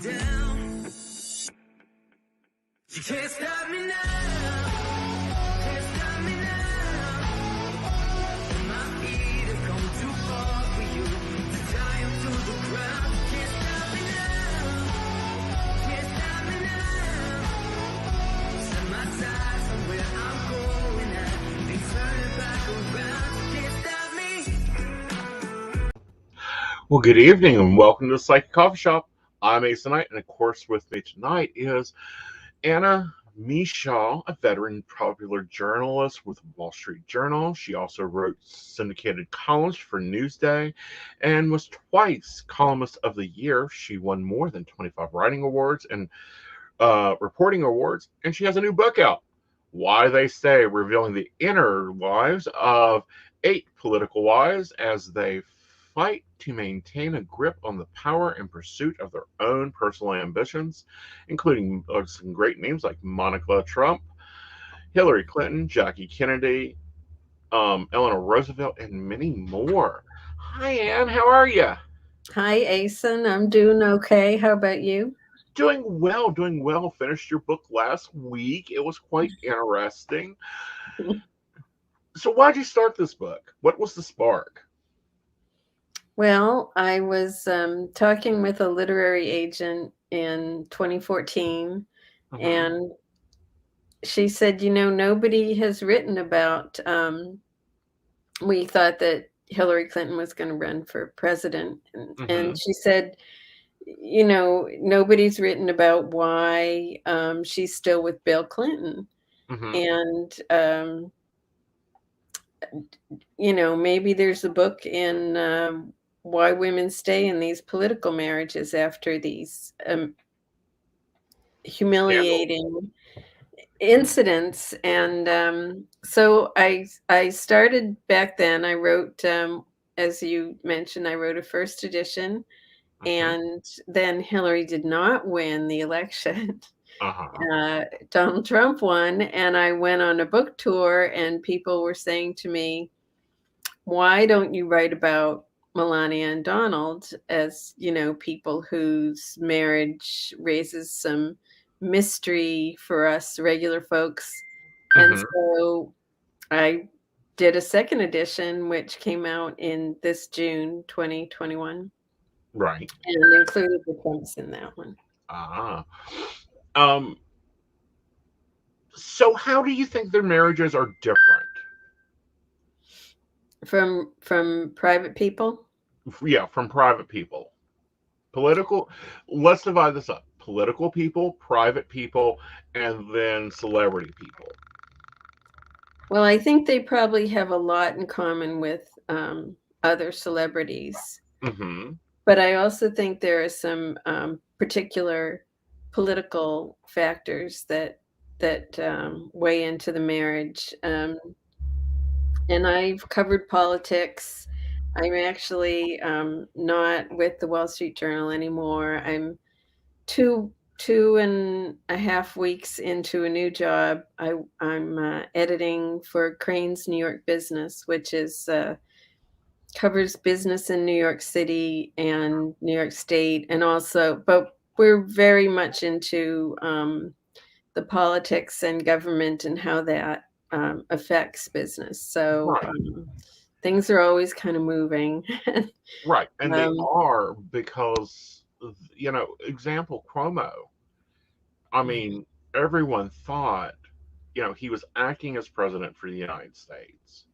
down. You can't stop me now. Can't stop me now. My feet have come too far for you to tie them to the ground. Can't stop me now. Can't stop me now. Set my sights on where I'm going at. They turn it back around. Can't stop me. Well, good evening and welcome to the Psychic Coffee Shop. I'm Aeson Knight, and of course, with me tonight is Anna Michaud, a veteran popular journalist with Wall Street Journal. She also wrote syndicated columns for Newsday and was twice Columnist of the Year. She won more than 25 writing awards and reporting awards, and she has a new book out, Why They Stay, revealing the inner lives of 8 political wives as they fight to maintain a grip on the power in pursuit of their own personal ambitions, including some great names like Monica Trump, Hillary Clinton, Jackie Kennedy, Eleanor Roosevelt, and many more. Hi, Ann. How are you? Hi, Aeson. I'm doing okay. How about you? Doing well, doing well. Finished your book last week. It was quite interesting. So why'd you start this book? What was the spark? Well, I was talking with a literary agent in 2014, and she said, nobody has written about, we thought that Hillary Clinton was going to run for president. And she said, nobody's written about why she's still with Bill Clinton. And, maybe there's a book in why women stay in these political marriages after these humiliating incidents. And so I started back then. I wrote, as you mentioned, I wrote a first edition. And then Hillary did not win the election. Donald Trump won, and I went on a book tour, and people were saying to me, why don't you write about Melania and Donald as, people whose marriage raises some mystery for us regular folks? And so I did a second edition, which came out in this June 2021. Right. And included the Trumps in that one. So how do you think their marriages are different? From private people? Yeah, from private people. Political, let's divide this up. Political people, private people, and then celebrity people. Well, I think they probably have a lot in common with other celebrities. But I also think there are some particular political factors that weigh into the marriage. And I've covered politics. I'm actually not with the Wall Street Journal anymore. I'm two and a half weeks into a new job. I'm editing for Crane's New York Business, which is covers business in New York City and New York State, and also, but we're very much into the politics and government and how that affects business. So things are always kind of moving. Right, and they are because, example, Cuomo. I mean, everyone thought, he was acting as president for the United States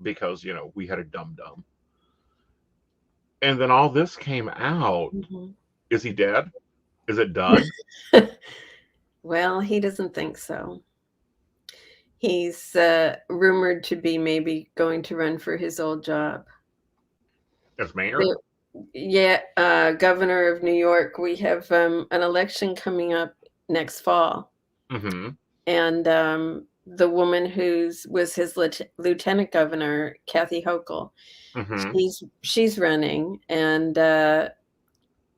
because, we had a dum-dum. And then all this came out. Is he dead? Is it done? Well, he doesn't think so. He's rumored to be maybe going to run for his old job. As mayor? Yeah, governor of New York. We have an election coming up next fall. And the woman who was his lieutenant governor, Kathy Hochul, she's running. And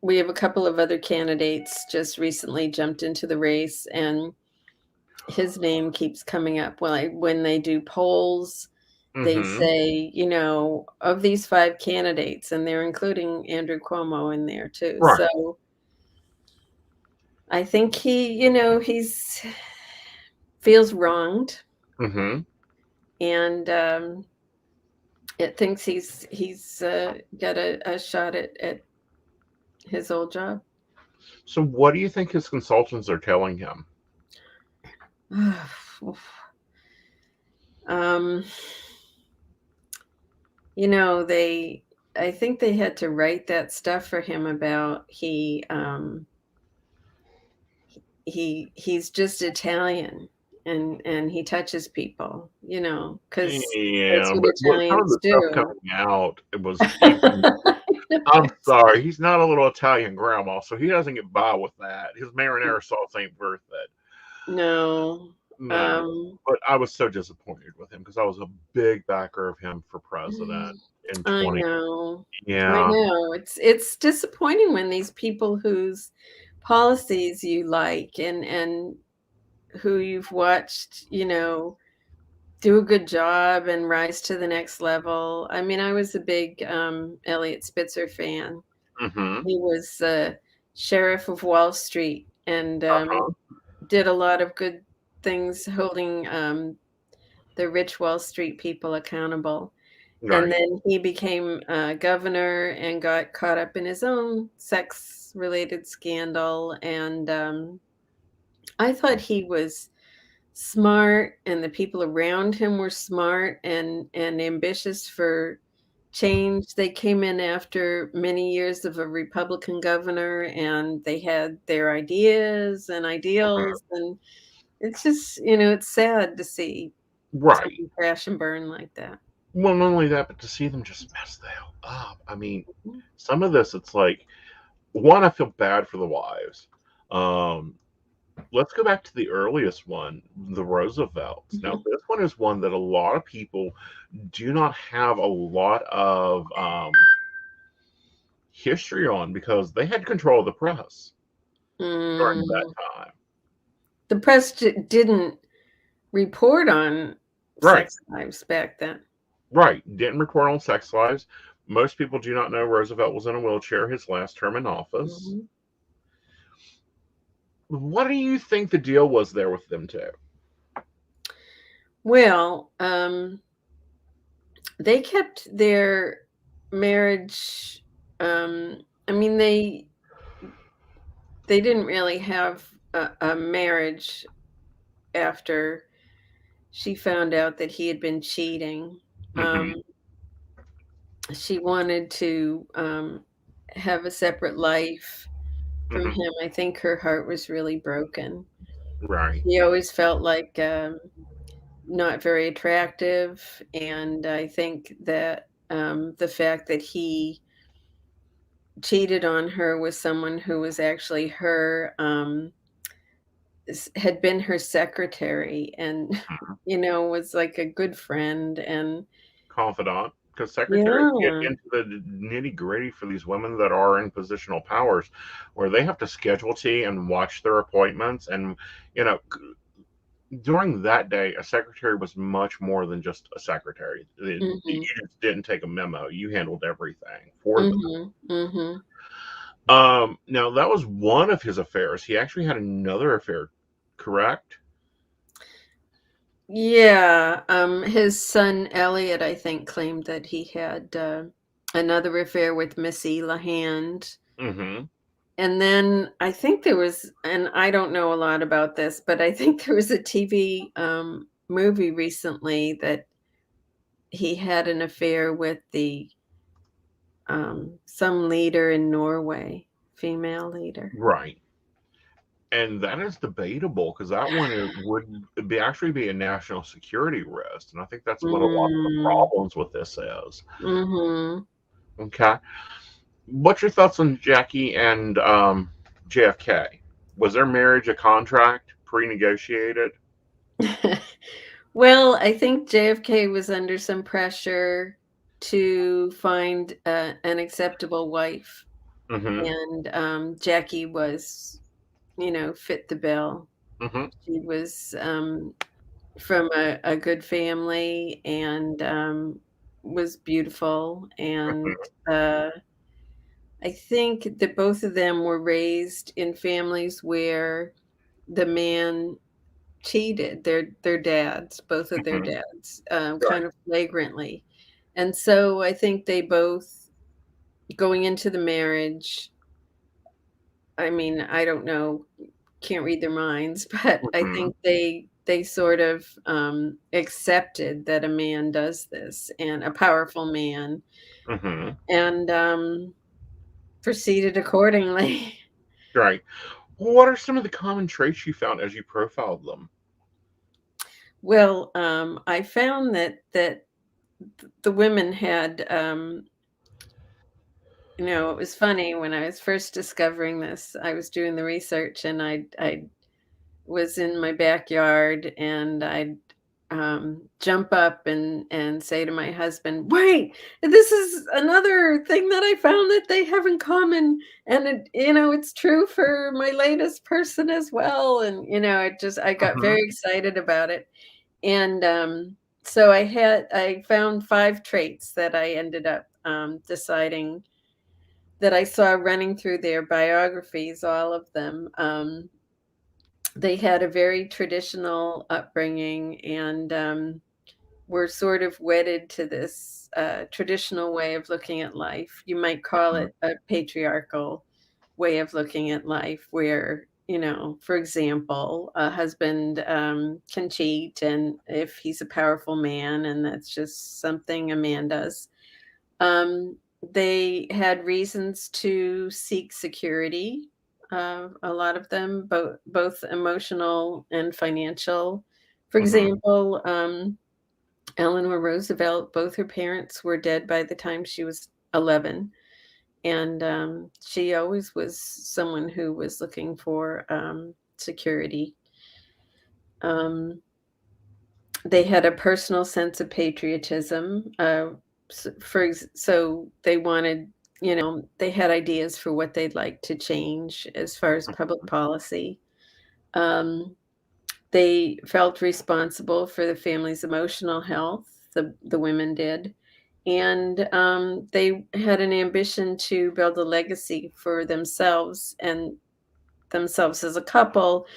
we have a couple of other candidates just recently jumped into the race, and his name keeps coming up. Well, when they do polls, they say, of these 5 candidates, and they're including Andrew Cuomo in there too. Right. So I think he's feels wronged, Mm-hmm. and it thinks he's got a shot at his old job. So, what do you think his consultants are telling him? um, they I think they had to write that stuff for him about he's just Italian, and he touches people, because that's Yeah, what but what some of Italians the stuff do. coming out, it was even. I know I'm it's sorry, he's not a little Italian grandma, so he doesn't get by with that. His marinara sauce ain't worth it. no, No, um, but I was so disappointed with him because I was a big backer of him for president in I 20. know. I Yeah. know. It's disappointing when these people whose policies you like and who you've watched, do a good job and rise to the next level. I mean, I was a big Elliot Spitzer fan. Mm-hmm. He was sheriff of Wall Street, and Uh-huh. did a lot of good things, holding the rich Wall Street people accountable. And Right. then he became governor and got caught up in his own sex-related scandal, and I thought he was smart, and the people around him were smart and ambitious for change. They came in after many years of a Republican governor, and they had their ideas and Mhm. ideals, and it's just, it's sad to see Right. something crash and burn like that. Well, not only that, but to see them just mess the hell up. I mean, Mhm. some of this, it's like, one, I feel bad for the wives. Um, let's go back to the earliest one, the Roosevelts. Now, Mhm. this one is one that a lot of people do not have a lot of history on because they had control of the press during that Mm. time. The press didn't report on Right, sex lives back then. right. Didn't report on sex lives. Most people do not know Roosevelt was in a wheelchair his last term in office. Mhm. What do you think the deal was there with them two? Well, they kept their marriage. I mean, they didn't really have a marriage after she found out that he had been cheating. Hmm. She wanted to have a separate life from Hmm. him. I think her heart was really broken. Right, He always felt like not very attractive, and I think that the fact that he cheated on her with someone who was actually her had been her secretary, and was like a good friend, and confidant. Because secretaries get yeah. into the nitty gritty for these women that are in positional powers, where they have to schedule tea and watch their appointments. And you know, during that day, a secretary was much more than just a secretary. You Mhm. just didn't take a memo; you handled everything for them. Mhm. Mhm. Now that was one of his affairs. He actually had another affair, correct? Yeah, his son Elliot, I think, claimed that he had another affair with Missy LaHand. Mm-hmm. And then I think there was, and I don't know a lot about this, but I think there was a TV movie recently that he had an affair with the some leader in Norway, female leader. Right. And that is debatable because that one would be actually be a national security risk, and I think that's what a lot of the Mm, problems with this is. mhm. Okay, what's your thoughts on Jackie and JFK? Was their marriage a contract, pre-negotiated? Well, I think JFK was under some pressure to find an acceptable wife, Mm-hmm. and Jackie was, fit the bill. Mm-hmm. She was from a good family, and was beautiful, and uh, I think that both of them were raised in families where the man cheated their dads, both of their Hmm. dads, kind Right. of flagrantly. And so I think they both, going into the marriage, I mean, I don't know, can't read their minds, but I Hmm. think they sort of, accepted that a man does this, and a powerful man, Hmm. and, proceeded accordingly. Right. What are some of the common traits you found as you profiled them? Well, I found that the women had, it was funny when I was first discovering this. I was doing the research, and I was in my backyard, and I'd jump up and say to my husband, "Wait, this is another thing that I found that they have in common, and it's true for my latest person as well." And I got Hmm. very excited about it, and so I found 5 traits that I ended up deciding that I saw running through their biographies, all of them. They had a very traditional upbringing, and were sort of wedded to this traditional way of looking at life. You might call Hmm. it a patriarchal way of looking at life, where, for example, a husband can cheat, and if he's a powerful man, and that's just something a man does. Um, they had reasons to seek security. A lot of them, both emotional and financial. For Hmm. example, Eleanor Roosevelt, both her parents were dead by the time she was 11, and she always was someone who was looking for security. Um, they had a personal sense of patriotism. So they wanted, they had ideas for what they'd like to change as far as public policy. Um, they felt responsible for the family's emotional health. The women did, and they had an ambition to build a legacy for themselves, and themselves as a couple,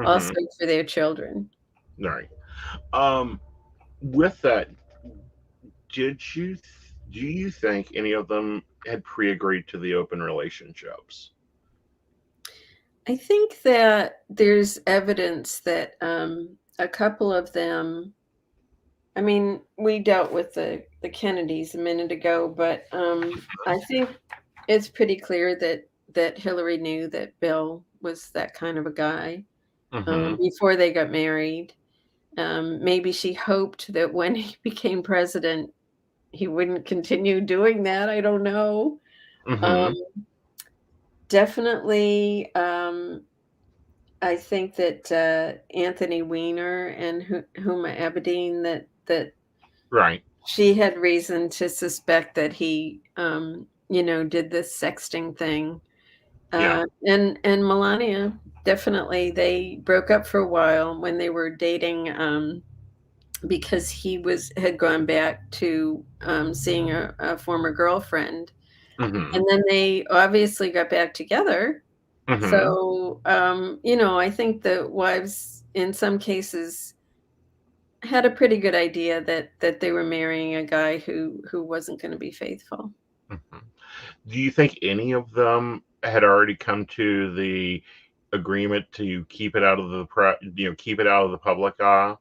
also Hmm. for their children. Right. Um, with that, do you think any of them had pre-agreed to the open relationships? I think that there's evidence that a couple of them. I mean, we dealt with the Kennedys a minute ago, but I think it's pretty clear that Hillary knew that Bill was that kind of a guy Hmm. before they got married. Maybe she hoped that when he became president, he wouldn't continue doing that. I don't know. Um, Hmm. definitely, I think that Anthony Weiner and Huma Abedin, that Right. she had reason to suspect that he, did this sexting thing. Yeah. And Melania, definitely, they broke up for a while when they were dating, because he had gone back to seeing a former girlfriend, Hmm. and then they obviously got back together. Hmm. So, I think the wives, in some cases, had a pretty good idea that they were marrying a guy who wasn't gonna be faithful. Hmm. Do you think any of them had already come to the agreement to keep it out of keep it out of the public eye,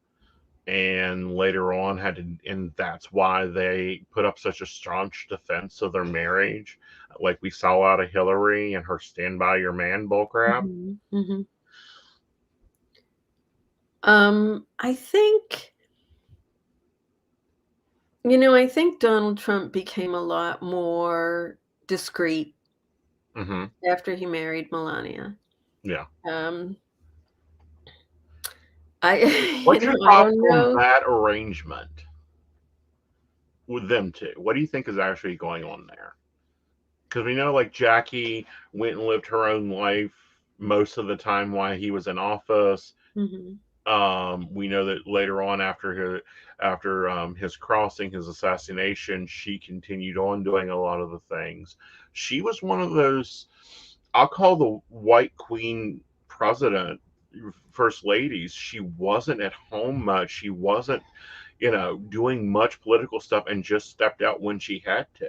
and later on and that's why they put up such a staunch defense of their marriage, like we saw out of Hillary and her "Stand by Your Man" bullcrap? Mhm, mhm. I think, I think Donald Trump became a lot more discreet Hmm. after he married Melania. Yeah. Um, I What's your I thoughts don't on know. that arrangement with them two? What do you think is actually going on there? Because we know, like, Jackie went and lived her own life most of the time while he was in office. Mhm. We know that later on, after his crossing, his assassination, she continued on doing a lot of the things. She was one of those, I'll call the White Queen president, first ladies. She wasn't at home much. She wasn't, doing much political stuff, and just stepped out when she had to.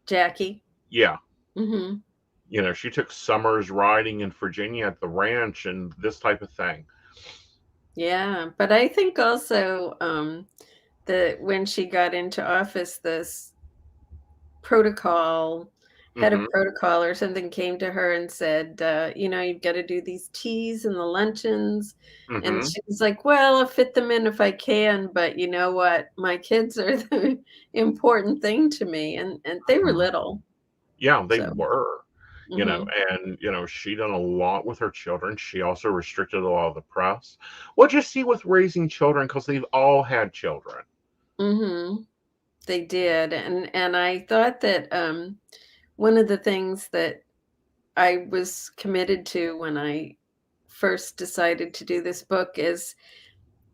Jackie. Yeah. Mm-hmm. She took summers riding in Virginia at the ranch and this type of thing. Yeah, but I think also that when she got into office, this protocol head of Hmm. protocol or something came to her and said, you've got to do these teas and the luncheons. And Hmm. she was like, well, I'll fit them in if I can, but you know what? My kids are the important thing to me. And they were little. Yeah, they So, were. mhm. And she done a lot with her children. She also restricted a lot of the press. What you see with raising children, because they've all had children. Mhm. They did. And I thought that one of the things that I was committed to when I first decided to do this book is,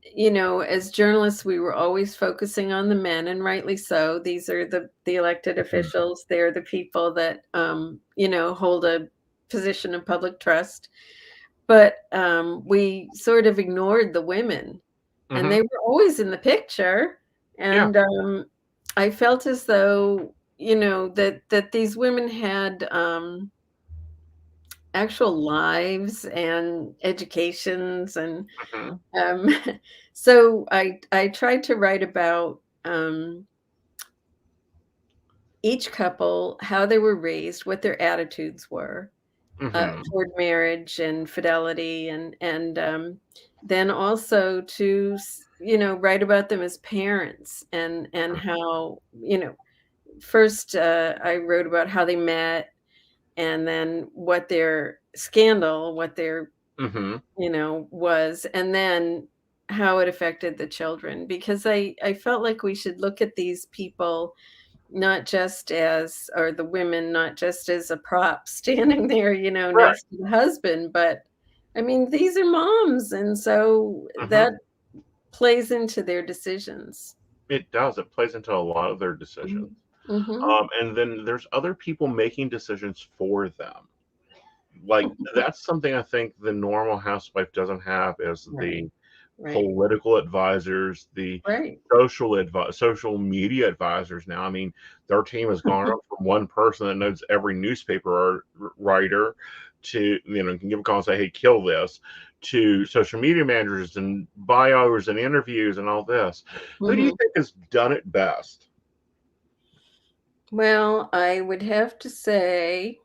as journalists, we were always focusing on the men, and rightly so. These are the elected Mhm. officials. They're the people that hold a position of public trust. But we sort of ignored the women, and Hmm. they were always in the picture. Yeah. And I felt as though that these women had actual lives and educations, and Hmm. um, so I tried to write about each couple, how they were raised, what their attitudes were Hmm. toward marriage and fidelity, and then also to write about them as parents, and how first I wrote about how they met, and then what their scandal, what their Hmm. was, and then how it affected the children, because I felt like we should look at these people not just as, or the women, not just as a prop standing there, Right. next to the husband, but I mean, these are moms, and so Hmm. that plays into their decisions. It does. It plays into a lot of their decisions. Mhm. Mhm. And then there's other people making decisions for them. Like, that's something I think the normal housewife doesn't have, is Right, the right, political advisors, the right. social media advisors. Now, I mean, their team has gone up from one person that knows every newspaper writer to, can give a call and say, hey, kill this, to social media managers and bios and interviews and all this. Who do you Mhm. think has done it best? Well, I would have to say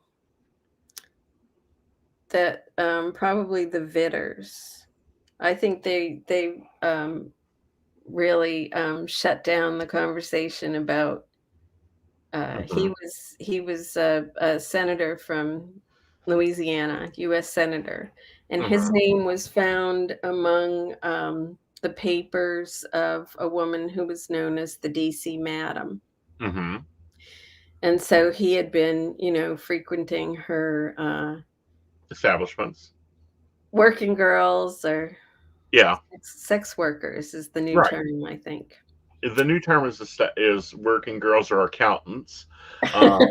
that probably the Vitters. I think they really shut down the conversation about. Hmm. He was a senator from Louisiana, U.S. senator, and his Hmm. name was found among the papers of a woman who was known as the D.C. Madam, Hmm. and so he had been, frequenting her Establishments. working girls, or Yeah. sex workers is the new Right. term, I think. The new term is working girls or accountants. Um,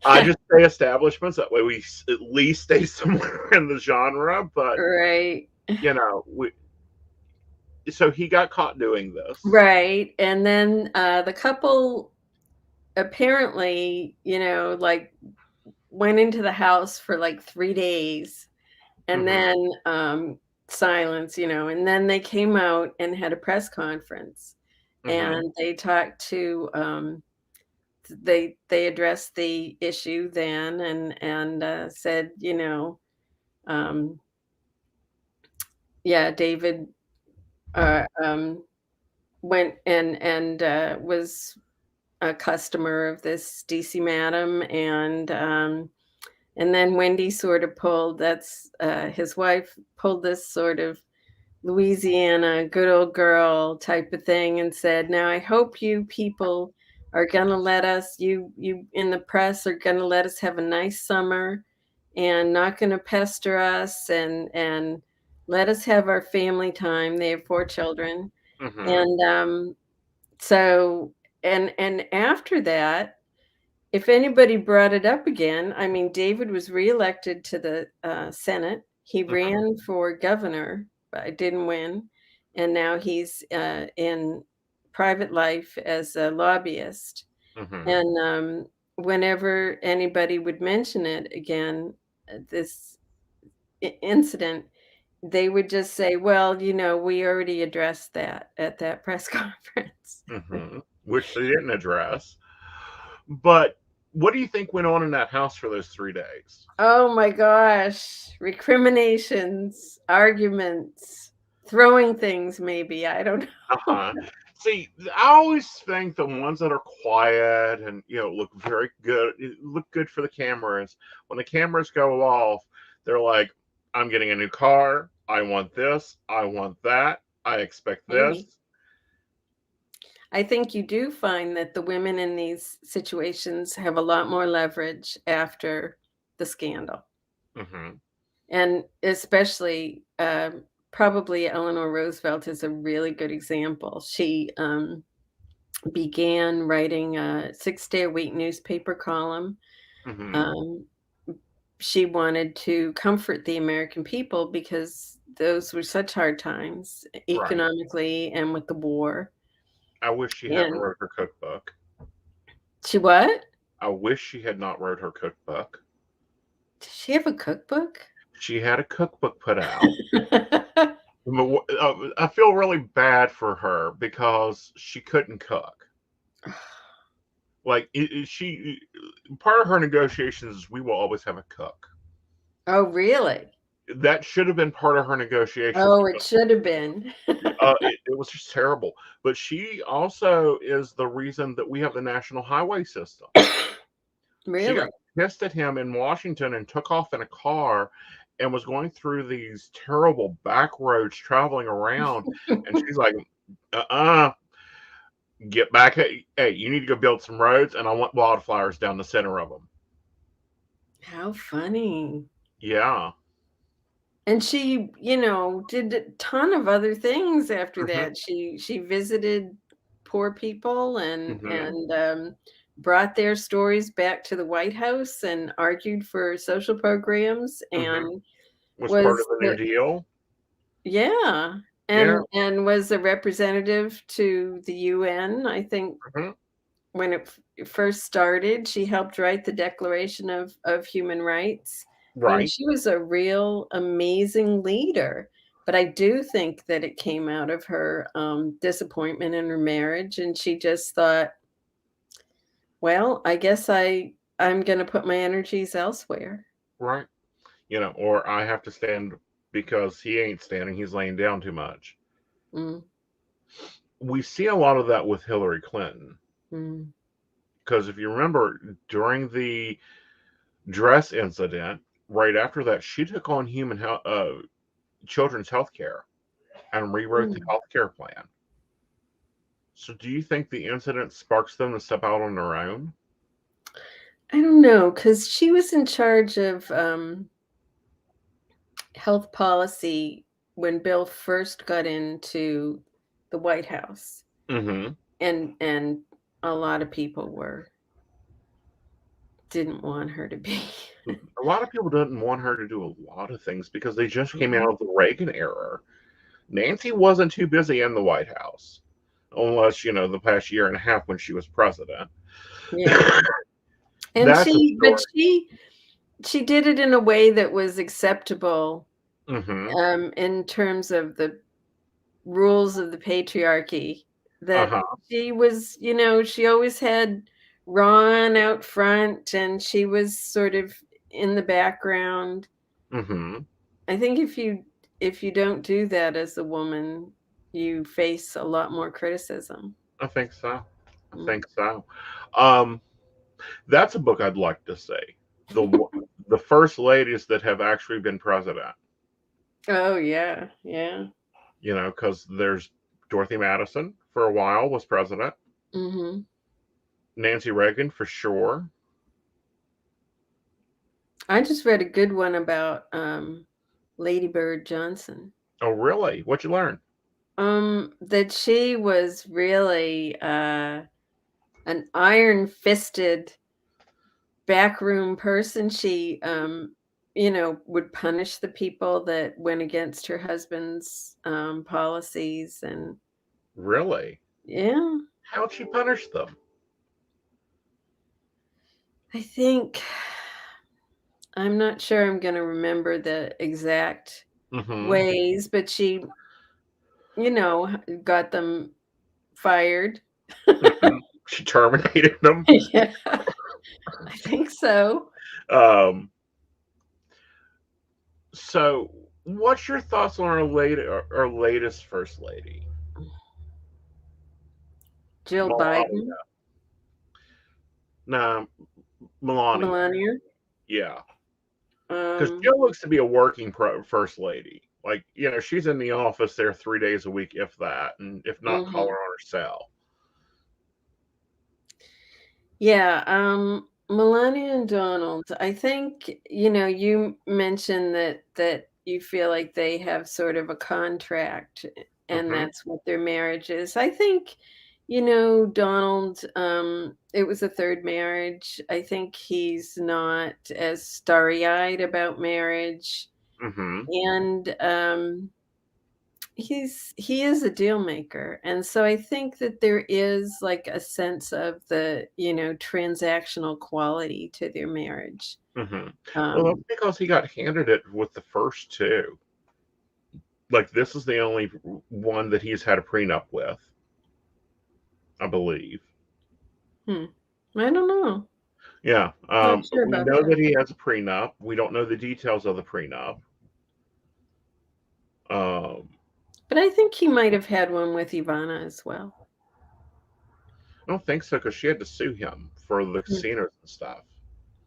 I just say establishments. That way, we at least stay somewhere in the genre. But Right. we. So he got caught doing this. Right. And then the couple apparently, like went into the house for like 3 days, and Hmm. then silence, and then they came out and had a press conference, Hmm. and they talked to they addressed the issue then, and said, um, yeah, David uh, um, went and was a customer of this DC Madam, and then Wendy sort of pulled, that's his wife, pulled this sort of Louisiana good old girl type of thing and said, "Now I hope you people are gonna let us, you in the press are gonna let us have a nice summer and not gonna pester us and let us have our family time. They have 4 children. Mm-hmm. And so and after that, if anybody brought it up again, I mean, David was reelected to the Senate. He Mm-hmm. ran for governor, but didn't win. And now he's in private life as a lobbyist. Mm-hmm. And whenever anybody would mention it again, this incident, they would just say, well, we already addressed that at that press conference. Mm-hmm. Which they didn't address. But what do you think went on in that house for those 3 days? Oh my gosh. Recriminations, arguments, throwing things, maybe. I don't know. Uh-huh. See, I always think the ones that are quiet and look very good, look good for the cameras. When the cameras go off, they're like, "I'm getting a new car. I want this. I want that. I expect Maybe. this." I think you do find that the women in these situations have a lot more leverage after the scandal. Mm-hmm. And especially, probably Eleanor Roosevelt is a really good example. She began writing a 6-day-a-week newspaper column. Mm-hmm. Um, she wanted to comfort the American people because those were such hard times Right. economically and with the war. I wish she hadn't And wrote her cookbook. she what? I wish she had not wrote her cookbook. Does she have a cookbook? She had a cookbook put out. I feel really bad for her because she couldn't cook. Like she, part of her negotiations is we will always have a cook. Oh, really? That should have been part of her negotiations. Oh, it should have been. It was just terrible. But she also is the reason that we have the national highway system. She got Really? pissed at him in Washington and took off in a car and was going through these terrible back roads traveling around. And she's like, get back. Hey, you need to go build some roads, and I want wildflowers down the center of them. How funny. Yeah. And she, did a ton of other things after Hmm. that. She visited poor people and Hmm. and brought their stories back to the White House and argued for social programs Hmm. and Was part of was the New Deal. yeah, Yeah. and was a representative to the UN. I think Hmm. when it first started, she helped write the Declaration of Human Rights. Right. She was a real amazing leader. But I do think that it came out of her disappointment in her marriage, and she just thought, well, I guess I'm going to put my energies elsewhere. Right. Or I have to stand because he ain't standing. He's laying down too much. Mm, We see a lot of that with Hillary Clinton. mm. Because if you remember, during the dress incident, right after that, she took on children's health care and rewrote the Mm. health care plan. So do you think the incident sparks them to step out on their own? I don't know, because she was in charge of health policy when Bill first got into the White House, Mm-hmm. and a lot of people didn't want her to be. A lot of people didn't want her to do a lot of things because they just came out Mhm. of the Reagan era. Nancy wasn't too busy in the White House, unless, the past year and a half when she was president. Yeah. And That's a but story. she did it in a way that was acceptable Mm-hmm. in terms of the rules of the patriarchy, that Uh-huh. she was, she always had Ron out front and she was sort of in the background. Mm-hmm. I think if you don't do that as a woman, you face a lot more criticism. I think so. I Mm. think so. Um, that's a book I'd like to see. The first ladies that have actually been president. Oh yeah, yeah. Because there's Dorothy Madison for a while was president. Hmm. Nancy Reagan for sure. I just read a good one about Lady Bird Johnson. Oh, really? What'd you learn? That she was really an iron-fisted backroom person. She, would punish the people that went against her husband's policies, and Really? yeah, How'd she punish them? I think I'm not sure I'm going to remember the exact Mm-hmm. ways, but she, got them fired. Mm-hmm. She terminated them. Yeah, I think so. Um, so what's your thoughts on our latest first lady? Jill Melania. Biden, Nah, Melania. Melania. Yeah. Because Um, Jill looks to be a working first lady. Like, she's in the office there 3 days a week, if that, and if not, call her mhm. on her cell. Yeah, Melania and Donald, I think, you mentioned that you feel like they have sort of a contract, and Hmm. that's what their marriage is. I think, Donald, it was a third marriage. I think he's not as starry-eyed about marriage, Hmm. and he is a deal maker, and so I think that there is, like, a sense of the, transactional quality to their marriage. Hmm. Well, that's Um, because he got handed it with the first two. Like, this is the only one that he's had a prenup with, I believe. hmm, I don't know. Yeah. Not sure We about know that. that he has a prenup. We don't know the details of the prenup. Um, But I think he might have had one with Ivana as well. I don't think so because she had to sue him for the Hmm, casinos and stuff.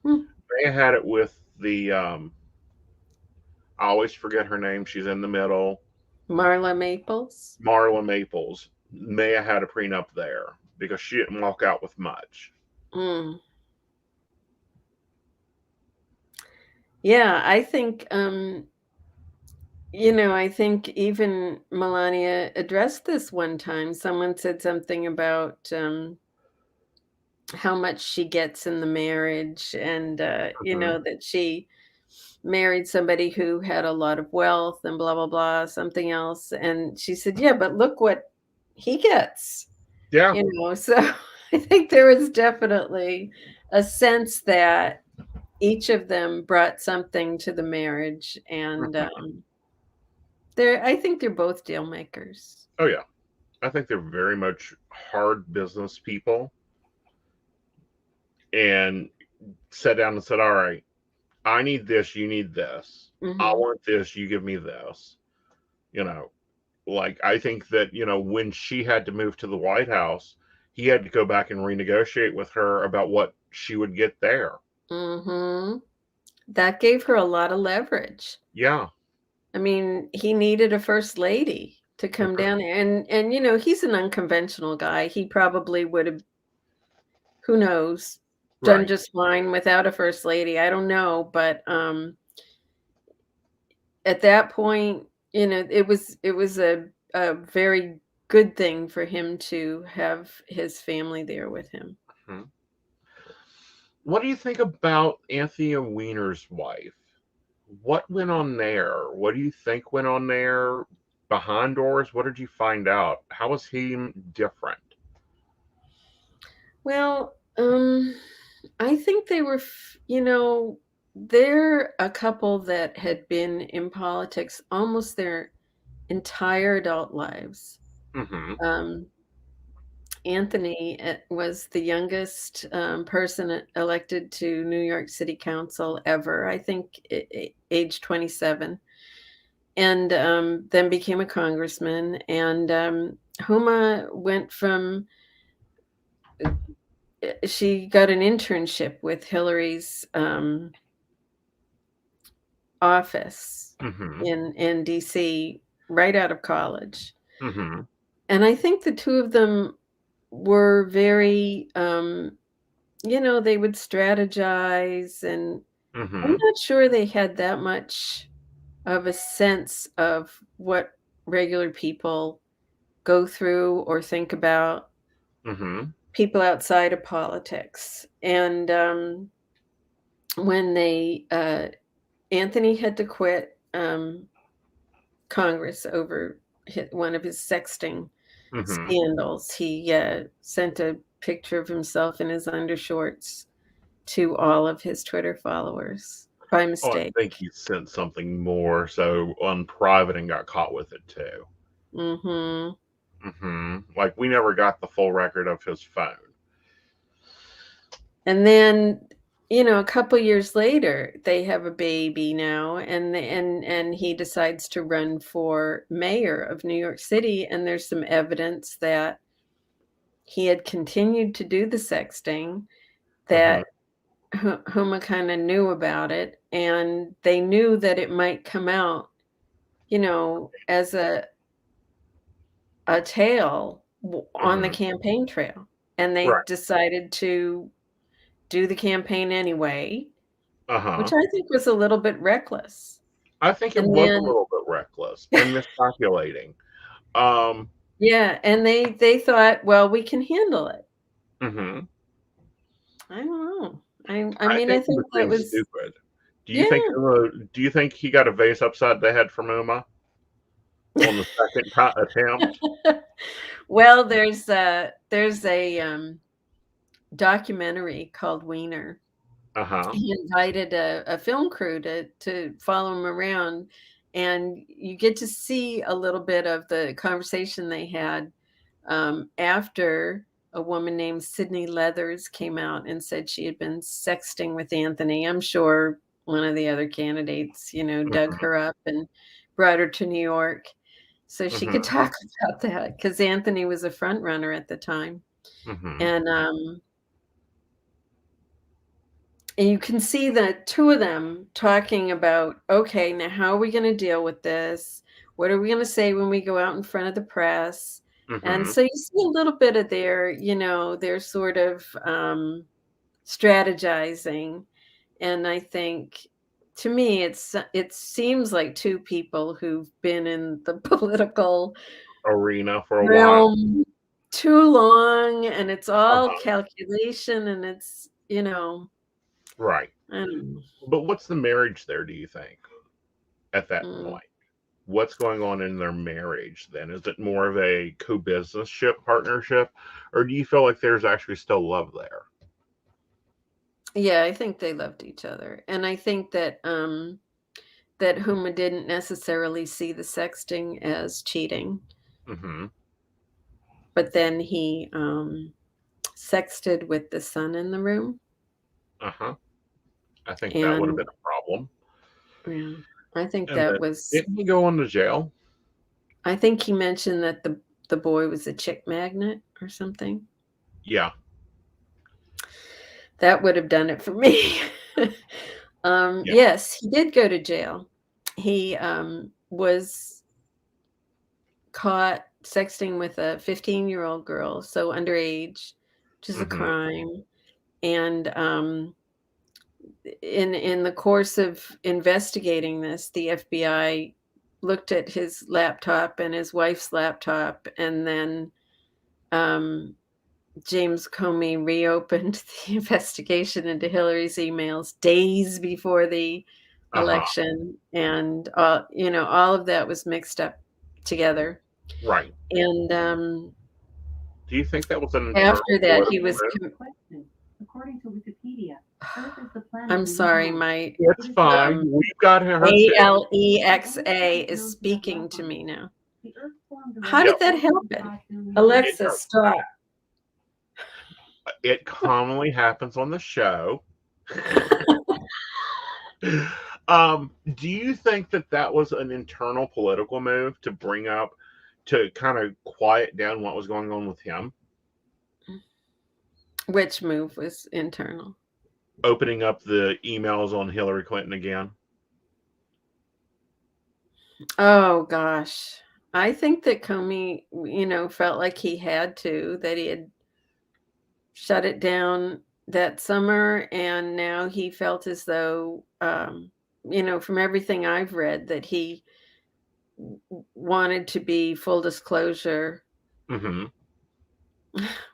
hmm. They had it with the I always forget her name. She's in the middle. Marla Maples? Marla Maples. Maya had a prenup there because she didn't walk out with much. Mm. Yeah, I think even Melania addressed this one time. Someone said something about, how much she gets in the marriage, and Hmm. that she married somebody who had a lot of wealth and blah blah blah, something else, and she said, yeah, but look what he gets. Yeah. So I think there was definitely a sense that each of them brought something to the marriage, and Hmm. I think they're both deal makers. Oh yeah. I think they're very much hard business people and sat down and said, "All right, I need this, you need this. I Hmm. want this, you give me this." You know, like I think that, when she had to move to the White House, he had to go back and renegotiate with her about what she would get there. Hmm. That gave her a lot of leverage. Yeah. I mean, he needed a first lady to come Mhm. down there, and he's an unconventional guy. He probably would have, who knows, done Right. just fine without a first lady. I don't know, but at that point, it was a very good thing for him to have his family there with him. Mhm. What do you think about Anthony Weiner's wife? What went on there? What do you think went on there behind doors? What did you find out? How was he different? Well, I think they were, they're a couple that had been in politics almost their entire adult lives. Hmm. Um, Anthony was the youngest person elected to New York City Council ever, I think, age 27, and then became a congressman. And Huma went from, she got an internship with Hillary's office Hmm. in DC right out of college. Hmm. And I think the two of them were very, they would strategize, and I'm Hmm. not sure they had that much. of a sense of what regular people go through or think about, people outside of politics. And when they Anthony had to quit Congress over one of his sexting scandals, he sent a picture of himself in his undershorts to all of his Twitter followers by Oh, I mistake. think he sent something more so on private and got caught with it too. Like, we never got the full record of his phone. And then, a couple years later, they have a baby now, and he decides to run for mayor of New York City. And there's some evidence that he had continued to do the sexting, that Huma kind of knew about it, and they knew that it might come out, as a tale on the campaign trail. And they Right. decided to do the campaign anyway, which Uh-huh. I think was a little bit reckless. I think it And was a then little bit reckless and miscalculating. yeah, and they thought, well, we can handle it. I I don't know. I mean, I think he was think that being was stupid. Do yeah. you think he got a vase upside the head from Uma on the second attempt? Well, there's a documentary called Wiener. He invited a film crew to follow him around, and you get to see a little bit of the conversation they had after a woman named Sydney Leathers came out and said she had been sexting with Anthony. I'm sure one of the other candidates, dug her up and brought her to New York so she could talk about that, because Anthony was a front runner at the time. And you can see the two of them talking about, okay, now how are we going to deal with this? What are we going to say when we go out in front of the press? And so you see a little bit of their sort of strategizing. And I think, to me, it seems like two people who've been in the political Arena for a while. realm too long, and it's all calculation, and it's, Right. I don't know. But what's the marriage there, do you think, at that Mm. point? What's going on in their marriage then? Is it more of a co-business-ship partnership, or do you feel like there's actually still love there? Yeah, I think they loved each other. And I think that that Huma didn't necessarily see the sexting as cheating. But then he sexted with the son in the room. I think that would have been a problem. Yeah, I think And that then, was. didn't he go into jail? I think he mentioned that the boy was a chick magnet or something. Yeah. That would have done it for me. Yeah. Yes, he did go to jail. He was caught sexting with a 15-year-old girl, so underage, which is a crime. And in the course of investigating this, the FBI looked at his laptop and his wife's laptop, and then James Comey reopened the investigation into Hillary's emails days before the election, and all of that was mixed up together. Right. And Do you think that was an internal after that, he political was. Question. According to Wikipedia, Earth is the planet. I'm sorry, my It's fine. We've got her. Alexa is speaking to me now. How did that happen? Alexa, stop. It commonly happens on the show. Do you think that was an internal political move to bring up, to kind of quiet down what was going on with him? Which move was internal? Opening up the emails on Hillary Clinton again. Oh gosh, I think that Comey, felt like he had to, that he had shut it down that summer, and now he felt as though from everything I've read, that he wanted to be full disclosure Mm-hmm.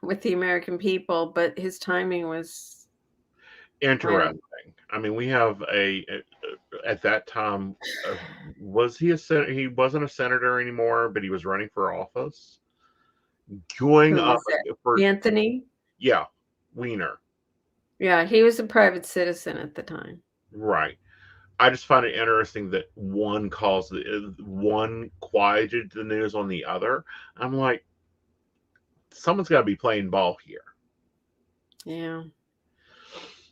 with the American people, but his timing was, I don't. Interesting. I mean, we have at that time, was he a he wasn't a senator anymore, but he was running for office, going Who up was that? for, Anthony? yeah, Wiener, Yeah, he was a private citizen at the time. right. I just find it interesting that one caused one quieted the news on the other. I'm like, someone's got to be playing ball here. Yeah.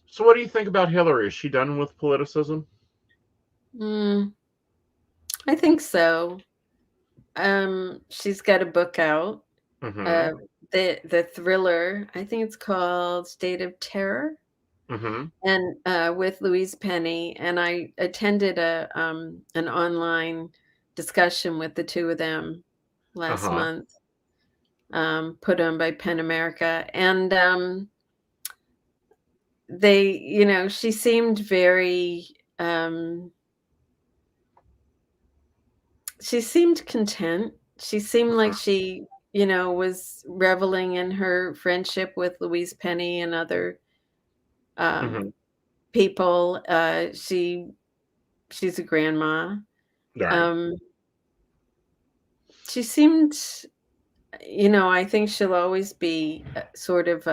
So, what do you think about Hillary? Is she done with politicism? I think so. She's got a book out. Mm-hmm. Uh, the thriller, I think it's called State of Terror, Mm-hmm. and with Louise Penny, and I attended an online discussion with the two of them last Uh-huh. month, put on by Pen America, and she seemed very, she seemed content. She seemed like she, was reveling in her friendship with Louise Penny and other Mm-hmm. people. She's a grandma. Right. Um, she seemed, I think she'll always be sort of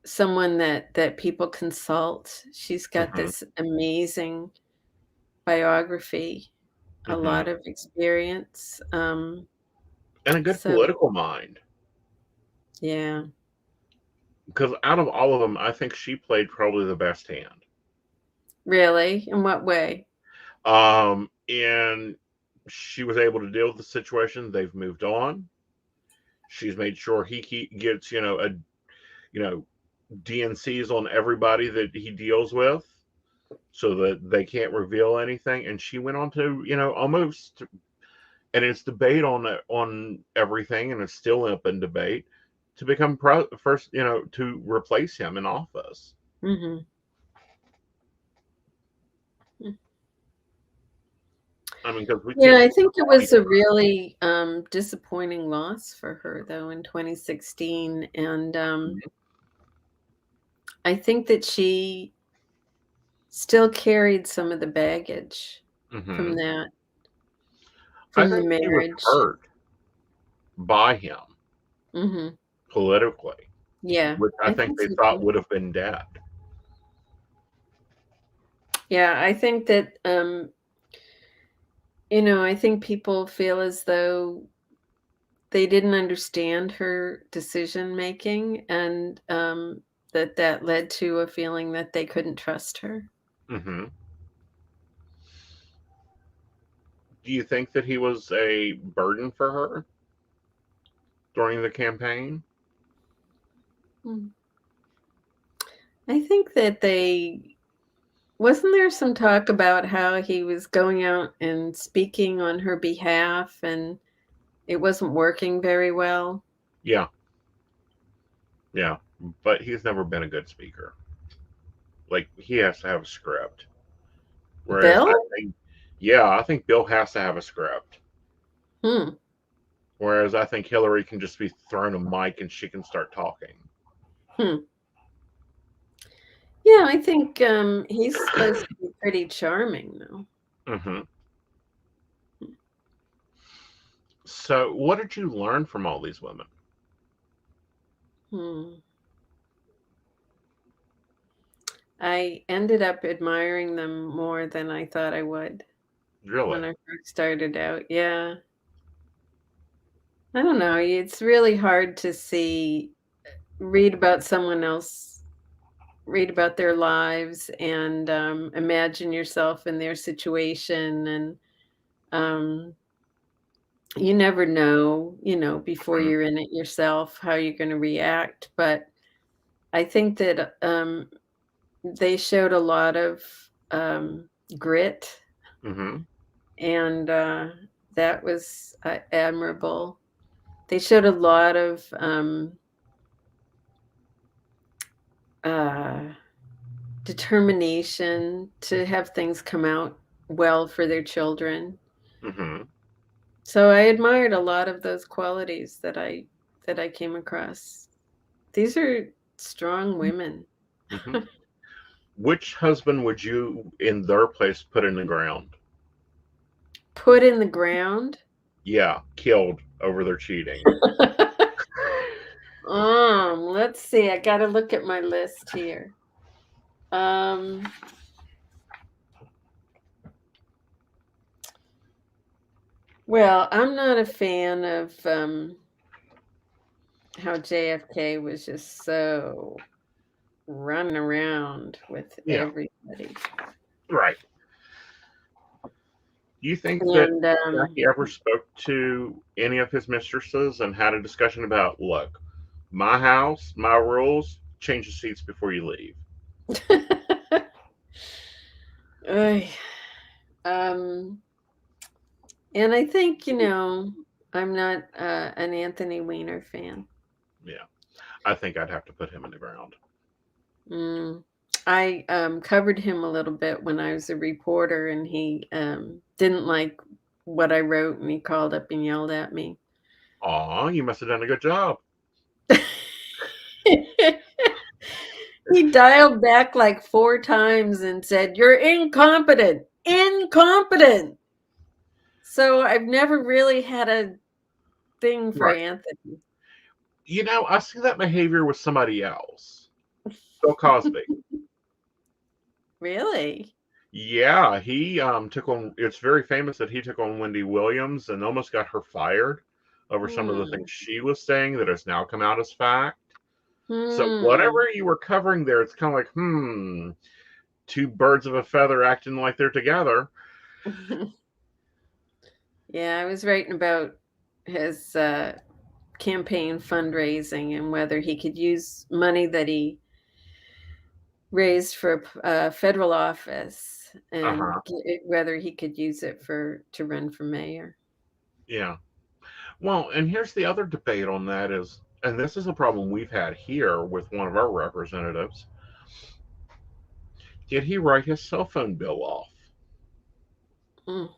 someone that people consult. She's got Mm-hmm. this amazing biography, a Mm-hmm. lot of experience. And a good So political mind. yeah. Because out of all of them, I think she played probably the best hand. Really? In what way? And she was able to deal with the situation. They've moved on. She's made sure gets you know DNCs on everybody that he deals with, so that they can't reveal anything. And she went on to almost, and it's debate on everything, and it's still up in debate to become first, to replace him in office. Mhm. I mean, because we Yeah, can't. I think it was a really, disappointing loss for her, though, in 2016, and, I think that she still carried some of the baggage from Mm-hmm. that, I from the think she was marriage. hurt by him Mhm. politically, Yeah, which I I think think they so thought too. would have been dead. Yeah, I think that, I think people feel as though they didn't understand her decision making, and, that led to a feeling that they couldn't trust her. Mm-hmm. Do you think that he was a burden for her during the campaign? Mm. I think that wasn't there some talk about how he was going out and speaking on her behalf, and it wasn't working very well? Yeah, yeah, but he's never been a good speaker. Like, he has to have a script. Whereas I Bill? think, yeah, I think Bill has to have a script. Hmm. Whereas I think Hillary can just be thrown a mic and she can start talking. Hmm. Yeah, I think, he's supposed to be pretty charming, though. Mm-hmm. So, what did you learn from all these women? Hmm. I ended up admiring them more than I thought I would when Really? I first started out. Yeah. I don't know. It's really hard to read about someone else, read about their lives, and imagine yourself in their situation. And um, you never know, before Mm-hmm. you're in it yourself, how you're going to react. But I think that they showed a lot of grit, Mm-hmm. and that was admirable. They showed a lot of uh, determination to have things come out well for their children. Mm-hmm. So I admired a lot of those qualities that I came across. These are strong women. Mm-hmm. Which husband would you, in their place, put in the ground? Put in the ground? Yeah, killed over their cheating. Let's see. I got to look at my list here. Well, I'm not a fan of how JFK was just so running around with Yeah, everybody. right. Do you think that And Jackie ever spoke to any of his mistresses and had a discussion about, look, my house, my rules, change the seats before you leave? Oy. And I think, I'm not an Anthony Weiner fan. Yeah, I think I'd have to put him in the ground. I covered him a little bit when I was a reporter, and he didn't like what I wrote, and he called up and yelled at me. Aw, you must have done a good job. He dialed back like 4 times and said, "You're incompetent, incompetent." So I've never really had a thing for Right. Anthony. I see that behavior with somebody else. Bill Cosby. Really? Yeah, he took on. It's very famous that he took on Wendy Williams and almost got her fired over some of the things she was saying that has now come out as fact. So whatever you were covering there, it's kind of like, two birds of a feather acting like they're together. Yeah, I was writing about his campaign fundraising and whether he could use money that he raised for federal office and Uh-huh. whether he could use it to run for mayor. Yeah. Well, and here's the other debate on that is, and this is a problem we've had here with one of our representatives. Did he write his cell phone bill off for,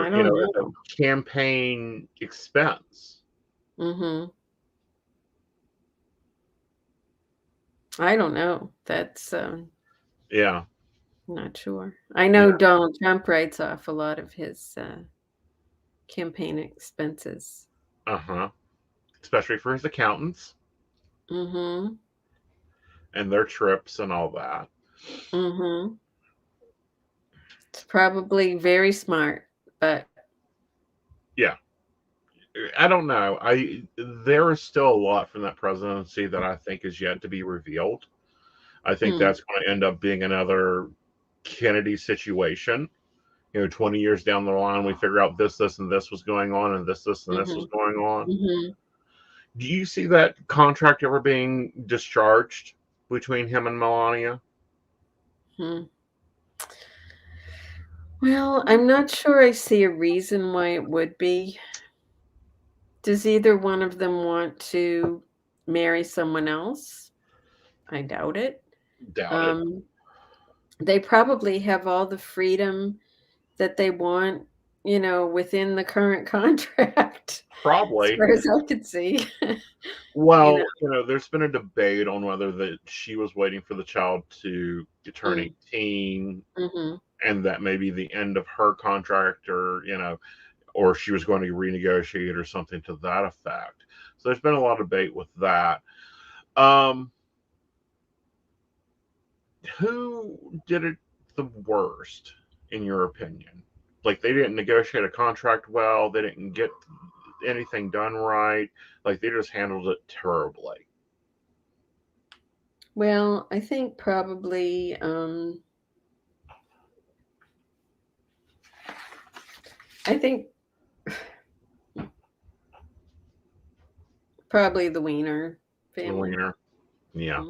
I don't as know. a campaign expense? Mm-hmm. I don't know. That's Yeah. not sure. I know Donald Trump writes off a lot of his campaign expenses. Uh-huh. Especially for his accountants Mm-hmm. and their trips and all that. Mm-hmm. It's probably very smart, but Yeah. I don't know. There is still a lot from that presidency that I think is yet to be revealed. I think that's going to end up being another Kennedy situation. 20 years down the line, we figure out this, and this was going on, and this, and this was going on. Mm-hmm. Do you see that contract ever being discharged between him and Melania? Well, I'm not sure I see a reason why it would be. Does either one of them want to marry someone else? I doubt it. Doubt it. They probably have all the freedom that they want, within the current contract, as Probably. far as I could see. Well, You know. there's been a debate on whether that she was waiting for the child to turn 18, Mm-hmm. and that may be the end of her contract, or she was going to renegotiate or something to that effect. So there's been a lot of debate with that. Who did it the worst, in your opinion? Like, they didn't negotiate a contract well, they didn't get anything done right, like they just handled it terribly. Well, I think probably probably the Weiner The family. Wiener. Yeah.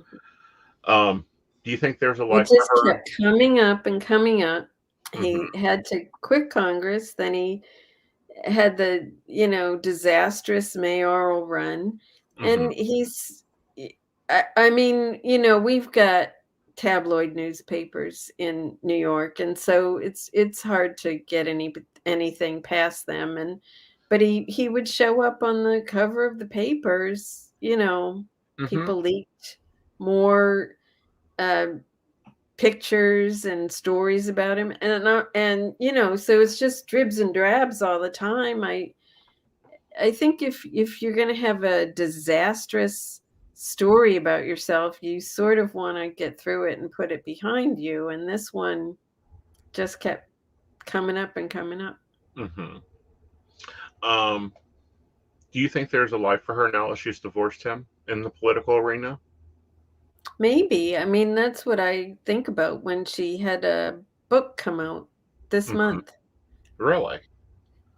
Mhm. Do you think there's a It life for just her? kept coming up and coming up. He Mm-hmm. had to quit Congress, then he had the, disastrous mayoral run, Mm-hmm. and I mean, we've got tabloid newspapers in New York, and so it's hard to get anything past them. And but he would show up on the cover of the papers. Mm-hmm. People leaked more uh, pictures and stories about him, and so it's just dribs and drabs all the time. I think if you're going to have a disastrous story about yourself, you sort of want to get through it and put it behind you. And this one just kept coming up and coming up. Mm-hmm. Do you think there's a life for her now that she's divorced him in the political arena? Maybe. I mean, that's what I think about when she had a book come out this Mm-hmm. month. Really?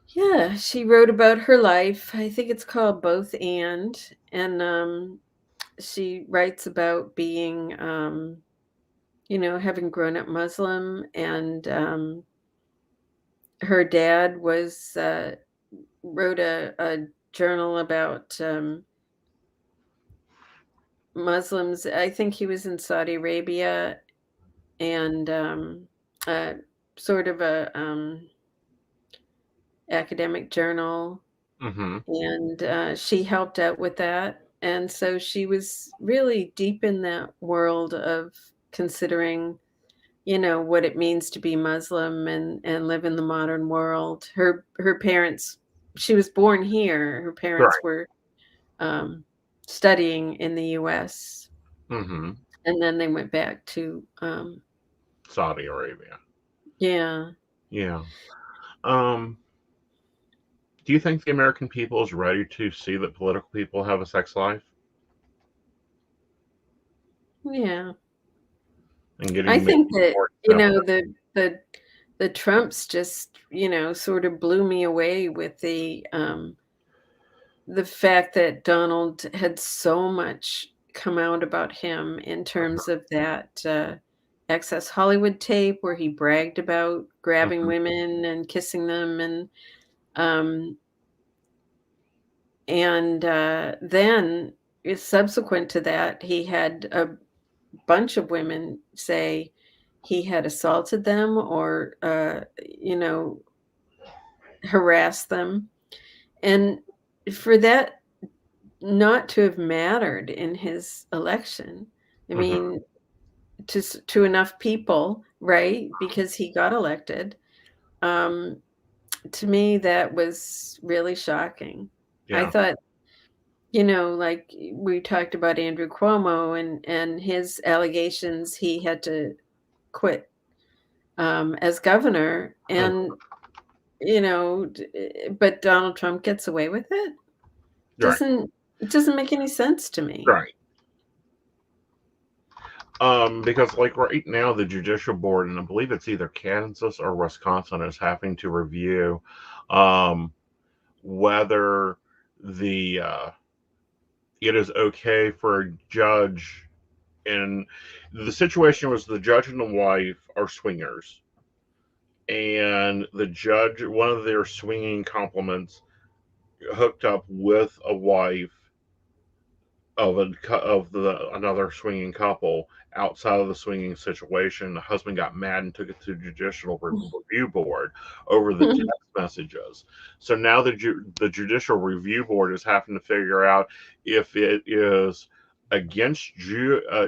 Yeah, she wrote about her life. I think it's called Both and she writes about being having grown up Muslim, and her dad wrote a journal about Muslims. I think he was in Saudi Arabia, and uh, sort of a academic journal, Mm-hmm. and she helped out with that. And so she was really deep in that world of considering what it means to be Muslim and live in the modern world. Her parents, she was born here. Her parents Right. were studying in the US, Mm-hmm. and then they went back to Saudi Arabia. yeah. Yeah. Um, do you think the American people is ready to see that political people have a sex life Yeah. and I getting think that, more accepted? the Trumps just, sort of blew me away with the fact that Donald had so much come out about him in terms of that Access Hollywood tape where he bragged about grabbing Mm-hmm. women and kissing them, um, and then subsequent to that, he had a bunch of women say he had assaulted them or harassed them, and for that not to have mattered in his election. I Mm-hmm. mean, to enough people, right? Because he got elected. Um, to me, that was really shocking. I Yeah. thought, like we talked about Andrew Cuomo and his allegations, he had to quit as governor, Mm. and but Donald Trump gets away with it. Right. It doesn't make any sense to me. Right. Because like right now, the judicial board, and I believe it's either Kansas or Wisconsin, is having to review um, whether the it is okay for a judge. And the situation was the judge and the wife are swingers, and the judge, one of their swinging compliments, hooked up with a wife of the another swinging couple outside of the swinging situation. The husband got mad and took it to the judicial review board over the text messages. So now the judicial review board is having to figure out if it is against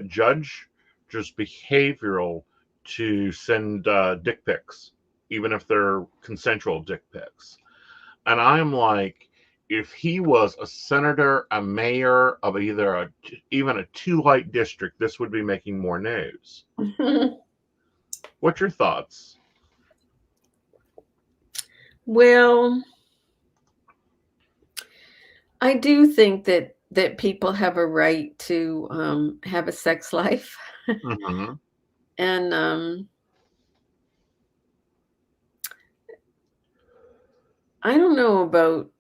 judge just behavioral to send dick pics, even if they're consensual dick pics. And I'm like, if he was a senator, a mayor of even a two light district, this would be making more news. What's your thoughts? Well, I do think that people have a right to have a sex life, Mm-hmm. and I don't know about.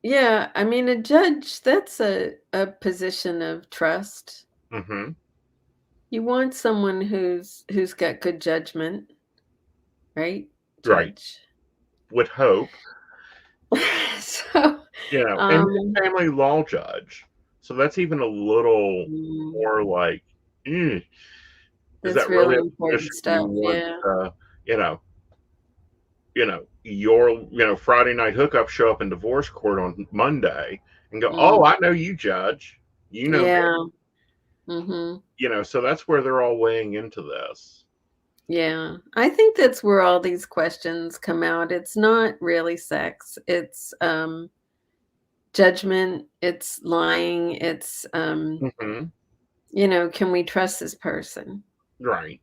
Yeah, I mean, a judge, that's a position of trust. Mm-hmm. You want someone who's got good judgment, right? Right. Judge. Would hope. So, And um, family law judge. So that's even a little mm, more like, eh. Is That's that really really a important position you stuff. want, Yeah. you know, your, Friday night hookup show up in divorce court on Monday and go, oh, Mm. I know you, judge. You know me. Yeah. Mm-hmm. So that's where they're all weighing into this. Yeah. I think that's where all these questions come out. It's not really sex. It's judgment, it's lying, it's Hmm. can we trust this person? Right.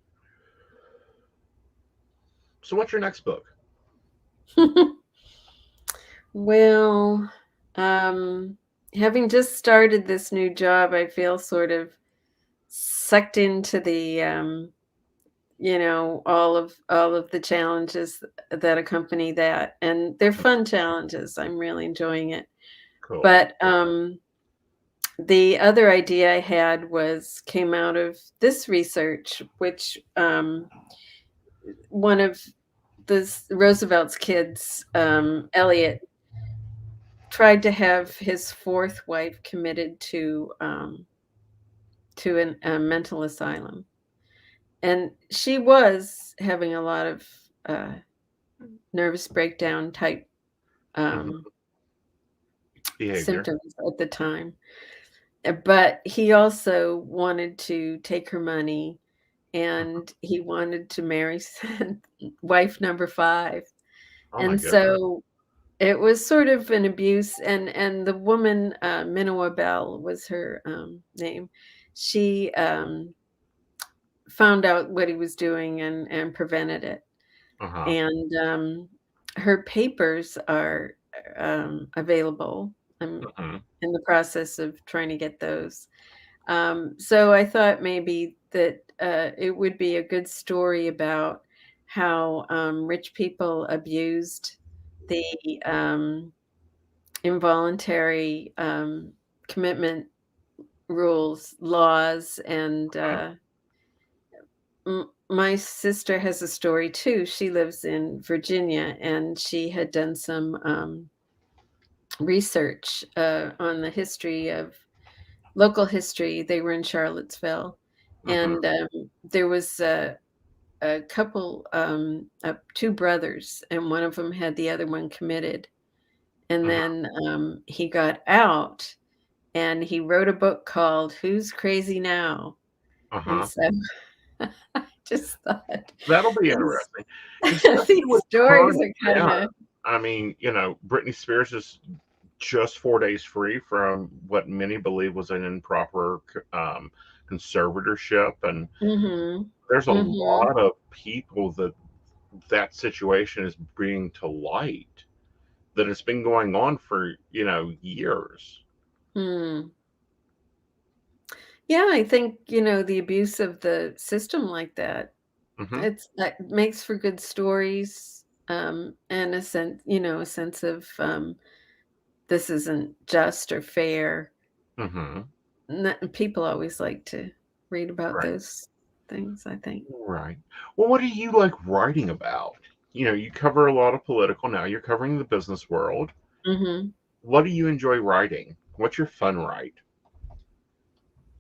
So what's your next book? Well, having just started this new job, I feel sort of sucked into the all of the challenges that accompany that, and they're fun challenges. I'm really enjoying it. Cool. But the other idea I had came out of this research, which one of Roosevelt's kids, Elliot, tried to have his fourth wife committed to a mental asylum, and she was having a lot of uh, nervous breakdown type um, Hmm. Behavior. symptoms at the time. But he also wanted to take her money, and he wanted to marry wife number 5. Oh my And goodness. so it was sort of an abuse, and the woman, Minoa Bell was her name. She found out what he was doing and prevented it. Uh-huh. And her papers are available. I'm Hmm. in the process of trying to get those. So I thought maybe that it would be a good story about how rich people abused the involuntary commitment rules, laws, and my sister has a story too. She lives in Virginia, and she had done some research on the history of local history. They were in Charlottesville, Hmm. and there was a couple, 2 brothers, and one of them had the other one committed. And Hmm. then he got out, and he wrote a book called Who's Crazy Now? And Uh-huh. so I just thought That'll be these interesting, especially these with stories current are kind data. of I mean, Britney Spears is just 4 days free from what many believe was an improper conservatorship, and mhm, there's a mhm, lot of people that situation is bringing to light, that it's been going on for years. mm. Yeah, I think, the abuse of the system like that, Hmm. that makes for good stories, and a sense of, this isn't just or fair. Hmm. People always like to read about Right. those things, I think. Right. Well, what do you like writing about? You cover a lot of political now. You're covering the business world. Mhm. What do you enjoy writing? What's your fun write?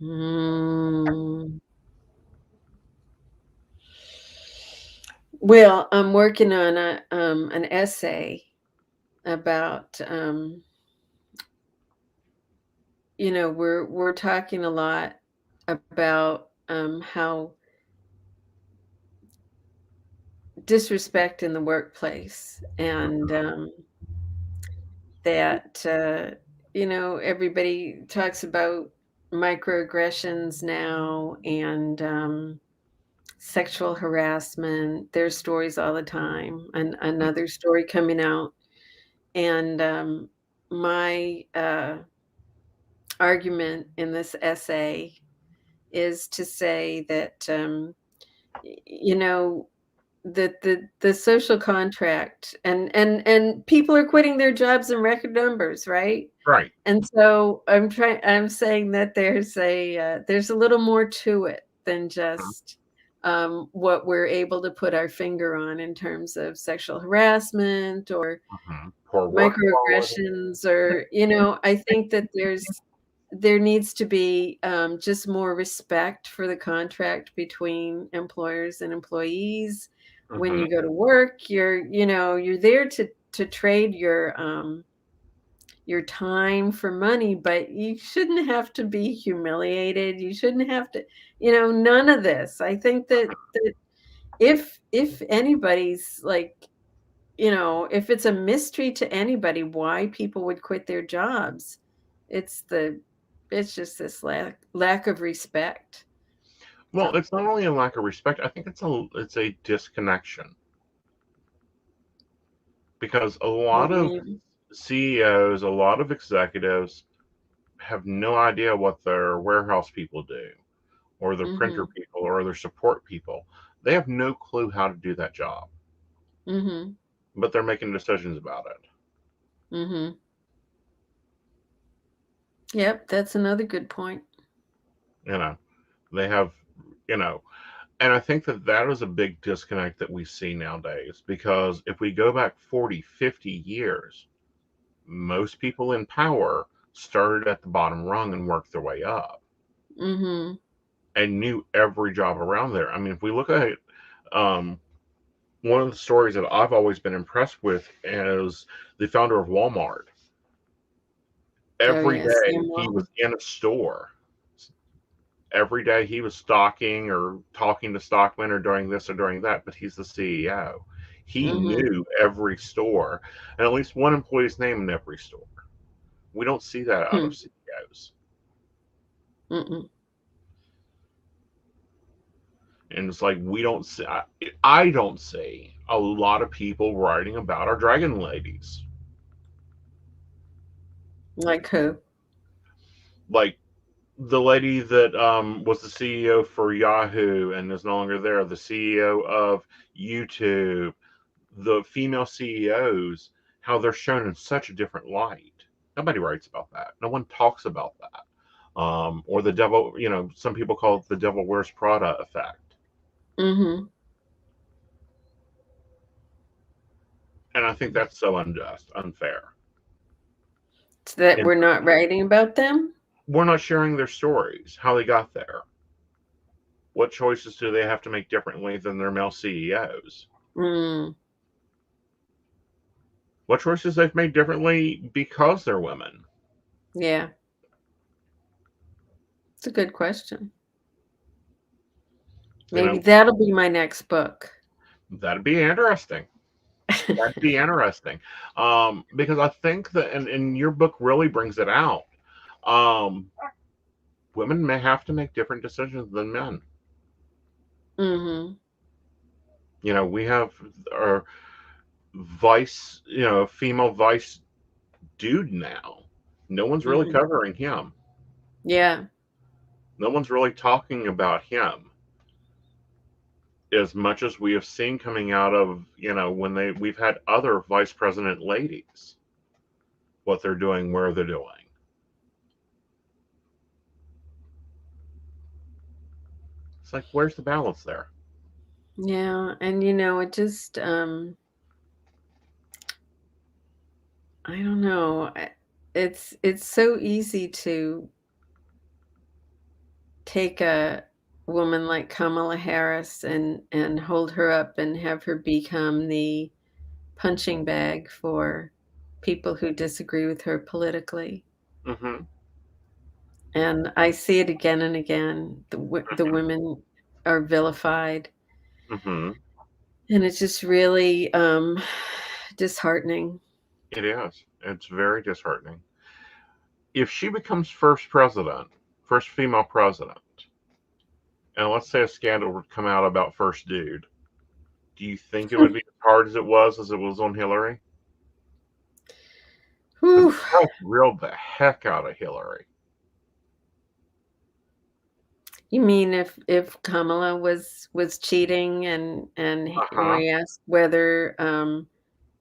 Mm. Well, I'm working on an essay about, we're talking a lot about, how disrespect in the workplace, and that everybody talks about microaggressions now, and sexual harassment. There's stories all the time, and another story coming out. And my argument in this essay is to say that you know the social contract, and people are quitting their jobs in record numbers, right? Right. And so I'm saying that there's a little more to it than just what we're able to put our finger on in terms of sexual harassment or Mm-hmm. Poor work quality. microaggressions, or I think that there's there needs to be just more respect for the contract between employers and employees. When Mm-hmm. you go to work, you're there to trade your time for money, but you shouldn't have to be humiliated. You shouldn't have to, none of this. I think that if anybody's like, if it's a mystery to anybody why people would quit their jobs, it's just this lack of respect. Well, So, it's not only a lack of respect. I think it's a disconnection, because a what lot do you of mean? CEOs, a lot of executives have no idea what their warehouse people do, or their printer Mhm. people, or their support people. They have no clue how to do that job, Mhm. but they're making decisions about it. Mhm. Yep, that's another good point. You know, they have, you know, and I think that that is a big disconnect that we see nowadays, because if we go back 40, 50 years, most people in power started at the bottom rung and worked their way up Mhm. and knew every job around there. I mean, if we look at um, one of the stories that I've always been impressed with is the founder of Walmart. Oh Every yeah, Sam day he Walton. was in a store. Every day he was stocking or talking to stockmen or doing this or doing that, but he's the CEO. He Mhm. knew every store and at least one employee's name in every store. We don't see that out of Hmm. CEOs. Mm-mm. And it's like we don't see, I don't see a lot of people writing about our dragon ladies. Like who? Like the lady that was the CEO for Yahoo and is no longer there, the CEO of YouTube, the female CEOs, how they're shown in such a different light. Nobody writes about that. No one talks about that. Or the devil, some people call it the devil wears Prada effect. Mhm. And I think that's so unjust, unfair. So that And we're not writing about them? we're not sharing their stories, how they got there. What choices do they have to make differently than their male CEOs? Mm. What choices they've made differently because they're women? Yeah. It's a good question. You Maybe know, that'll be my next book. that'd be interesting. That'd be interesting. Because I think that, and your book really brings it out. Um, Women may have to make different decisions than men. Mhm. We have our vice, female vice dude now. No one's really Mhm. covering him. Yeah. No one's really talking about him as much as we have seen coming out of, when we've had other vice president ladies, what they're doing, where they're doing. It's like, where's the balance there? Yeah, and it just I don't know. It's so easy to take a woman like Kamala Harris and hold her up and have her become the punching bag for people who disagree with her politically. Mm-hmm. And I see it again and again. The women are vilified, Mm-hmm. and it's just really disheartening. It is. It's very disheartening. If she becomes first female president, and let's say a scandal would come out about first dude, do you think it would be as hard as it was on Hillary? Because Whew. the press grilled the heck out of Hillary. You mean if Kamala was cheating and Uh huh. we asked whether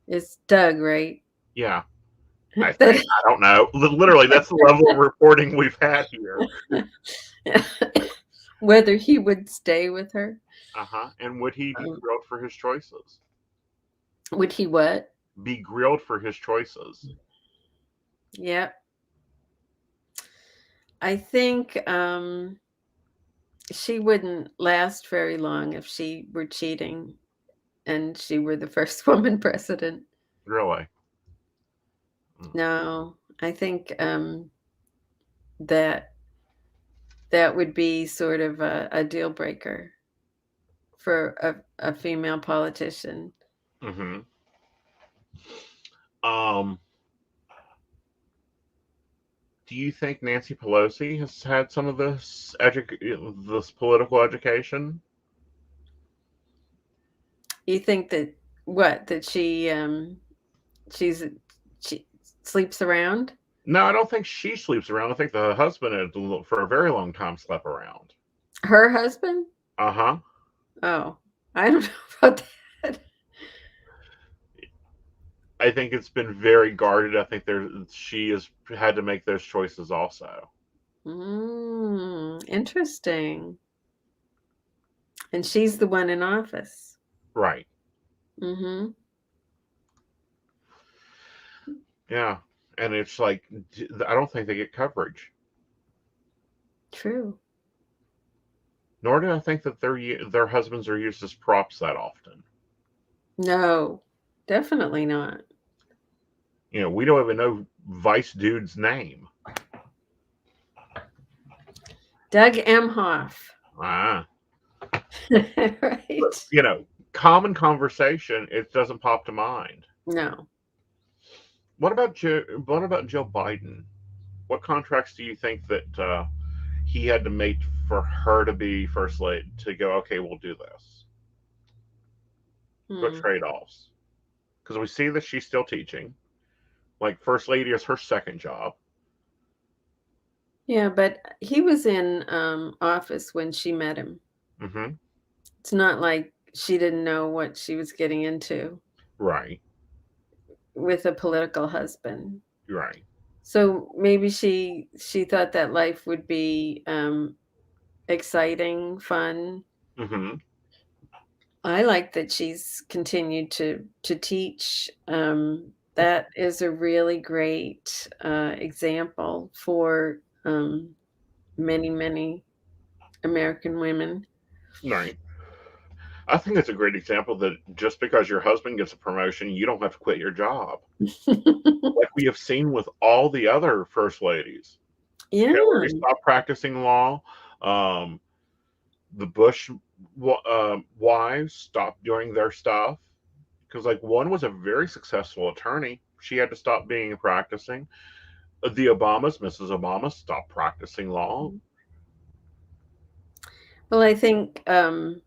it's Doug, right? Yeah, I think. That I don't know. Literally, that's the level of reporting we've had here. whether he would stay with her. Uh huh. And would he be Um, grilled for his choices? would he what? Be grilled for his choices? Yeah. I think she wouldn't last very long if she were cheating and she were the first woman president. Really? No, I think that that would be sort of a deal breaker for a female politician. Mm-hmm. Um, do you think Nancy Pelosi has had some of this political education? You think that what that she's she sleeps around? No, I don't think she sleeps around. I think the husband had, for a very long time, slept around. Her husband? Uh-huh. Oh, I don't know about that. I think it's been very guarded. I think she has had to make those choices also. Interesting. And she's the one in office. Right. Mm-hmm. Yeah. And it's like, I don't think they get coverage. True. Nor do I think that their husbands are used as props that often. No, definitely not. We don't even know Vice Dude's name. Doug Emhoff. Ah. Right. But, common conversation, it doesn't pop to mind. No. What about Joe Biden? What contracts do you think that he had to make for her to be first lady to go, okay, we'll do this? What trade-offs? Because we see that she's still teaching. Like, first lady is her second job. Yeah, but he was in office when she met him. Mm-hmm. It's not like she didn't know what she was getting into. Right. With a political husband. Right. So maybe she thought that life would be exciting, fun. Mm-hmm. I like that she's continued to teach. That is a really great example for many, many American women. Right. I think it's a great example that just because your husband gets a promotion, you don't have to quit your job. Like we have seen with all the other first ladies. Yeah. Hillary stopped practicing law. The Bush wives stopped doing their stuff because, like, one was a very successful attorney. She had to stop being practicing. The Obamas, Mrs. Obama, stopped practicing law. Well, I think Jill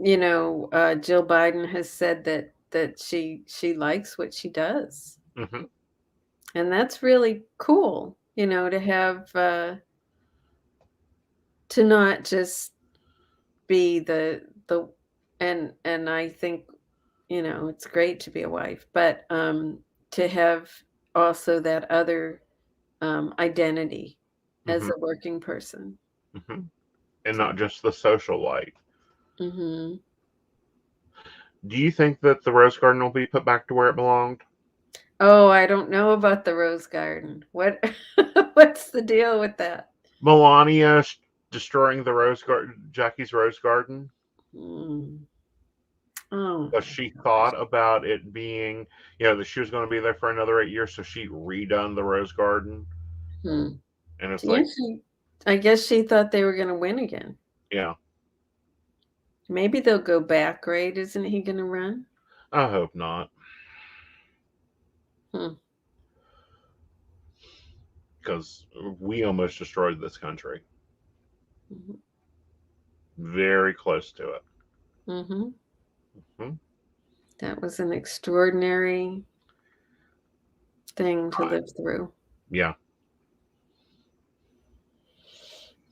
Biden has said that she likes what she does, Mm-hmm. and that's really cool. To have to not just be the and I think it's great to be a wife, but to have also that other identity as Mm-hmm. a working person. Mm-hmm. And not just the social life. Mm-hmm. Do you think that the Rose Garden will be put back to where it belonged? Oh, I don't know about the Rose Garden. What's the deal with that? Melania destroying the Rose Garden, Jackie's Rose Garden. Mm. Oh, Because she thought about it being, that she was going to be there for another 8 years, so she redone the Rose Garden. hmm. And it's Yeah, like, I guess she thought they were going to win again. yeah, Maybe they'll go back, right? Isn't he going to run? I hope not. Because we almost destroyed this country. Mm-hmm. Very close to it. Mm-hmm. Mm-hmm. That was an extraordinary thing to live through. Yeah.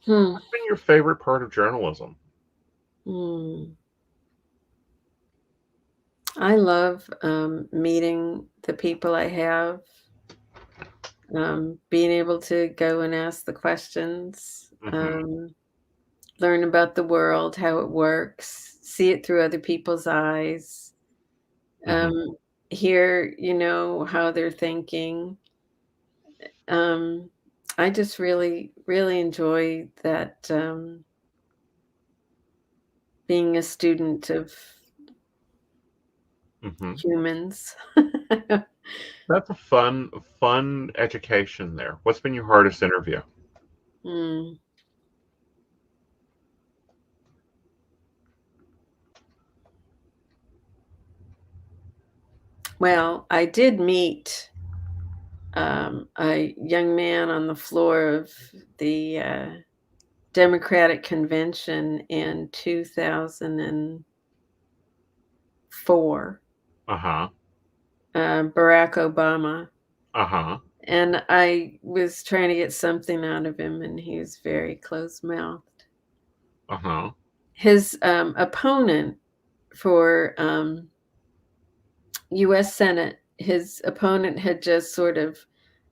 What's been your favorite part of journalism? I love meeting the people I have, being able to go and ask the questions, learn about the world, how it works, see it through other people's eyes, hear, how they're thinking. I just really, really enjoy that being a student of Hmm. humans. That's a fun education there. What's been your hardest interview? Mm. Well, I did meet a young man on the floor of the Democratic convention in 2004, Uh-huh. Barack Obama. Uh-huh. And I was trying to get something out of him, and he was very close mouthed. Uh-huh. His opponent for US Senate, his opponent had just sort of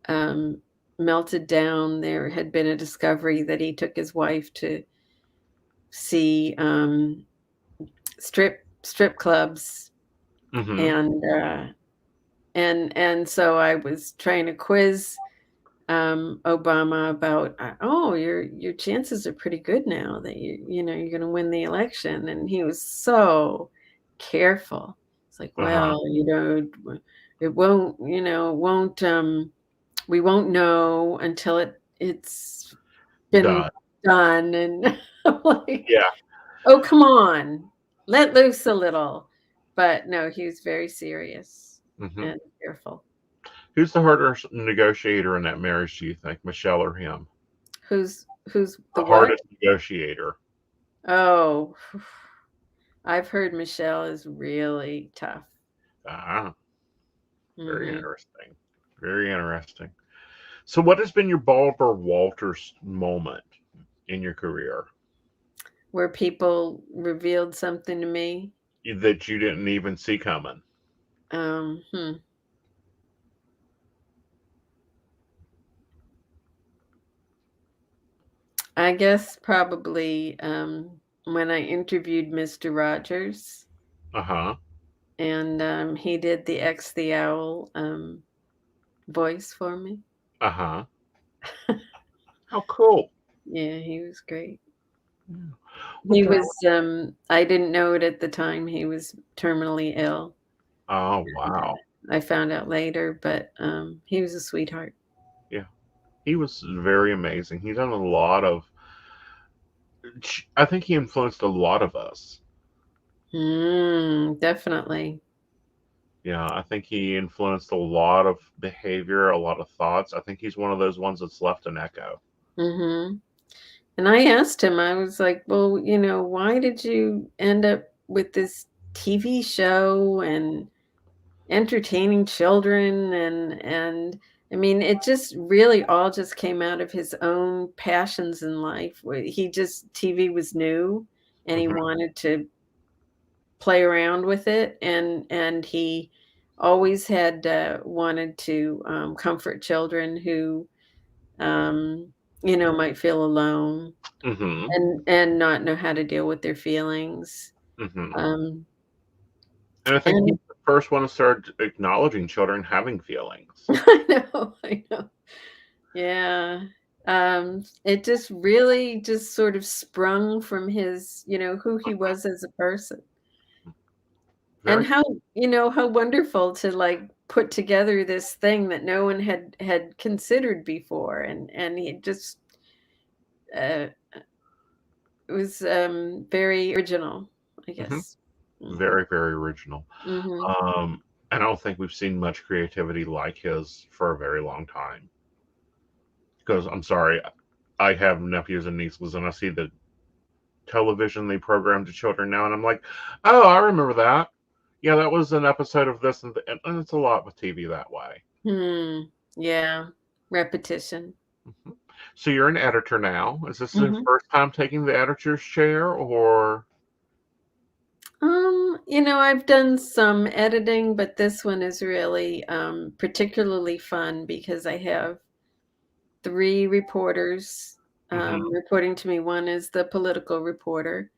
um, melted down. There had been a discovery that he took his wife to see strip clubs, Mm-hmm. and so I was trying to quiz Obama about, oh, your chances are pretty good now that you're going to win the election, and he was so careful. It's like, Uh-huh. well, it won't, we won't know until it's been Done. done, and I'm like, Yeah. oh, come on, let loose a little. But no, he was very serious Mm-hmm. and careful. Who's the harder negotiator in that marriage, do you think, Michelle or him? Who's the The what? hardest negotiator. Oh, I've heard Michelle is really tough. Ah, very Hmm. interesting. Very interesting. So what has been your Balbara Walters moment in your career Where people revealed something to me. that you didn't even see coming? Um, hmm. I guess probably when I interviewed Mr. Rogers, Uh-huh. and he did the X the Owl voice for me. Uh-huh. How cool. Yeah, he was great. Yeah. What He the was, I didn't know it at the time. He was terminally ill. Oh, And, wow. I found out later, but he was a sweetheart. Yeah. He was very amazing. He's done a lot of I think he influenced a lot of us. Definitely. Yeah, I think he influenced a lot of behavior, a lot of thoughts. I think he's one of those ones that's left an echo. Hmm. And I asked him, I was like, well, why did you end up with this TV show and entertaining children? And I mean, it just really all just came out of his own passions in life. He just, TV was new, and he Hmm. wanted to play around with it, and he always had wanted to comfort children who might feel alone Hmm. and not know how to deal with their feelings. Hmm. Um, And I think he's and the first one to start acknowledging children having feelings. I know. Yeah. It just really just sort of sprung from his, who he was as a person. And Very. how wonderful to like put together this thing that no one had considered before, and he just uh it was very original, I Hmm. guess. Hmm. Very, very original. Hmm. Um, I don't think we've seen much creativity like his for a very long time. Because I'm sorry, I have nephews and nieces, and I see the television they program to children now, and I'm like, oh, I remember that. Yeah, that was an episode of this, and it's a lot with TV that way. Hmm. Yeah. Repetition. Mhm. So you're an editor now. Is this the Hmm. first time taking the editor's chair, or? I've done some editing, but this one is really particularly fun because I have three reporters Hmm. reporting to me. One is the political reporter,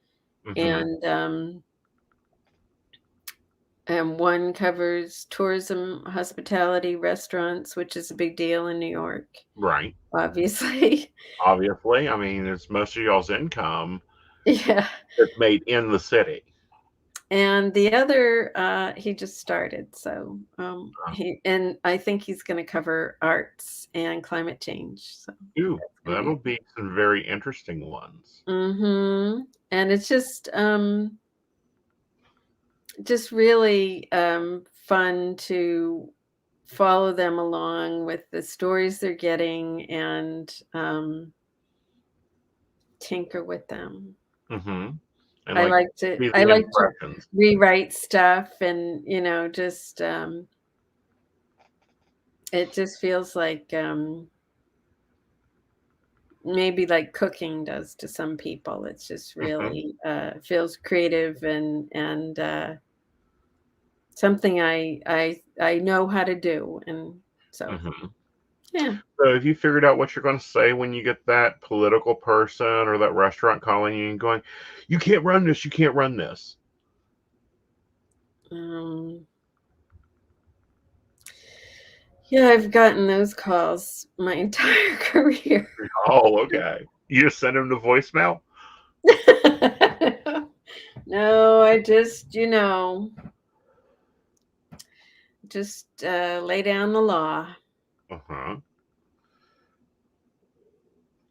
Hmm. and and one covers tourism, hospitality, restaurants, which is a big deal in New York, Right. obviously. Obviously, I mean, it's most of y'all's income Yeah. that's made in the city. And the other, he just started. So I think he's going to cover arts and climate change. So Ooh, that's going to that'll be. be some very interesting ones. Mm-hmm. And it's just really fun to follow them along with the stories they're getting and tinker with them. Mm-hmm. And I like like to see I the like to impressions. rewrite stuff and just it just feels like maybe like cooking does to some people. It's just Mm-hmm. really feels creative and something I know how to do. And so Mm-hmm. yeah. So have you figured out what you're going to say when you get that political person or that restaurant calling you and going, "You can't run this, you can't run this"? Um, yeah, I've gotten those calls my entire career. Oh, okay. You just send them to voicemail? No, I just, just lay down the law. Uh-huh.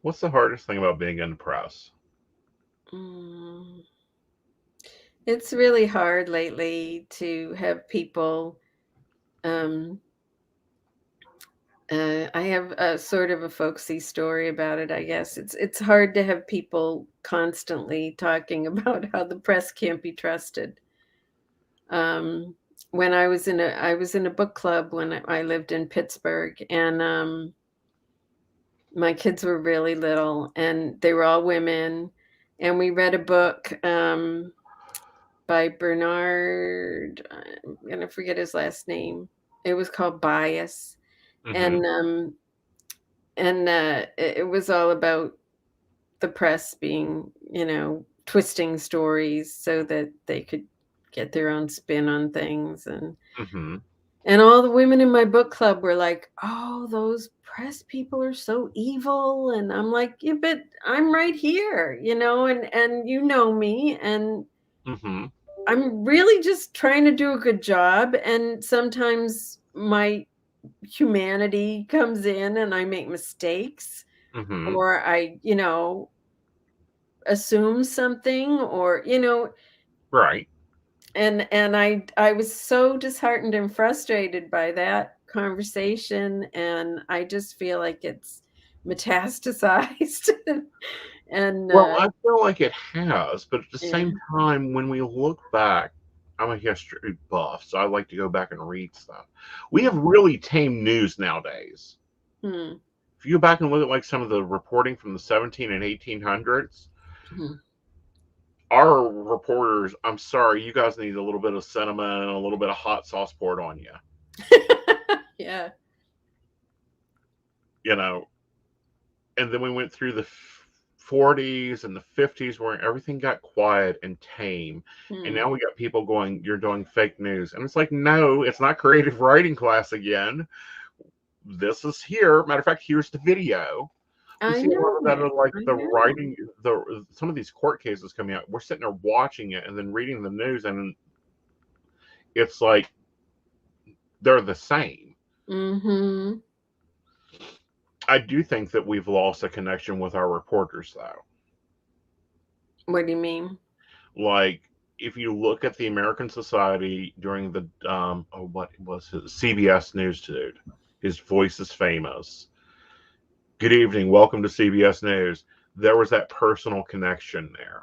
What's the hardest thing about being in the press? Mm. It's really hard lately to have people. Um, I have a sort of a folksy story about it, I guess. It's hard to have people constantly talking about how the press can't be trusted. Um, when I was in a book club when I lived in Pittsburgh, and my kids were really little, and they were all women, and we read a book by Bernard. I'm gonna forget his last name. It was called Bias, Mm-hmm. and it was all about the press being, twisting stories so that they could get their own spin on things. Mm-hmm. And all the women in my book club were like, "Oh, those press people are so evil." And I'm like, "Yeah, but I'm right here, and you know me, and Mm-hmm. I'm really just trying to do a good job. And sometimes my humanity comes in and I make mistakes, Mm-hmm. or I, assume something, or, Right. and I was so disheartened and frustrated by that conversation, and I just feel like it's metastasized. And Well, I feel like it has, but at the yeah. same time, when we look back, I'm a history buff, so I like to go back and read stuff. We have really tame news nowadays. Hmm. If you go back and look at like some of the reporting from the 17 and 1800s, Hmm. our reporters, I'm sorry, you guys need a little bit of cinnamon and a little bit of hot sauce poured on you. Yeah. You know, and then we went through the 40s and the 50s where everything got quiet and tame. And Hmm. now we got people going, "You're doing fake news." And it's like, no, it's not creative writing class again. This is here. Matter of fact, here's the video. We I see a lot know of that it. of like I the know. writing, the some of these court cases coming out. We're sitting there watching it and then reading the news, and it's like they're the same. Mm-hmm. I do think that we've lost a connection with our reporters, though. What do you mean? Like, if you look at the American Society during the what was his CBS News dude, his voice is famous. Good evening, welcome to CBS News. There was that personal connection there.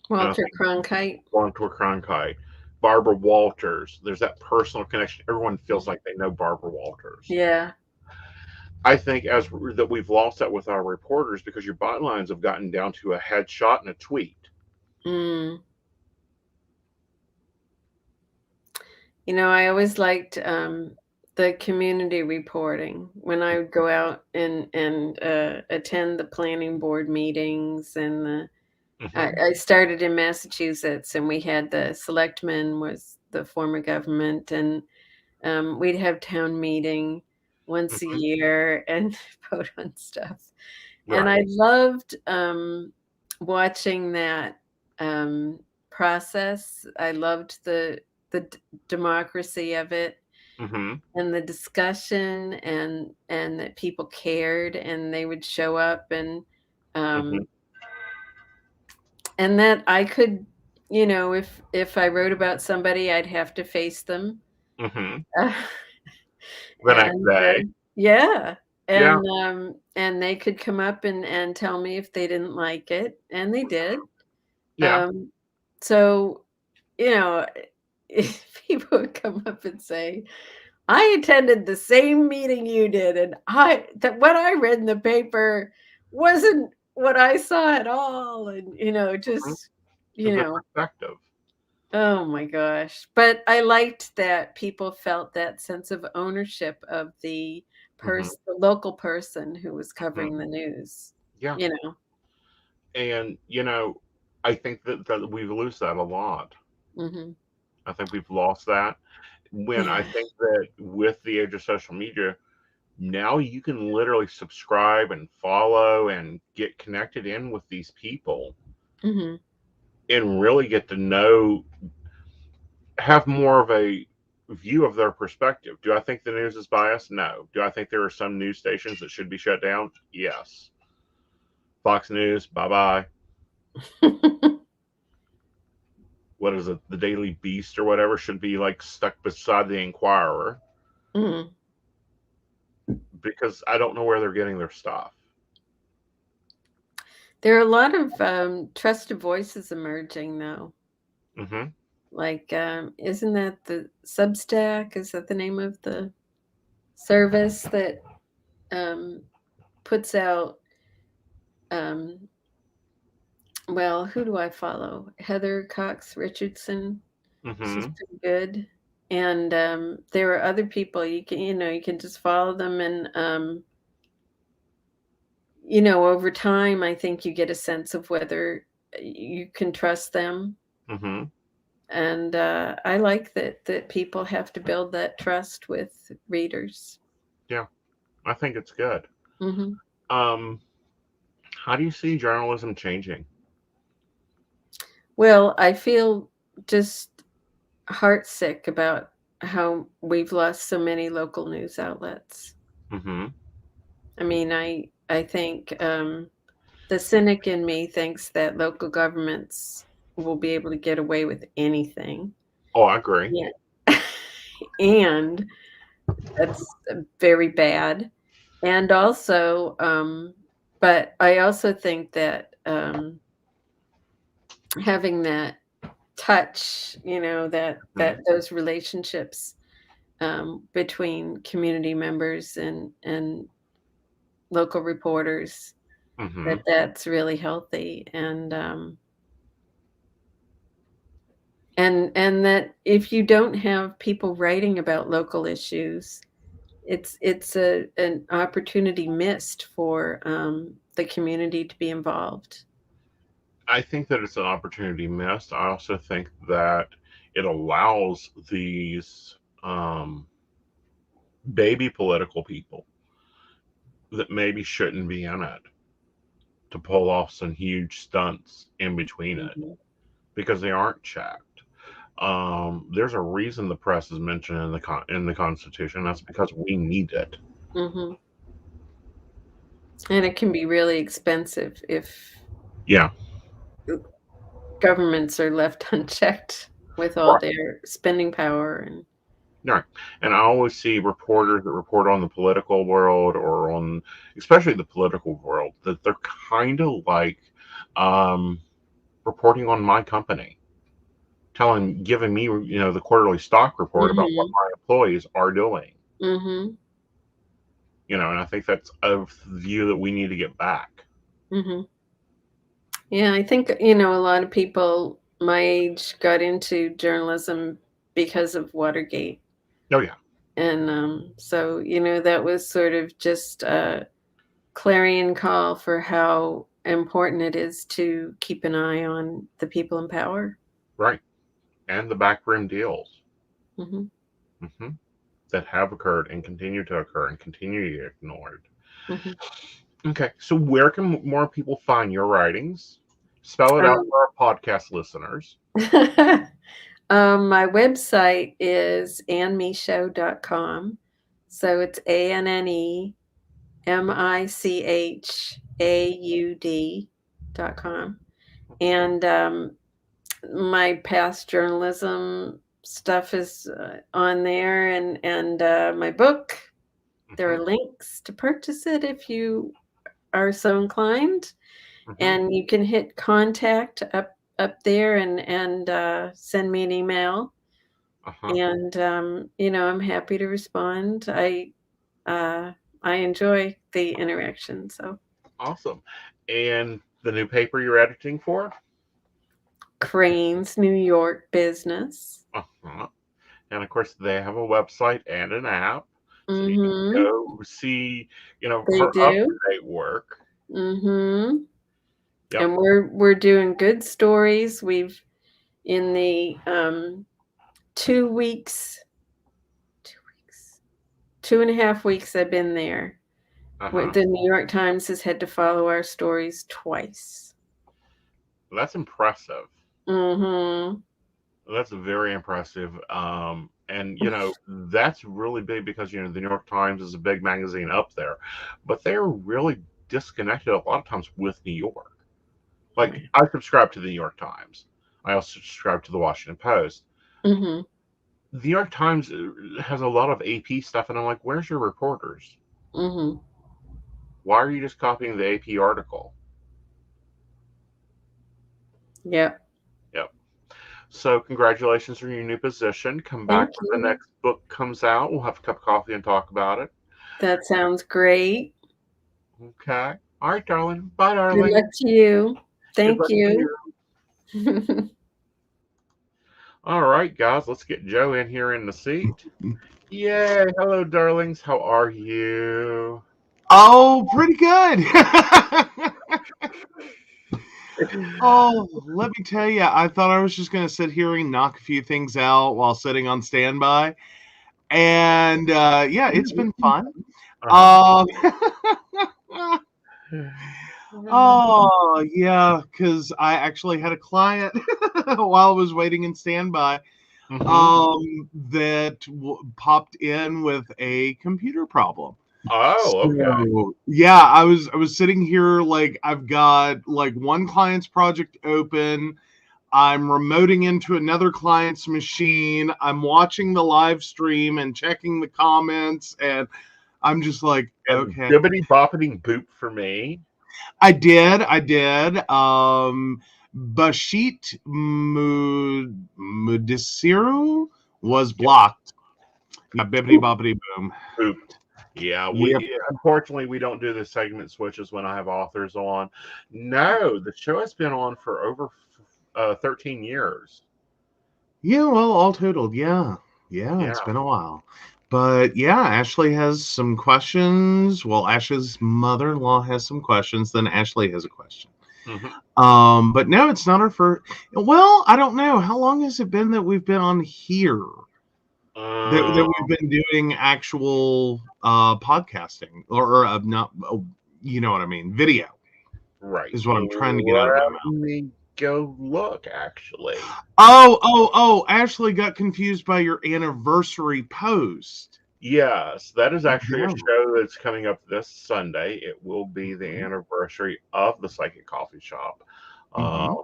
And I Walter think Cronkite. Walter Cronkite, Barbara Walters, there's that personal connection. Everyone feels Mm. like they know Barbara Walters. Yeah. I think as that we've lost that with our reporters because your bylines have gotten down to a headshot and a tweet. Mm. I always liked the community reporting when I would go out and attend the planning board meetings. And Mm-hmm. I started in Massachusetts, and we had the selectman was the former government, and we'd have town meeting once a year and vote on stuff. And I Right. loved watching that process. I loved the democracy of it, Mm-hmm. and the discussion, and that people cared and they would show up, Mm-hmm. um, and that I could, if I wrote about somebody, I'd have to face them. Mm-hmm. Uh, The next and day. yeah, Yeah. and they could come up and tell me if they didn't like it, and they did. Yeah. Um, so, you know, if people would come up and say, I attended the same meeting you did, and that what I read in the paper wasn't what I saw at all, and Mhm. just A you good know, perspective. oh my gosh. But I liked that people felt that sense of ownership of Mm-hmm. the local person who was Mm-hmm. covering the news. Yeah. You know. And I think that we lose that a lot. Mhm. I think we've lost that. When I Yeah. think that with the age of social media, now you can literally subscribe and follow and get connected in with these people Mhm. and really get to have more of a view of their perspective. Do I think the news is biased? No. Do I think there are some news stations that should be shut down? Yes. Fox News, bye bye. What is it? The Daily Beast or whatever should be like stuck beside the Inquirer Mhm. because I don't know where they're getting their stuff. There are a lot of trusted voices emerging though. Mm-hmm. Like, isn't that the Substack? Is that the name of the service that um, puts out? Um, well, who do I follow? Heather Cox Richardson. She's Mm-hmm. pretty good. And there are other people you can just follow them, and over time, I think you get a sense of whether you can trust them. Mm-hmm. And I like that people have to build that trust with readers. Yeah, I think it's good. Hmm. Um, how do you see journalism changing? Well, I feel just heartsick about how we've lost so many local news outlets. Mm-hmm. I mean, I think the cynic in me thinks that local governments will be able to get away with anything. Oh, I agree. Yeah. And that's very bad. And also, but I also think that having that touch, that Mm-hmm. those relationships between community members and local reporters, Mm-hmm. that's really healthy, and that if you don't have people writing about local issues, it's an opportunity missed for the community to be involved. I think that it's an opportunity missed. I also think that it allows these baby political people that maybe shouldn't be in it to pull off some huge stunts in between it Mhm. because they aren't checked. There's a reason the press is mentioned in the Constitution. That's because we need it. Mhm. And it can be really expensive if Yeah, governments are left unchecked with all right. their spending power and Right. And I always see reporters that report on the political world or on, especially the political world, that they're kind of like um, reporting on my company, giving me, the quarterly stock report about what Mhm. my employees are doing. Mhm. And I think that's a view that we need to get back. Mhm. Yeah, I think, a lot of people my age got into journalism because of Watergate. Oh yeah, And so, that was sort of just a clarion call for how important it is to keep an eye on the people in power. right. And the backroom deals. Mhm. Hmm. That have occurred and continue to occur and continue to be ignored. Mhm. Okay, so where can more people find your writings? Spell it out Um, for our podcast listeners. my website is annemichaud.com. So it's ANNEMICHAUD.com. And my past journalism stuff is on there, and my book. There Hmm. are links to purchase it if you are so inclined, Hmm. and you can hit contact up there and send me an email, Uh-huh. and I'm happy to respond. Uh, I enjoy the interaction. So Awesome. And the new paper you're editing for? Crane's New York Business. Uh-huh. And of course, they have a website and an app, so you can Mm-hmm. go see, They her up do. to date work. Mm-hmm. Yep. And we're doing good stories. We've in the 2 weeks, 2 weeks, 2.5 weeks I've been there. Uh-huh. The New York Times has had to follow our stories twice. That's impressive. Mm-hmm. That's very impressive. And that's really big because the New York Times is a big magazine up there, but they're really disconnected a lot of times with New York. Like I subscribe to the New York Times. I also subscribe to the Washington Post. Mm-hmm. The New York Times has a lot of AP stuff, and I'm like, where's your reporters? Mm-hmm. Why are you just copying the AP article? Yep. Yep. So congratulations on your new position. Come back Thank when the you. next book comes out. We'll have a cup of coffee and talk about it. That sounds great. Okay. All right, darling. Bye, Good darling. luck to you. Good Thank luck to you. you. All right, guys. Let's get Joe in here in the seat. Yay. Hello, darlings. How are you? Oh, pretty good. Oh, let me tell you, I thought I was just going to sit here and knock a few things out while sitting on standby. And yeah, it's been fun. Uh-huh. Um, oh, yeah, because I actually had a client while I was waiting in standby that popped in with a computer problem. Oh, okay. So yeah, I was sitting here like I've got like one client's project open. I'm remoting into another client's machine. I'm watching the live stream and checking the comments, and I'm just like, And okay. bibbity boppity boop for me. I did. Bashit Mudisiru was blocked. Yeah, bibbity Boop, boppity boom. boop. Yeah, Yep. we unfortunately we don't do the segment switches when I have authors on. No, the show has been on for over 13 years. Yeah, well, all totaled, yeah. Yeah, Yeah. it's been a while. But yeah, Ashley has some questions. Well, Ashley's mother-in-law has some questions, then Ashley has a question. Hmm. But no, it's not our first. Well, I don't know. How long has it been that we've been on here? That we've been doing actual podcasting or not, you know what I mean? Video Right. is what I'm trying to get out of my Let mouth. me go look, actually. Oh, Ashley got confused by your anniversary post. Yes, that is actually a Yeah. show that's coming up this Sunday. It will be the anniversary of the Psychic Coffee Shop. Mm-hmm.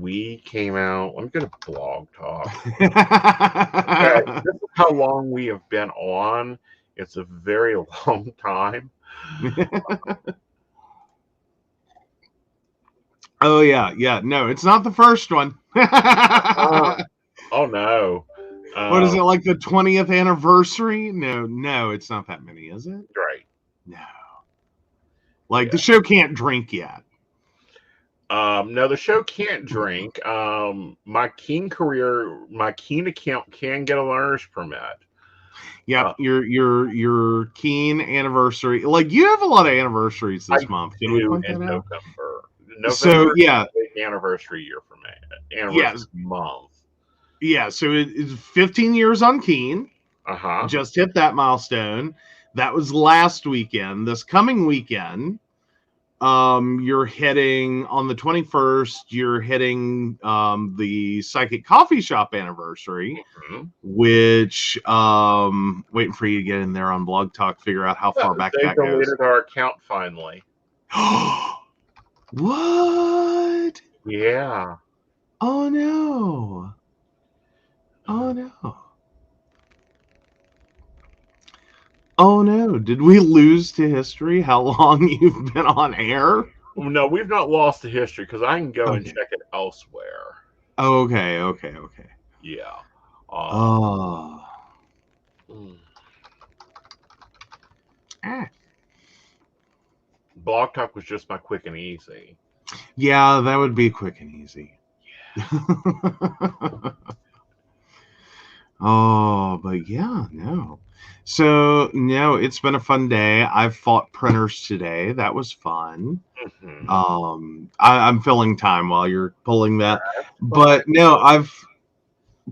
We came out. Let me go to Blog Talk. Okay, this is how long we have been on. It's a very long time. Oh yeah. No, it's not the first one. Uh, oh no. What is Um, it, like the 20th anniversary? No, it's not that many, is it? right. No. Like the Yeah. show can't drink yet. No, the show can't drink. My Keen account can get a learner's permit. Yep, Uh, your keen anniversary. Like you have a lot of anniversaries this I month. Did we do point in that out? November. So November is yeah, a big anniversary year for me. Anniversary yes. month. Yeah, so it's 15 years on Keen. Uh-huh. Just hit that milestone. That was last weekend. This coming weekend, you're hitting on the 21st, you're hitting the Psychic Coffee Shop anniversary, which waiting for you to get in there on Blog Talk, figure out how far back They that goes. deleted our account finally. What? Yeah. Oh no. Oh no. Oh no. Did we lose to history how long you've been on air? No, we've not lost the history because I can go and Okay. check it elsewhere. Okay. Yeah. Oh. Ah. Blog Talk was just my quick and easy. Yeah, that would be quick and easy. Oh, but yeah, no. So, no, it's been a fun day. I've fought printers today. That was fun. I'm filling time while you're pulling that. But no,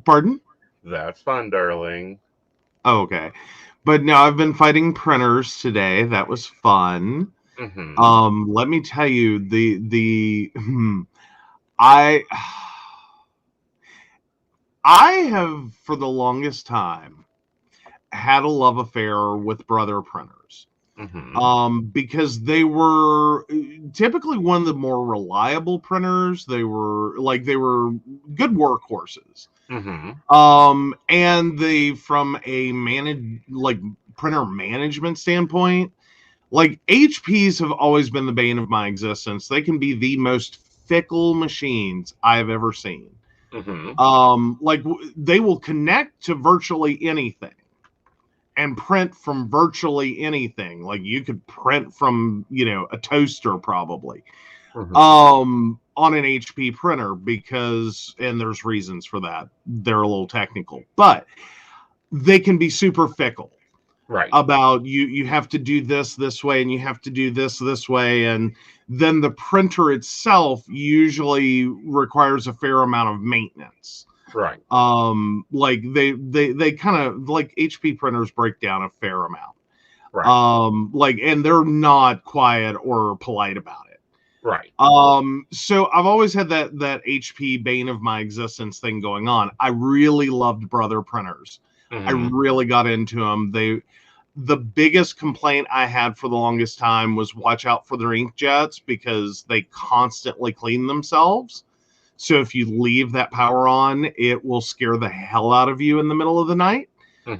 pardon? That's fun, darling. Oh, okay. But no, I've been fighting printers today. That was fun. Let me tell you, I have for the longest time had a love affair with Brother printers. Because they were typically one of the more reliable printers. They were good workhorses. And they, from a printer management standpoint, like HPs have always been the bane of my existence. They can be the most fickle machines I've ever seen. They will connect to virtually anything and print from virtually anything. Like you could print from, a toaster probably, on an HP printer and there's reasons for that. They're a little technical, but they can be super fickle. Right. About you have to do this way and you have to do this way, and then the printer itself usually requires a fair amount of maintenance. Right. They kind of, like, HP printers break down a fair amount. Right. And they're not quiet or polite about it. Right. So I've always had that HP bane of my existence thing going on. I really loved Brother printers. I really got into them. The biggest complaint I had for the longest time was watch out for their inkjets because they constantly clean themselves. So if you leave that power on, it will scare the hell out of you in the middle of the night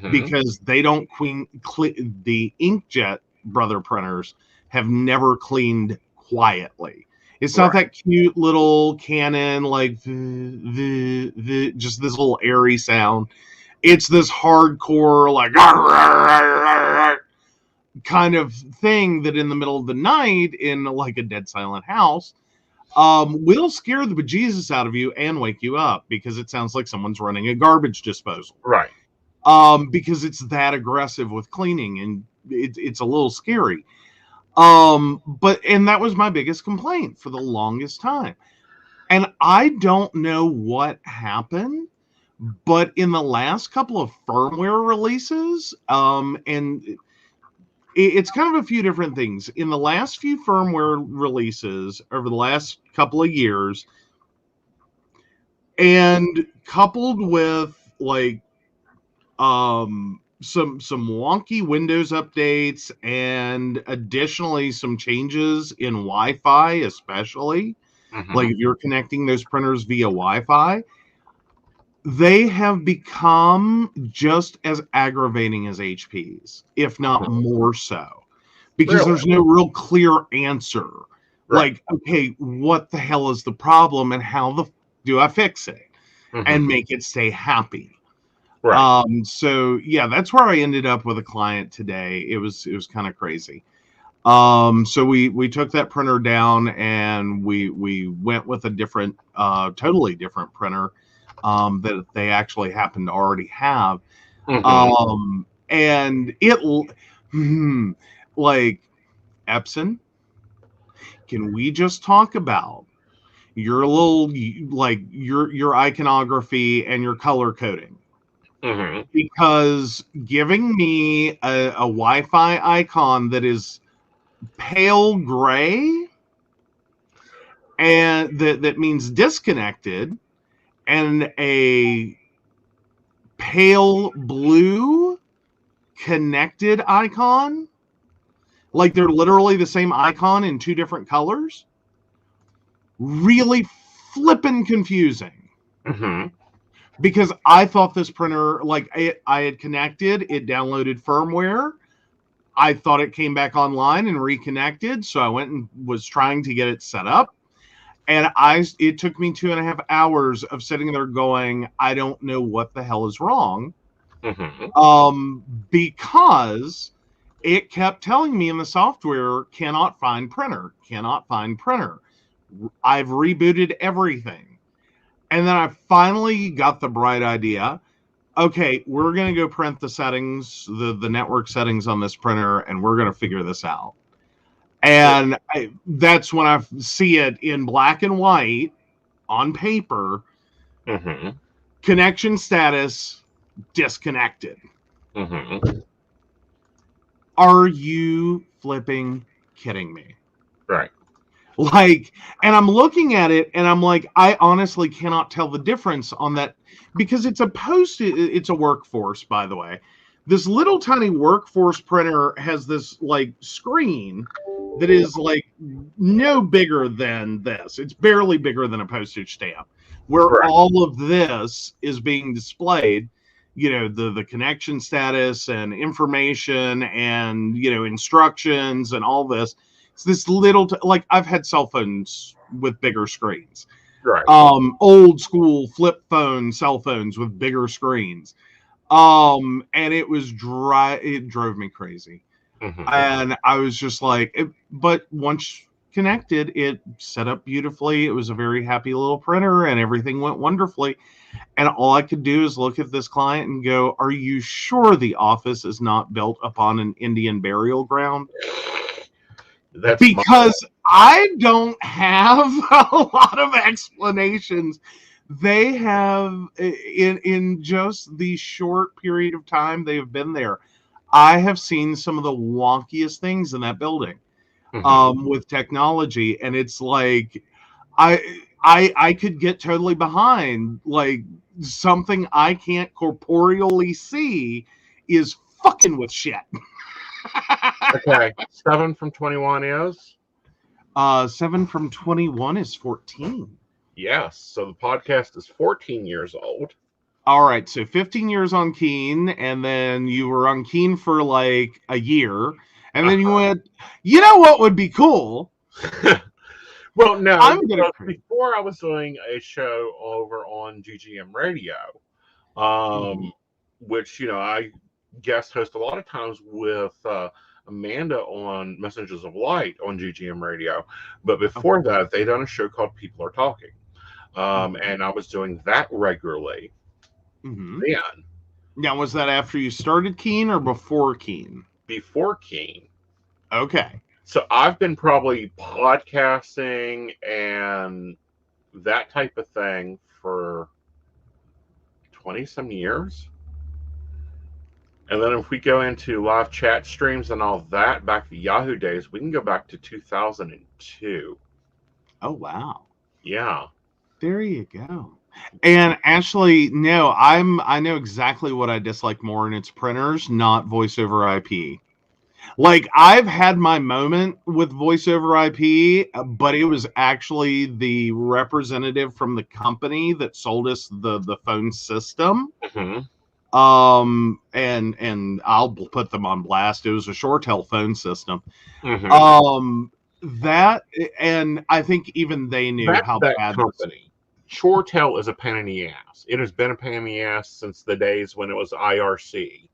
because they don't the inkjet Brother printers have never cleaned quietly. It's not that cute little cannon, like just this little airy sound. It's this hardcore, like kind of thing that in the middle of the night in like a dead silent house will scare the bejesus out of you and wake you up because it sounds like someone's running a garbage disposal. Right. Because it's that aggressive with cleaning, and it's a little scary. And that was my biggest complaint for the longest time. And I don't know what happened, but in the last couple of firmware releases, and it's kind of a few different things. In the last few firmware releases over the last couple of years, and coupled with some wonky Windows updates, and additionally some changes in Wi-Fi, especially like if you're connecting those printers via Wi-Fi, they have become just as aggravating as HPs, if not more so, because there's no real clear answer. Like, okay, what the hell is the problem, and how do I fix it and make it stay happy? So yeah, that's where I ended up with a client today. It was kind of crazy. So we took that printer down and we went with a different, totally different printer that they actually happen to already have. And it, like, Epson, can we just talk about your little, like your iconography and your color coding. Because giving me a Wi-Fi icon that is pale gray, and that means disconnected, and a pale blue connected icon, like they're literally the same icon in two different colors, really flippin' confusing. Because I thought this printer, like I had connected, it downloaded firmware. I thought it came back online and reconnected, so I went and was trying to get it set up. And it took me 2.5 hours of sitting there going, I don't know what the hell is wrong. Because it kept telling me in the software, cannot find printer, cannot find printer. I've rebooted everything. And then I finally got the bright idea. Okay, we're going to go print the settings, the network settings on this printer, and we're going to figure this out. And that's when I see it in black and white on paper. Connection status disconnected. Are you flipping kidding me? Right. Like, and I'm looking at it and I'm like, I honestly cannot tell the difference on that, because it's a Workforce, by the way. This little tiny Workforce printer has this like screen that is like no bigger than this. It's barely bigger than a postage stamp, where all of this is being displayed, you know, the connection status and information and, you know, instructions and all this. It's this little, like I've had cell phones with bigger screens, old school flip phone cell phones with bigger screens. And it was it drove me crazy. And I was just like, but once connected, it set up beautifully. It was a very happy little printer and everything went wonderfully. And all I could do is look at this client and go, are you sure the office is not built upon an Indian burial ground? Because I don't have a lot of explanations. They have, in just the short period of time they have been there, I have seen some of the wonkiest things in that building with technology. And it's like, I could get totally behind, like, something I can't corporeally see is fucking with shit. Okay, 7 from 21 is? 7 from 21 is 14. Yes, so the podcast is 14 years old. All right, so 15 years on Keen, and then you were on Keen for like a year, and then you went, you know what would be cool? Well, no, before I was doing a show over on GGM Radio, which, you know, I guest host a lot of times with Amanda on Messages of Light on GGM Radio. But before that, they done a show called People Are Talking. And I was doing that regularly. Then. Now, was that after you started Keen or before Keen? Before Keen. Okay. So I've been probably podcasting and that type of thing for 20-some years. And then if we go into live chat streams and all that, back to Yahoo days, we can go back to 2002. Oh, wow. Yeah. There you go. And actually, no, I know exactly what I dislike more, and it's printers, not voice over IP. Like, I've had my moment with voice over IP, but it was actually the representative from the company that sold us the phone system. And I'll put them on blast. It was a ShoreTel phone system. That, and I think even they knew how bad company. ShoreTel is a pain in the ass. It has been a pain in the ass since the days when it was IRC.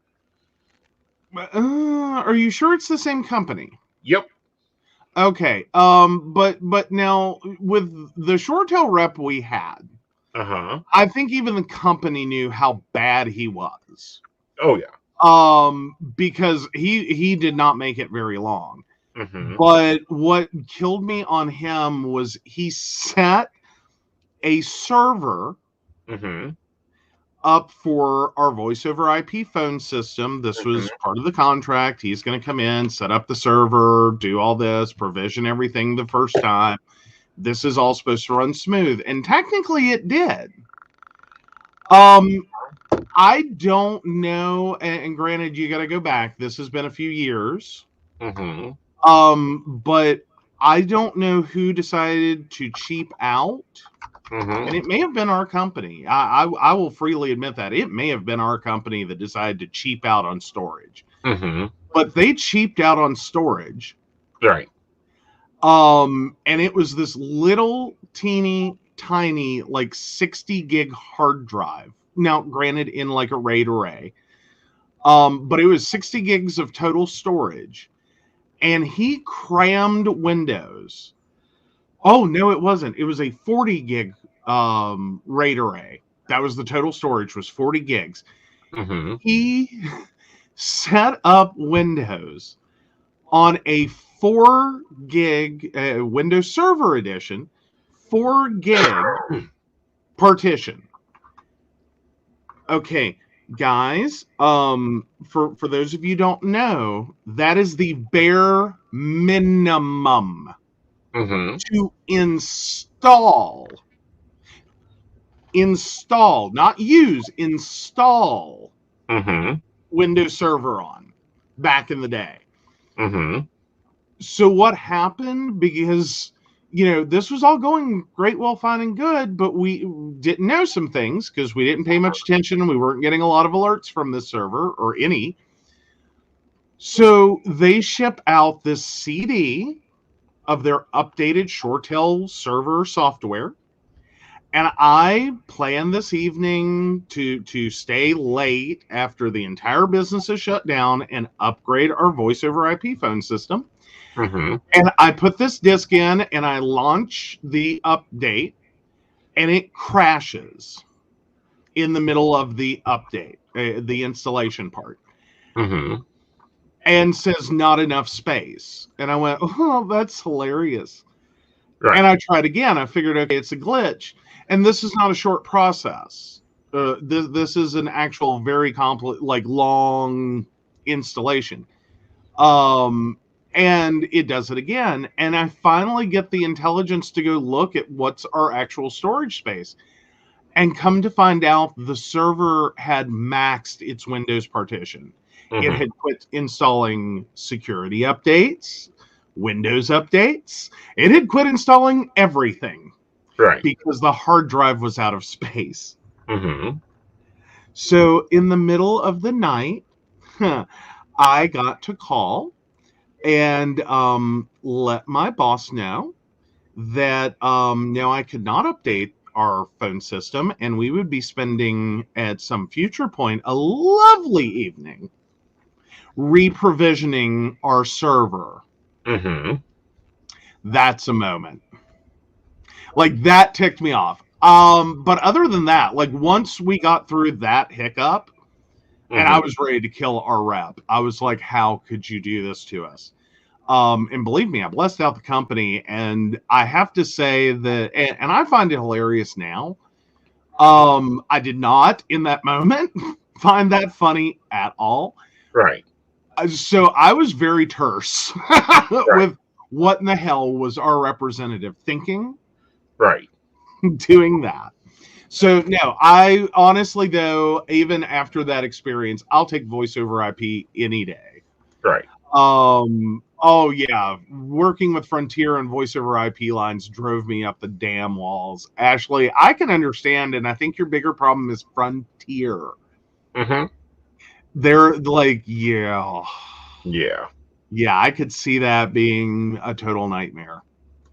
Are you sure it's the same company? Yep. Okay. But now with the ShoreTel rep we had, I think even the company knew how bad he was. Oh yeah. Because he did not make it very long. But what killed me on him was he sat a server up for our voice over IP phone system. This was part of the contract. He's going to come in, set up the server, do all this, provision everything the first time. This is all supposed to run smooth. And technically it did. I don't know. And granted, you got to go back. This has been a few years. But I don't know who decided to cheap out. And it may have been our company. I will freely admit that. It may have been our company that decided to cheap out on storage. But they cheaped out on storage. Right. And it was this little teeny tiny, like 60 gig hard drive. Now, granted, in like a RAID array. But it was 60 gigs of total storage. And he crammed Windows. Oh, no, it wasn't. It was a 40 gig RAID array. That was the total storage, was 40 gigs. He set up Windows on a 4 gig Windows Server Edition, 4 gig partition. Okay, guys, for those of you who don't know, that is the bare minimum to install, not use, install Windows Server on back in the day. So what happened, because this was all going great, well, fine and good, but we didn't know some things because we didn't pay much attention and we weren't getting a lot of alerts from the server or any. So they ship out this CD of their updated ShoreTel server software. And I planned this evening to stay late after the entire business is shut down and upgrade our voice over IP phone system. And I put this disk in and I launch the update and it crashes in the middle of the update, the installation part. And says not enough space. And I went, oh, that's hilarious. Right. And I tried again. I figured, okay, it's a glitch. And this is not a short process. This is an actual very complex, like long installation. And it does it again. And I finally get the intelligence to go look at what's our actual storage space. And come to find out the server had maxed its Windows partition. It had quit installing security updates, Windows updates. It had quit installing everything. Right. Because the hard drive was out of space. So in the middle of the night, I got to call and let my boss know that I could not update our phone system and we would be spending at some future point a lovely evening reprovisioning our server. That's a moment. Like, that ticked me off. But other than that, like, once we got through that hiccup, and I was ready to kill our rep, I was like, how could you do this to us? And believe me, I blessed out the company, and I have to say that, and I find it hilarious now. I did not, in that moment, find that funny at all. Right. So I was very terse with what in the hell was our representative thinking? Right. Doing that. So, no, I honestly, though, even after that experience, I'll take voice over IP any day. Right. Oh, yeah. Working with Frontier and voice over IP lines drove me up the damn walls. Ashley, I can understand, and I think your bigger problem is Frontier. They're like, yeah. Yeah, I could see that being a total nightmare.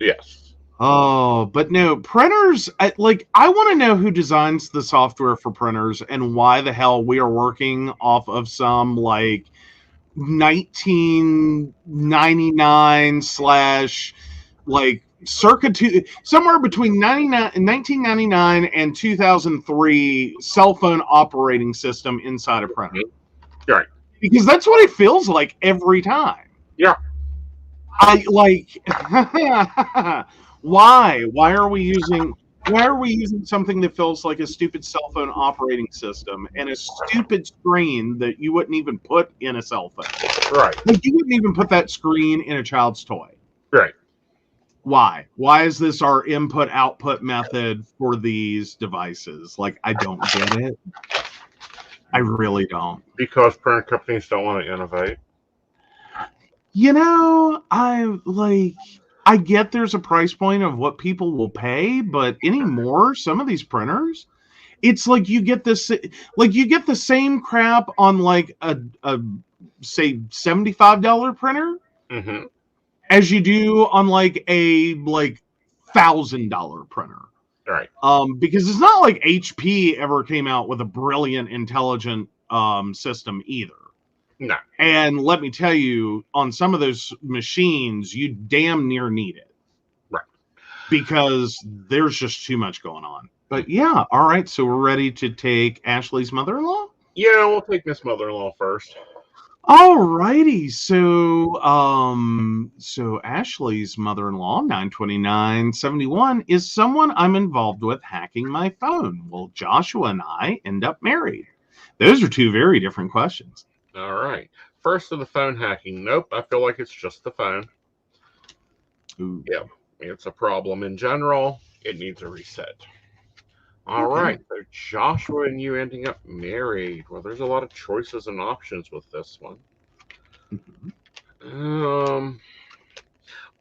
Yes. Oh, but no, printers, I want to know who designs the software for printers and why the hell we are working off of some, 1999 circa somewhere between 1999 and 2003 cell phone operating system inside a printer. Right. Because that's what it feels like every time. Yeah. Why are we using Why are we using something that feels like a stupid cell phone operating system and a stupid screen that you wouldn't even put in a cell phone? Right. Like, you wouldn't even put that screen in a child's toy. Right. Why? Why is this our input-output method for these devices? Like, I don't get it. I really don't. Because parent companies don't want to innovate. You know, I get there's a price point of what people will pay, but anymore, some of these printers, it's like you get this, like you get the same crap on like a say $75 printer Mm-hmm. as you do on like a $1,000 printer. Right. Because it's not like HP ever came out with a brilliant, intelligent system either. No. And let me tell you, on some of those machines, you damn near need it. Right. Because there's just too much going on. But yeah, all right. So we're ready to take Ashley's mother-in-law? Yeah, we'll take Miss Mother-in-law first. All righty. So Ashley's mother-in-law, 92971, is someone I'm involved with hacking my phone. Will Joshua and I end up married? Those are two very different questions. All right. First of the phone hacking. Nope, I feel like it's just the phone. Ooh. Yeah, it's a problem in general. It needs a reset. All right. So Joshua and you ending up married. Well, there's a lot of choices and options with this one.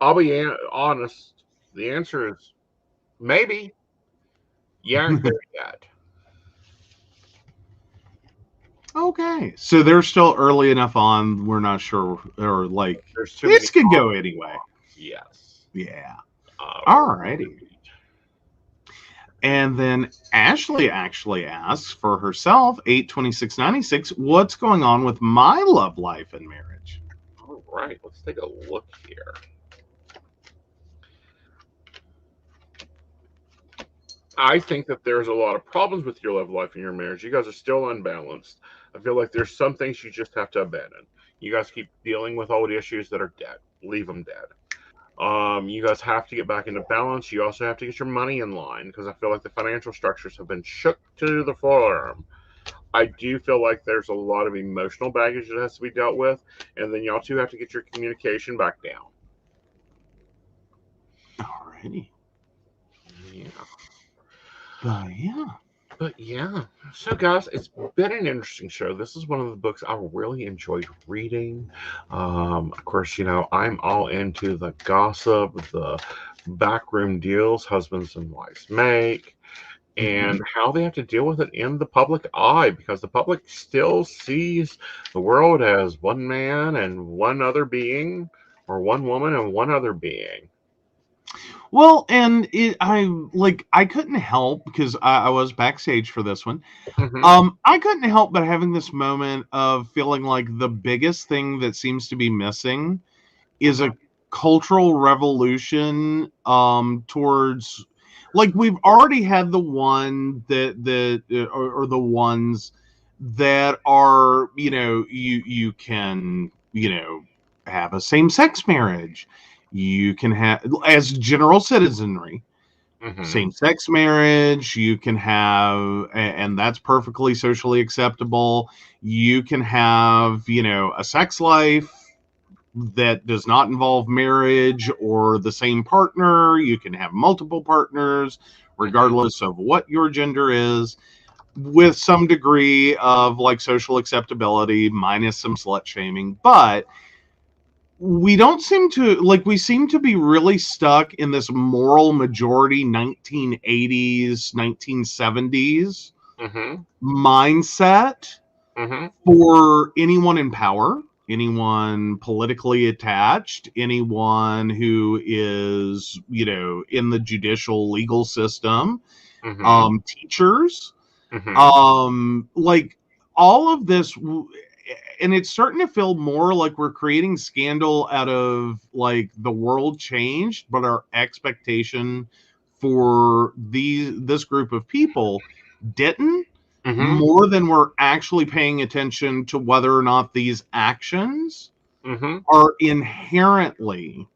I'll be honest. The answer is maybe. You aren't there yet. Okay. So they're still early enough on, we're not sure, or like, There's too this many could go options. anyway. Yes. Yeah. All righty. And then Ashley actually asks for herself, 82696, what's going on with my love life and marriage? All right, let's take a look here. I think that there's a lot of problems with your love life and your marriage. You guys are still unbalanced. I feel like there's some things you just have to abandon. You guys keep dealing with old issues that are dead. Leave them dead. You guys have to get back into balance. You also have to get your money in line because I feel like the financial structures have been shook to the floor. I do feel like there's a lot of emotional baggage that has to be dealt with, and then y'all two have to get your communication back down. Alrighty. Yeah. But yeah. So, guys, it's been an interesting show. This is one of the books I really enjoyed reading. Of course, I'm all into the gossip, the backroom deals husbands and wives make, and how they have to deal with it in the public eye, because the public still sees the world as one man and one other being, or one woman and one other being. Well, and I couldn't help, because I was backstage for this one. Mm-hmm. I couldn't help but having this moment of feeling like the biggest thing that seems to be missing is a cultural revolution towards, like, we've already had the one or the ones that are, you can, have a same-sex marriage. You can have, as general citizenry, same-sex marriage. You can have, and that's perfectly socially acceptable. You can have, a sex life that does not involve marriage or the same partner. You can have multiple partners, regardless of what your gender is, with some degree of like social acceptability, minus some slut shaming. But we seem to be really stuck in this moral majority 1980s, 1970s mindset for anyone in power, anyone politically attached, anyone who is, in the judicial legal system, teachers, like all of this. And it's starting to feel more like we're creating scandal out of like the world changed, but our expectation for this group of people didn't, more than we're actually paying attention to whether or not these actions are inherently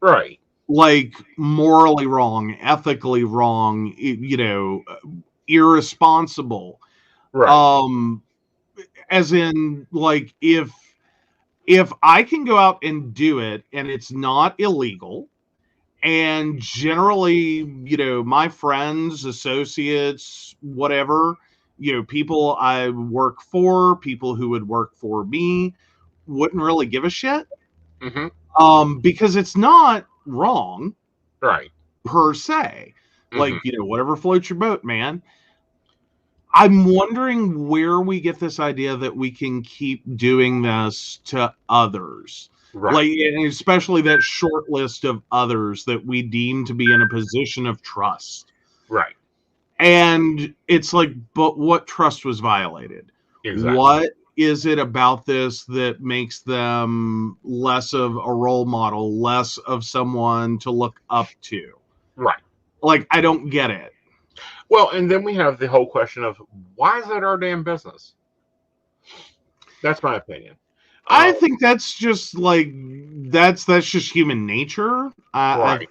right, like morally wrong, ethically wrong, irresponsible. Right. As in, like, if I can go out and do it and it's not illegal, and generally, my friends, associates, whatever, people I work for, people who would work for me, wouldn't really give a shit. Because it's not wrong, Right. per se. Like, whatever floats your boat, man. I'm wondering where we get this idea that we can keep doing this to others. Right. Like, and especially that short list of others that we deem to be in a position of trust. Right. And it's like, but what trust was violated? Exactly. What is it about this that makes them less of a role model, less of someone to look up to? Right. Like, I don't get it. Well, and then we have the whole question of, why is that our damn business? That's my opinion. I think that's just like, that's just human nature. Right.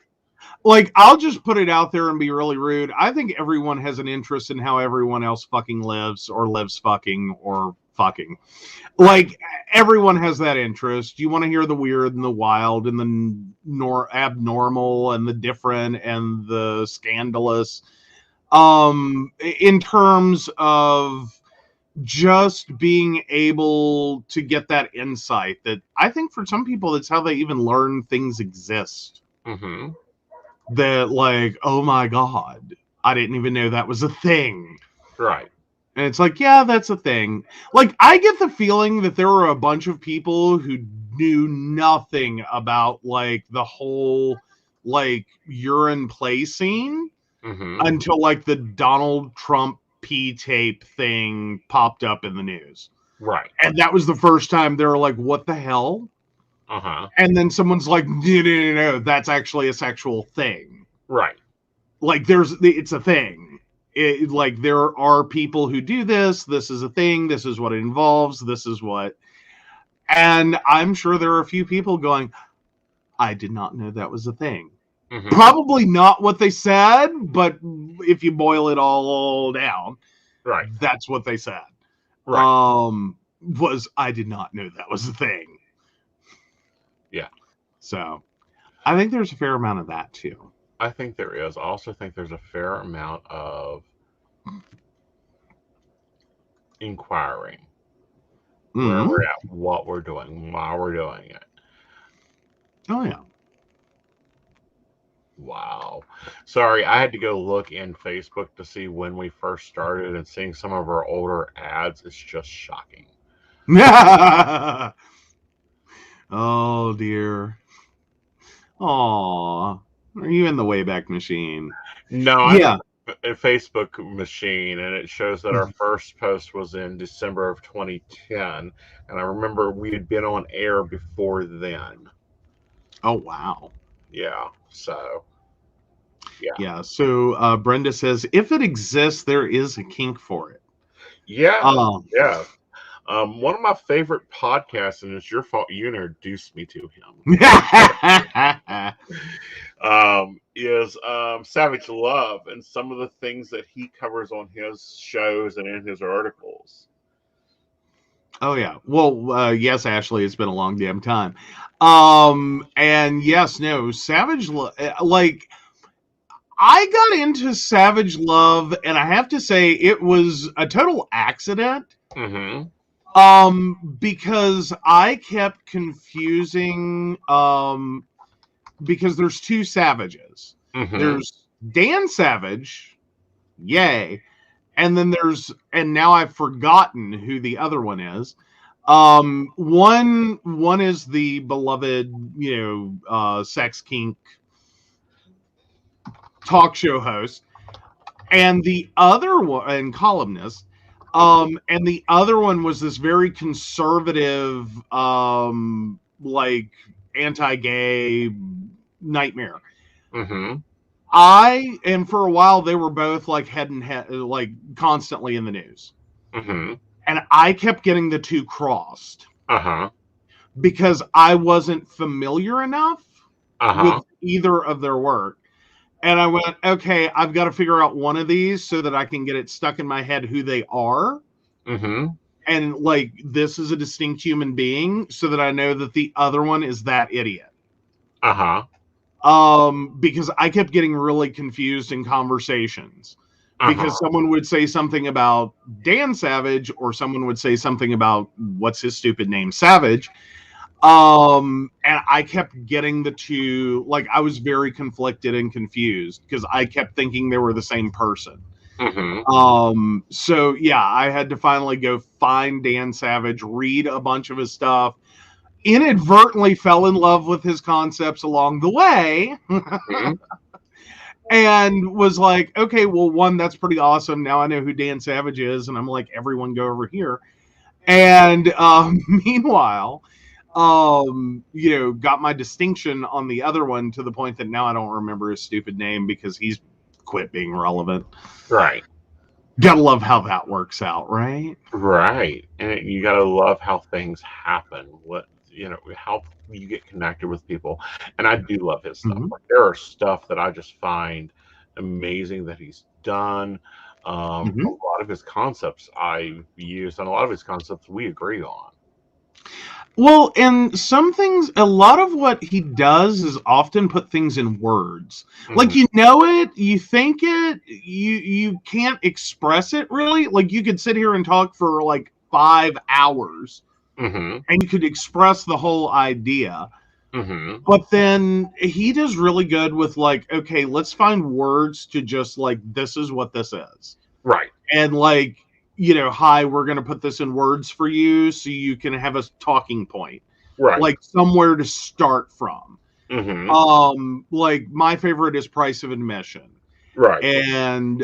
Like, I'll just put it out there and be really rude. I think everyone has an interest in how everyone else fucking lives, or lives fucking, or fucking. Like, everyone has that interest. You want to hear the weird and the wild and the abnormal and the different and the scandalous. In terms of just being able to get that insight, that I think for some people, that's how they even learn things exist. That, like, oh my God, I didn't even know that was a thing. Right. And it's like, yeah, that's a thing. Like, I get the feeling that there were a bunch of people who knew nothing about, like, the whole, like, urine play scene until, like, the Donald Trump P-tape thing popped up in the news. Right. And that was the first time they were like, what the hell? And then someone's like, no, that's actually a sexual thing. Right. Like, it's a thing. Like, there are people who do this. This is a thing. This is what it involves. This is what. And I'm sure there are a few people going, I did not know that was a thing. Probably not what they said, but if you boil it all down, right, that's what they said. Right. Was I did not know that was a thing. Yeah. So I think there's a fair amount of that too. I think there is. I also think there's a fair amount of inquiring where we're at, what we're doing, why we're doing it. Oh, yeah. Wow. Sorry, I had to go look in Facebook to see when we first started, and seeing some of our older ads is just shocking. Oh, dear. Aw. Are you in the Wayback Machine? No, I'm a Facebook machine, and it shows that our first post was in December of 2010, and I remember we had been on air before then. Oh, wow. Yeah, so... Yeah, so Brenda says, if it exists, there is a kink for it. Yeah, yeah. One of my favorite podcasts, and it's your fault you introduced me to him, is Savage Love, and some of the things that he covers on his shows and in his articles. Oh, yeah. Well, yes, Ashley, it's been a long damn time. And yes, no, Savage Love, like... I got into Savage Love, and I have to say it was a total accident. Because I kept confusing, because there's two Savages. There's Dan Savage, yay, and then and now I've forgotten who the other one is. One is the beloved, sex kink talk show host, and the other one, and columnist, and the other one was this very conservative, like anti-gay nightmare. And for a while they were both like head and head, like constantly in the news. And I kept getting the two crossed because I wasn't familiar enough with either of their work. And I went, okay, I've got to figure out one of these so that I can get it stuck in my head who they are. Mm-hmm. And like, this is a distinct human being so that I know that the other one is that idiot. Uh-huh. Because I kept getting really confused in conversations. Because Uh-huh. someone would say something about Dan Savage, or someone would say something about what's his stupid name, Savage. And I kept getting the two, like, I was very conflicted and confused because I kept thinking they were the same person. Mm-hmm. So yeah, I had to finally go find Dan Savage, read a bunch of his stuff, inadvertently fell in love with his concepts along the way. Mm-hmm. And was like, okay, well, one, that's pretty awesome. Now I know who Dan Savage is. And I'm like, everyone go over here. And meanwhile, got my distinction on the other one to the point that now I don't remember his stupid name because he's quit being relevant. Right. Gotta love how that works out, right? Right. And you gotta love how things happen. How you get connected with people. And I do love his stuff. Mhm. Like, there are stuff that I just find amazing that he's done. A lot of his concepts I've used, and a lot of his concepts we agree on. Well, and some things, a lot of what he does is often put things in words. Like, you know it, you think it, you can't express it really. Like, you could sit here and talk for like 5 hours and you could express the whole idea. But then he does really good with like, okay, let's find words to just like, this is what this is. Right. And like, hi, we're going to put this in words for you so you can have a talking point. Right. Like somewhere to start from. Like my favorite is price of admission. Right. And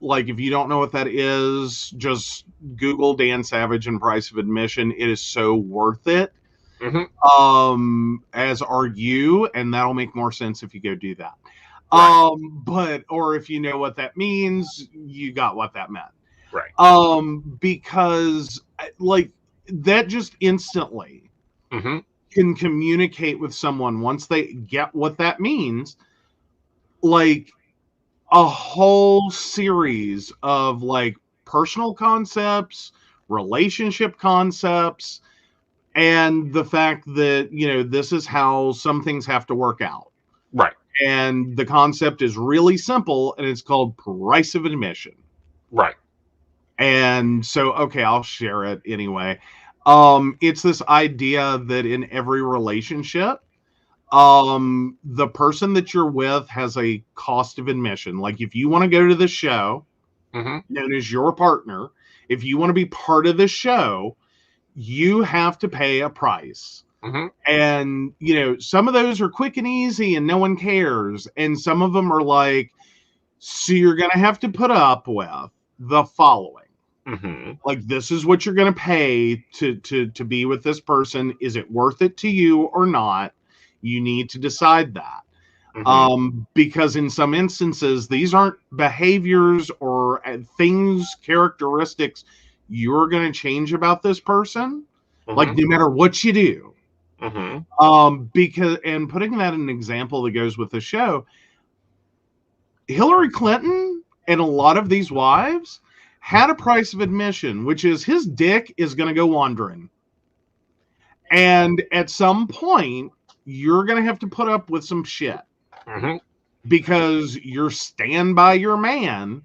like, if you don't know what that is, just Google Dan Savage and price of admission. It is so worth it. As are you, and that'll make more sense if you go do that. Right. Or if you know what that means, you got what that meant. Right. Because like that just instantly can communicate with someone once they get what that means. Like a whole series of like personal concepts, relationship concepts, and the fact that, this is how some things have to work out. Right. And the concept is really simple, and it's called price of admission. Right. And so, okay, I'll share it anyway. It's this idea that in every relationship, the person that you're with has a cost of admission. Like if you want to go to the show, known as your partner, if you want to be part of the show, you have to pay a price. And, some of those are quick and easy and no one cares. And some of them are like, so you're going to have to put up with the following. Like, this is what you're going to pay to be with this person. Is it worth it to you or not? You need to decide that. Because in some instances, these aren't behaviors or things, characteristics you're going to change about this person. Like, no matter what you do. Because, and putting that in an example that goes with the show, Hillary Clinton and a lot of these wives had a price of admission, which is his dick is going to go wandering. And at some point, you're going to have to put up with some shit. Because your stand by your man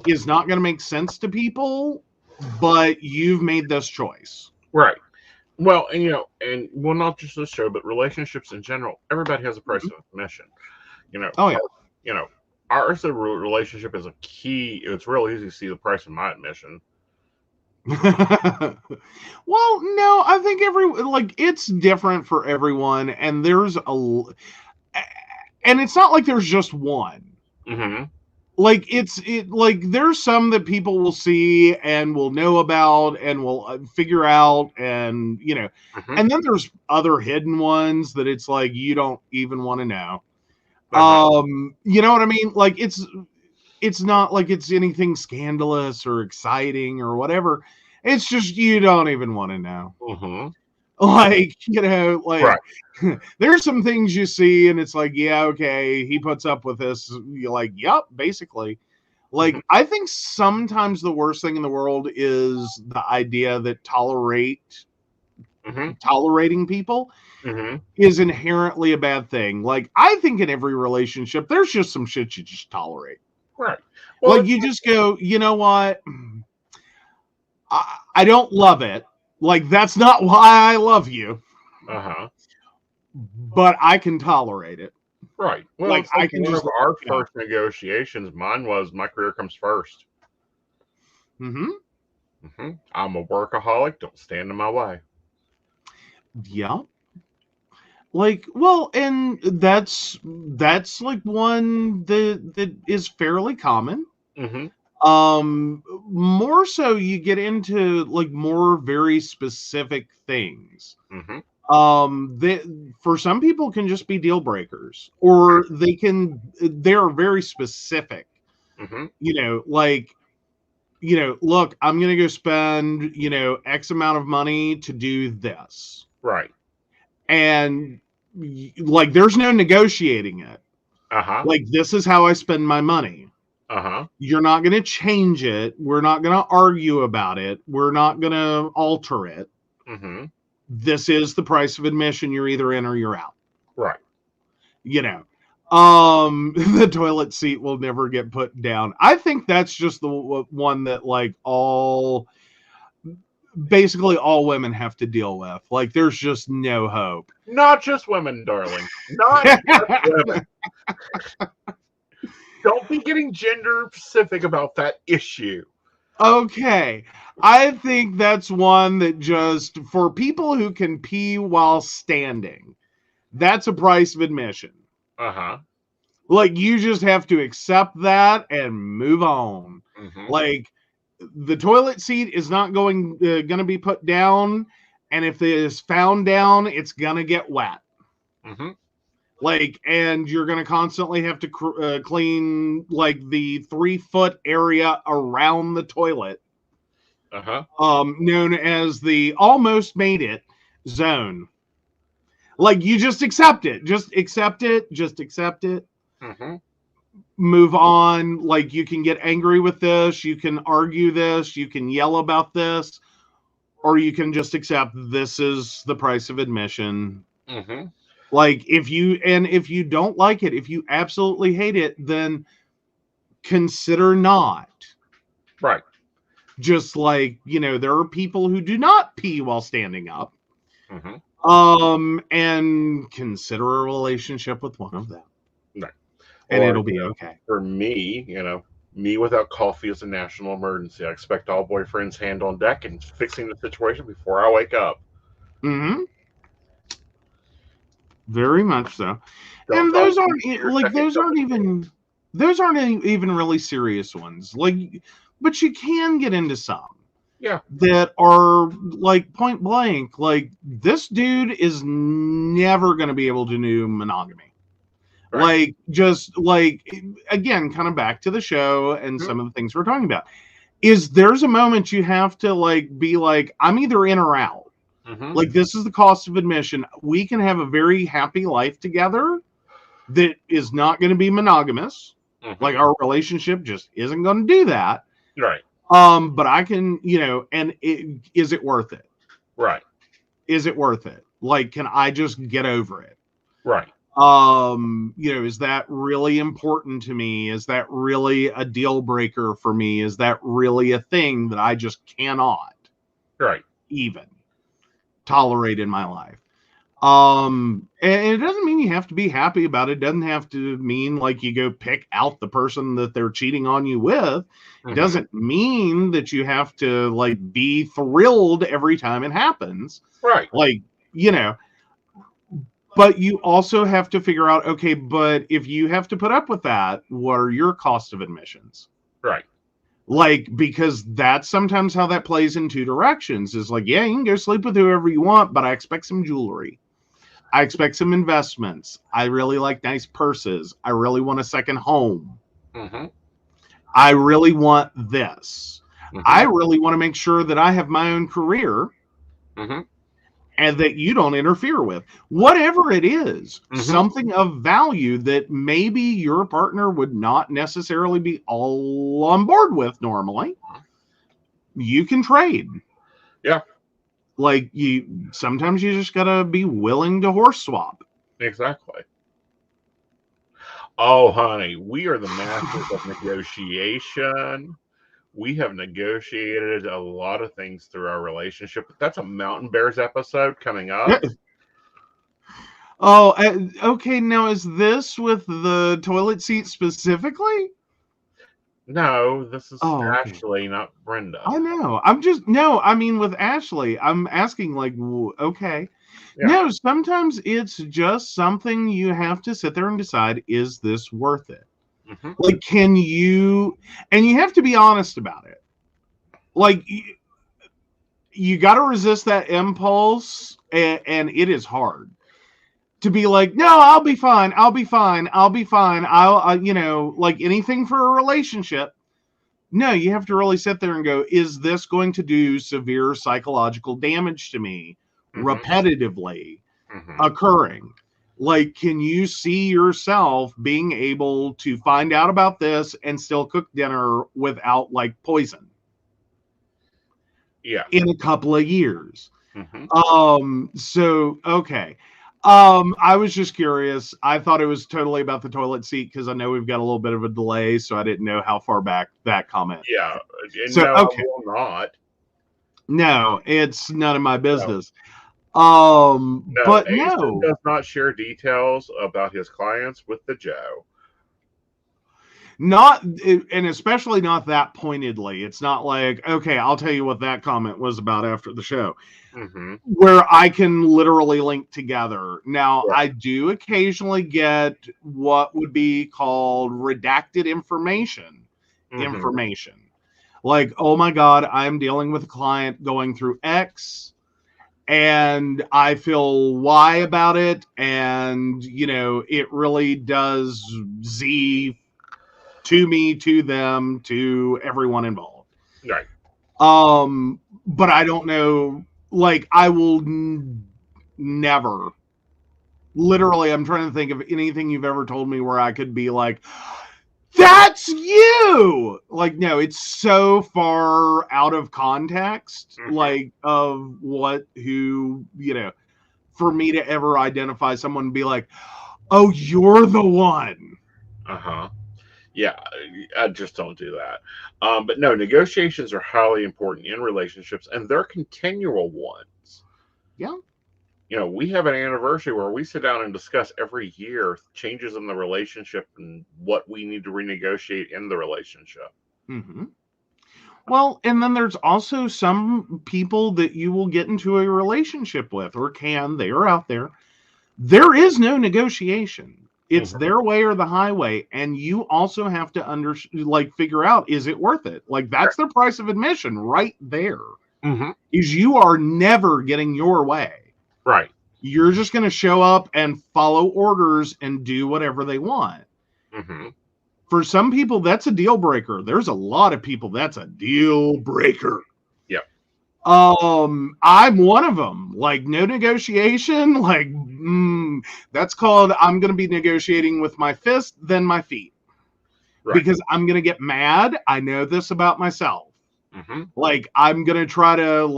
is not going to make sense to people, but you've made this choice. Right. Well, and well, not just this show, but relationships in general. Everybody has a price of admission. Oh yeah. Ours relationship is a key. It's real easy to see the price of my admission. Well, no, I think it's different for everyone, and and it's not like there's just one. Like there's some that people will see and will know about and will figure out, and and then there's other hidden ones that it's like you don't even want to know. You know what I mean? Like it's not like it's anything scandalous or exciting or whatever. It's just you don't even want to know. Like, you know, like Right. there's some things you see and it's like, yeah, okay, he puts up with this. You're like, yep, basically. Like, I think sometimes the worst thing in the world is the idea that tolerating people is inherently a bad thing. Like, I think in every relationship, there's just some shit you just tolerate. Right. Well, Like, you just go, you know what? I don't love it. Like, that's not why I love you. But I can tolerate it. Right. Well, Like, I can one just of our first negotiations, mine was my career comes first. I'm a workaholic. Don't stand in my way. Yeah. Like, well, and that's like one that is fairly common. More so you get into like more very specific things. That for some people can just be deal breakers, or they're very specific. You know, like, you know, look, I'm gonna go spend, you know, X amount of money to do this. Right. And like, there's no negotiating it. Like, this is how I spend my money. You're not going to change it. We're not going to argue about it. We're not going to alter it. This is the price of admission. You're either in or you're out. Right. You know, the toilet seat will never get put down. I think that's just the one that like basically all women have to deal with. Like, there's just no hope. Not just women, darling. Not just women. Don't be getting gender specific about that issue. Okay. I think that's one that just, for people who can pee while standing, that's a price of admission. Like, you just have to accept that and move on. Like, the toilet seat is not going to be put down, and if it is found down, it's going to get wet. Like, and you're going to constantly have to clean like the 3-foot area around the toilet, known as the almost made it zone. Like, you just accept it. Just accept it. Just accept it. Move on. Like, you can get angry with this. You can argue this. You can yell about this. Or you can just accept this is the price of admission. Like, if you don't like it, if you absolutely hate it, then consider not. Right. Just like, you know, there are people who do not pee while standing up. And consider a relationship with one of them. Right. And it'll be okay. For me, you know, me without coffee is a national emergency. I expect all boyfriends hand on deck and fixing the situation before I wake up. Very much so. And those aren't even really serious ones. Like, but you can get into some. Yeah. That are like point blank, like, this dude is never going to be able to do monogamy. Right. Like, just like, again, kind of back to the show and some of the things we're talking about, is there's a moment you have to like be like, I'm either in or out. Like, this is the cost of admission. We can have a very happy life together that is not going to be monogamous. Like, our relationship just isn't going to do that. Right. But I can, you know, and is it worth it? Right. Is it worth it? Like, can I just get over it? Right. You know, is that really important to me? Is that really a deal breaker for me? Is that really a thing that I just cannot even tolerate in my life? And it doesn't mean you have to be happy about it. It doesn't have to mean like you go pick out the person that they're cheating on you with. It doesn't mean that you have to like be thrilled every time it happens. Right. Like, you know, but you also have to figure out, okay, but if you have to put up with that, what are your cost of admissions? Right. Like, because that's sometimes how that plays in two directions. Is like, yeah, you can go sleep with whoever you want, but I expect some jewelry. I expect some investments. I really like nice purses. I really want a second home. I really want this. I really want to make sure that I have my own career. and that you don't interfere with. Whatever it is, something of value that maybe your partner would not necessarily be all on board with normally, you can trade. Yeah. Like, sometimes you just gotta be willing to horse swap. Exactly. Oh, honey, we are the masters of negotiation. We have negotiated a lot of things through our relationship, but that's a Mountain Bears episode coming up. Oh, okay. Now, is this with the toilet seat specifically? No, this is Oh, okay. Ashley, not Brenda. I know. I mean, with Ashley, I'm asking, like, okay. Yeah. No, sometimes it's just something you have to sit there and decide, is this worth it? Like, can you, and you have to be honest about it. Like, you got to resist that impulse, and it is hard to be like, no, I'll be fine. I'll be fine. I'll be fine. Like anything for a relationship. No, you have to really sit there and go, is this going to do severe psychological damage to me repetitively occurring? Like, can you see yourself being able to find out about this and still cook dinner without, like, poison? Yeah. In a couple of years. So, okay. I was just curious. I thought it was totally about the toilet seat because I know we've got a little bit of a delay, so I didn't know how far back that comment. Yeah. So, no, okay. I will not. No, it's none of my business. No, but Aeson does not share details about his clients with the Joe. Not, and especially not that pointedly. It's not like, okay, I'll tell you what that comment was about after the show. Where I can literally link together. Now, I do occasionally get what would be called redacted information. Like, oh my God, I'm dealing with a client going through X and I feel Y about it. And, it really does Z to me, to them, to everyone involved. Right. But I don't know. Like, I will never, literally, I'm trying to think of anything you've ever told me where I could be like, that's you! Like, no, it's so far out of context, like, of who, for me to ever identify someone and be like, oh, you're the one. Yeah, I just don't do that. But no, negotiations are highly important in relationships, and they're continual ones. Yeah. We have an anniversary where we sit down and discuss every year changes in the relationship and what we need to renegotiate in the relationship. Well, and then there's also some people that you will get into a relationship with, or they are out there. There is no negotiation. It's their way or the highway, and you also have to figure out, is it worth it? Like, that's their price of admission right there. Is you are never getting your way. Right. You're just going to show up and follow orders and do whatever they want. For some people, that's a deal breaker. There's a lot of people that's a deal breaker. Yep. I'm one of them. Like, no negotiation. Like, that's called, I'm going to be negotiating with my fist, then my feet. Right. Because I'm going to get mad. I know this about myself. Like, I'm going to try to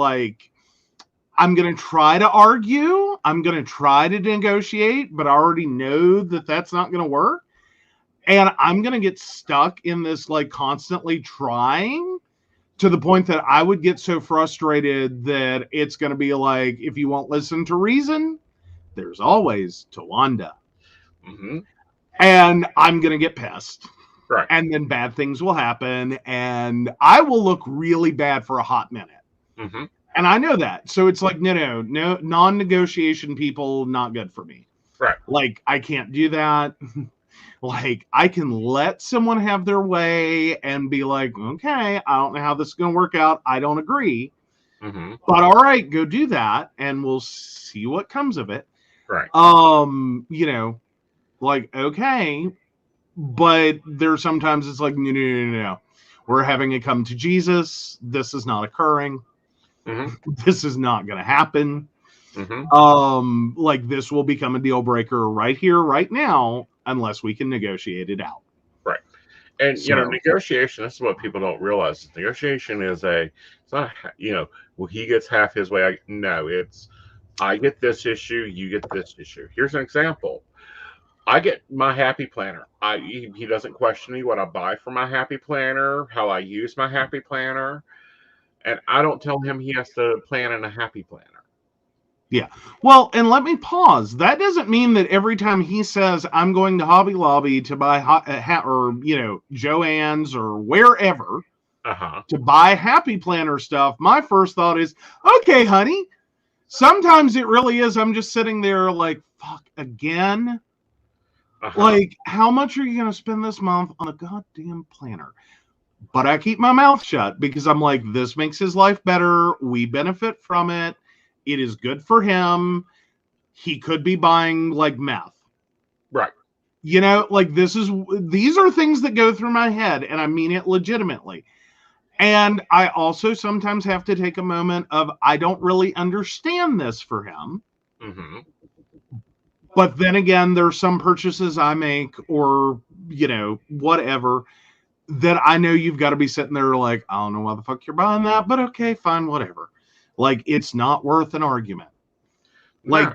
argue. I'm going to try to negotiate, but I already know that that's not going to work. And I'm going to get stuck in this, like, constantly trying, to the point that I would get so frustrated that it's going to be like, if you won't listen to reason, there's always Tawanda. And I'm going to get pissed. Right. And then bad things will happen. And I will look really bad for a hot minute. And I know that. So it's like, no, non-negotiation people, not good for me. Right. Like, I can't do that. Like, I can let someone have their way and be like, okay, I don't know how this is going to work out. I don't agree. But all right, go do that, and we'll see what comes of it. Right. Like, okay. But there's sometimes it's like, no. We're having it come to Jesus. This is not occurring. This is not going to happen. Like this will become a deal breaker right here, right now, unless we can negotiate it out. Right. And, So, negotiation, this is what people don't realize. Negotiation is it's not, well, he gets half his way. No, it's, I get this issue, you get this issue. Here's an example. I get my happy planner. He doesn't question me what I buy for my happy planner, how I use my happy planner. And I don't tell him he has to plan in a happy planner. Yeah. Well, and let me pause. That doesn't mean that every time he says, I'm going to Hobby Lobby to buy or, Joann's or wherever to buy happy planner stuff, my first thought is, okay, honey. Sometimes it really is. I'm just sitting there like, fuck, again? Like, how much are you going to spend this month on a goddamn planner? But I keep my mouth shut because I'm like, this makes his life better. We benefit from it. It is good for him. He could be buying like meth. Right. Like these are things that go through my head, and I mean it legitimately. And I also sometimes have to take a moment of, I don't really understand this for him. But then again, there's some purchases I make or, whatever, that I know you've got to be sitting there like, I don't know why the fuck you're buying that, but okay, fine, whatever. Like, it's not worth an argument. Like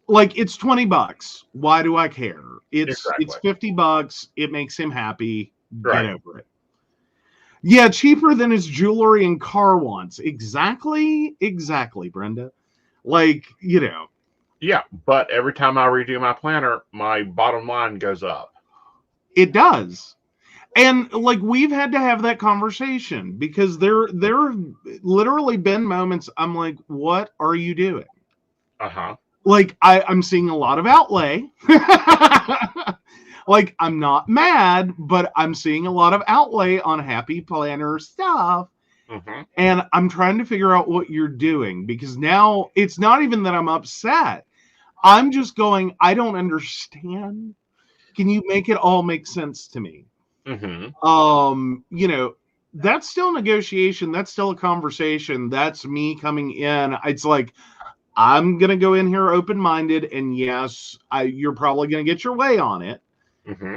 it's $20. Why do I care? It's $50. It makes him happy. Get over it. Yeah, cheaper than his jewelry and car wants. Exactly, Brenda. Like, Yeah, but every time I redo my planner, my bottom line goes up. It does. And like we've had to have that conversation because there have literally been moments I'm like, what are you doing? Like I'm seeing a lot of outlay. Like I'm not mad, but I'm seeing a lot of outlay on happy planner stuff. And I'm trying to figure out what you're doing because now it's not even that I'm upset. I'm just going, I don't understand. Can you make it all make sense to me? That's still negotiation. That's still a conversation. That's me coming in. It's like, I'm going to go in here open-minded, and yes, you're probably going to get your way on it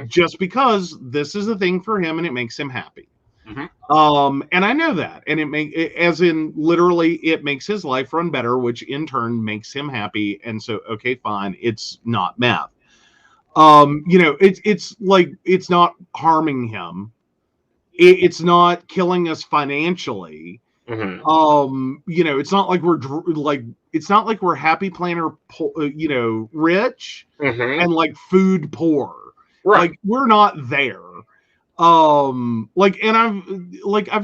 just because this is a thing for him and it makes him happy. And I know that, and literally it makes his life run better, which in turn makes him happy. And so, okay, fine. It's not meth. It's like, it's not harming him. It's not killing us financially. It's not like we're happy planner, rich and like food poor. Right. Like we're not there. I've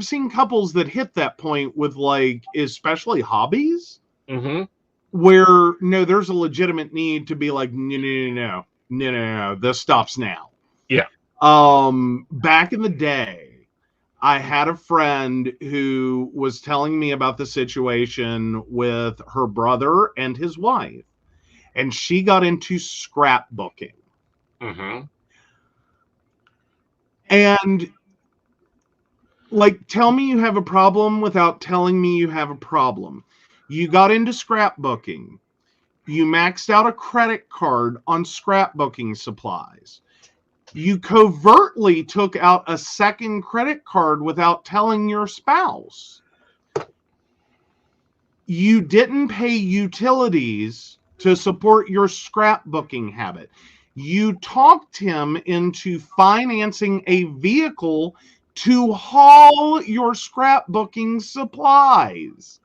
seen couples that hit that point with like, especially hobbies where there's a legitimate need to be like, no, this stops now. Yeah. Back in the day, I had a friend who was telling me about the situation with her brother and his wife, and she got into scrapbooking. And like, tell me you have a problem without telling me you have a problem. You got into scrapbooking. You maxed out a credit card on scrapbooking supplies. You covertly took out a second credit card without telling your spouse. You didn't pay utilities to support your scrapbooking habit. You talked him into financing a vehicle to haul your scrapbooking supplies.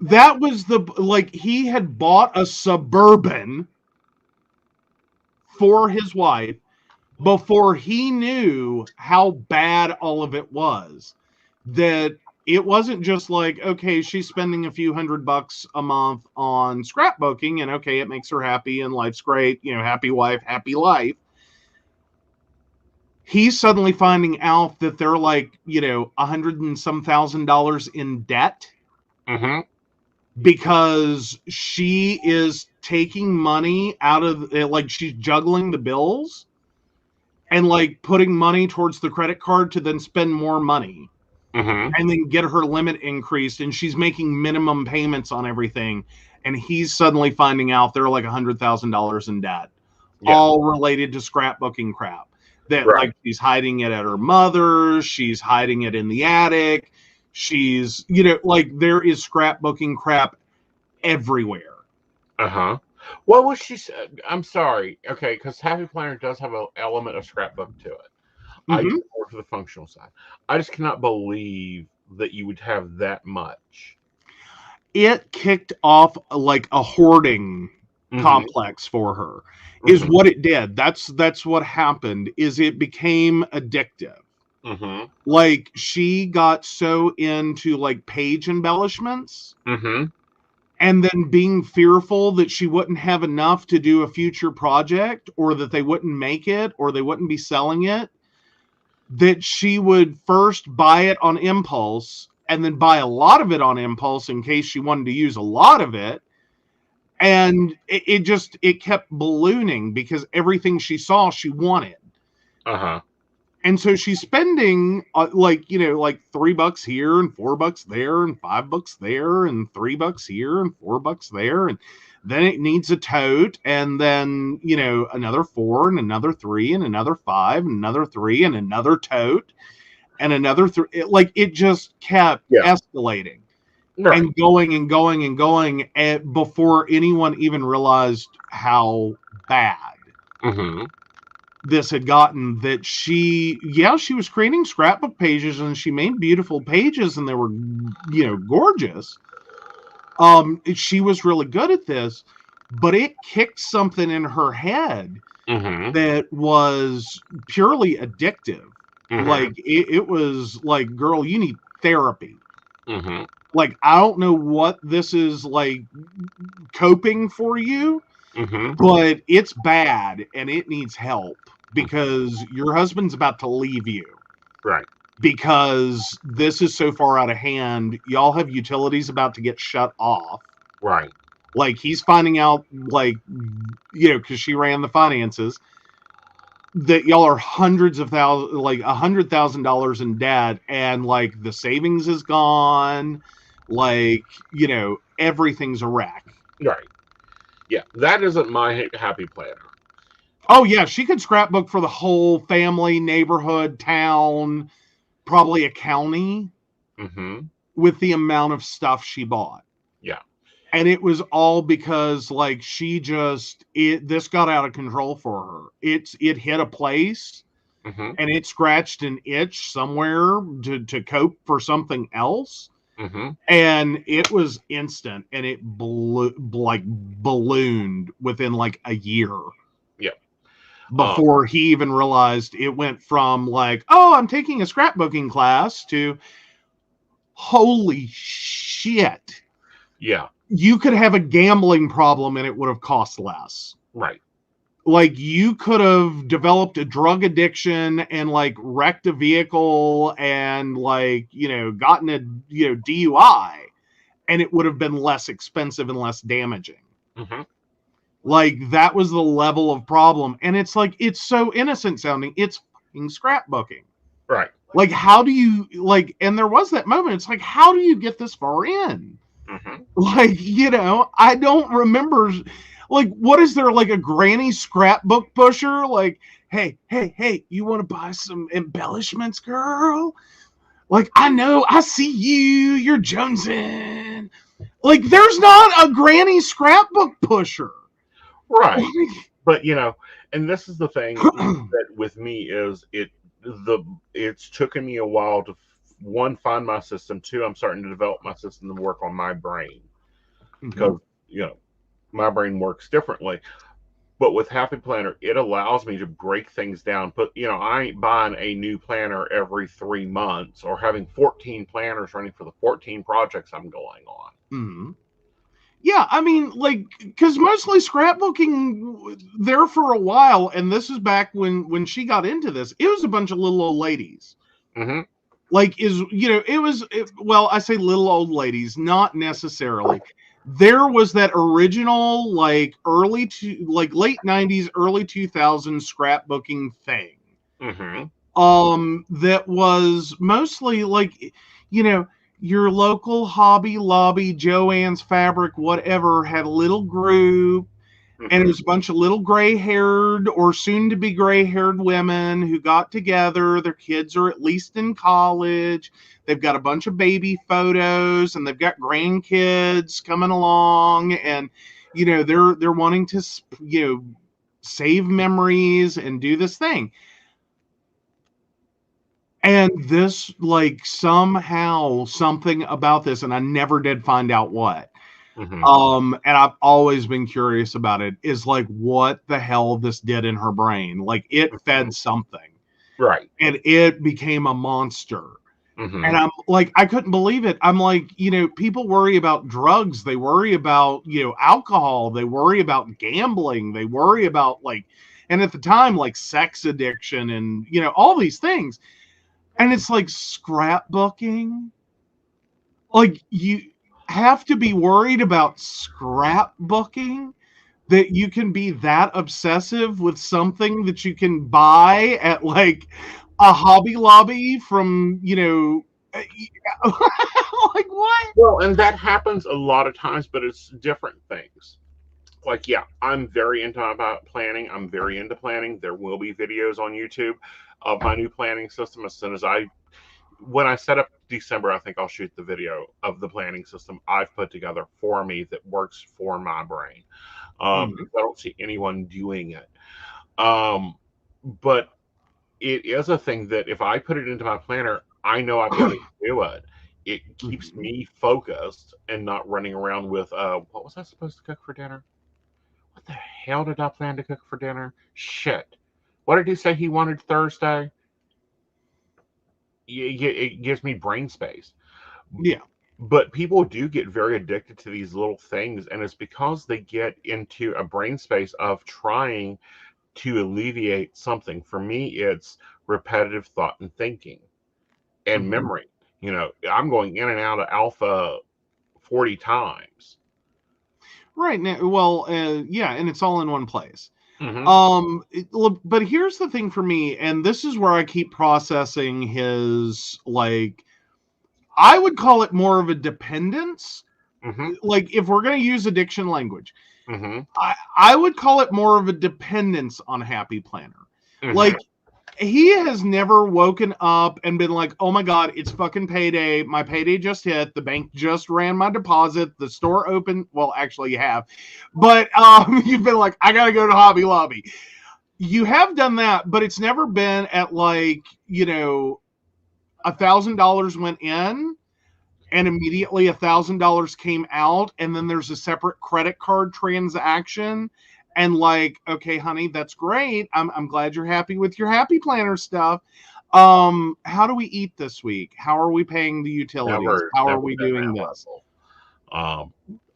That was he had bought a Suburban for his wife before he knew how bad all of it was. That it wasn't just like, okay, she's spending a few $100 a month on scrapbooking and okay, it makes her happy and life's great, happy wife, happy life. He's suddenly finding out that they're like, $100 and some $1,000 in debt. Because she is taking money out of, like, she's juggling the bills and like putting money towards the credit card to then spend more money. and then get her limit increased, and she's making minimum payments on everything, and he's suddenly finding out they're like $100,000 in debt, all related to scrapbooking crap. That like she's hiding it at her mother's, she's hiding it in the attic, she's like there is scrapbooking crap everywhere. What was she? I'm sorry. Okay, because Happy Planner does have an element of scrapbook to it. I use it more for the functional side. I just cannot believe that you would have that much. It kicked off like a hoarding complex for her, is what it did. That's what happened, is it became addictive. Like she got so into like page embellishments, and then being fearful that she wouldn't have enough to do a future project, or that they wouldn't make it, or they wouldn't be selling it, that she would first buy it on impulse and then buy a lot of it on impulse in case she wanted to use a lot of it. And it kept ballooning because everything she saw, she wanted. And so she's spending like $3 here and $4 there and $5 there and $3 here and $4 there. And then it needs a tote, and then, another 4 and another 3 and another 5 and another 3 and another tote and another 3. It just kept escalating and going and going and going before anyone even realized how bad this had gotten. That she was creating scrapbook pages, and she made beautiful pages, and they were, gorgeous. She was really good at this, but it kicked something in her head that was purely addictive. Like it was like, girl, you need therapy. Like, I don't know what this is like coping for you, but it's bad and it needs help because your husband's about to leave you. Because this is so far out of hand. Y'all have utilities about to get shut off. Like, he's finding out, like, because she ran the finances, that y'all are hundreds of thousands, like $100,000 in debt, and like the savings is gone. Like, everything's a wreck. Yeah, that isn't my Happy Planner. Oh yeah, she could scrapbook for the whole family, neighborhood, town, probably a county, with the amount of stuff she bought. And it was all because, like, this got out of control for her. It hit a place, and it scratched an itch somewhere to cope for something else. And it was instant, and it ballooned within like a year. Before he even realized, it went from like, oh, I'm taking a scrapbooking class, to holy shit. You could have a gambling problem and it would have cost less. Like, you could have developed a drug addiction and like wrecked a vehicle and like, gotten a DUI, and it would have been less expensive and less damaging. Like, that was the level of problem. And it's like, it's so innocent sounding. It's fucking scrapbooking. Like, how do you, like, and there was that moment. It's like, how do you get this far in? Like, I don't remember. Like, what is there, like a granny scrapbook pusher? Like, hey, you want to buy some embellishments, girl? Like, I know, I see you're jonesing. Like, there's not a granny scrapbook pusher. But, and this is the thing that with me is it's taken me a while to, one, find my system. Two, I'm starting to develop my system to work on my brain, because my brain works differently. But with Happy Planner, it allows me to break things down. But I ain't buying a new planner every 3 months, or having 14 planners running for the 14 projects I'm going on. Yeah, I mean, like, because mostly scrapbooking there for a while, and this is back when she got into this, it was a bunch of little old ladies. Like, well, I say little old ladies, not necessarily. There was that original, like, late 90s, early 2000s scrapbooking thing. that was mostly like, you know, your local Hobby Lobby, Joann's Fabric, whatever, had a little group, and it was a bunch of little gray-haired or soon-to-be gray-haired women who got together. Their kids are at least in college. They've got a bunch of baby photos, and they've got grandkids coming along, and you know they're wanting to, you know, save memories and do this thing. And this, like, somehow something about this, and I never did find out what. And I've always been curious about it, is like what the hell this did in her brain. Like it fed something. Right. And it became a monster. And I'm like, I couldn't believe it. I'm like, you know, people worry about drugs. They worry about, you know, alcohol. They worry about gambling. They worry about like, and at the time, like sex addiction and, you know, all these things. And it's like scrapbooking. Like you have to be worried about scrapbooking, that you can be that obsessive with something that you can buy at like a Hobby Lobby from, you know, like what? Well, and that happens a lot of times, but it's different things. Like, yeah, I'm very into about planning. I'm very into planning. There will be videos on YouTube of my new planning system as soon as when I set up December, I think I'll shoot the video of the planning system I've put together for me that works for my brain. I don't see anyone doing it. But it is a thing that if I put it into my planner, I know I've got to do it. It keeps me focused and not running around with, what was I supposed to cook for dinner? What the hell did I plan to cook for dinner? Shit. What did he say he wanted Thursday? It gives me brain space. Yeah. But people do get very addicted to these little things, and it's because they get into a brain space of trying to alleviate something. For me, it's repetitive thought and thinking and memory. You know, I'm going in and out of alpha 40 times. Right now, well, yeah, and it's all in one place. But here's the thing for me, and this is where I keep processing his, like, I would call it more of a dependence. Like, if we're going to use addiction language, I would call it more of a dependence on Happy Planner. Like, he has never woken up and been like, oh my God, it's fucking payday. My payday just hit. The bank just ran my deposit. The store opened. Well, actually you have. But you've been like, I got to go to Hobby Lobby. You have done that, but it's never been at like, you know, $1,000 went in and immediately $1,000 came out. And then there's a separate credit card transaction. And like, okay, honey, that's great. I'm glad you're happy with your Happy Planner stuff. How do we eat this week? How are we paying the utilities? How are we doing this?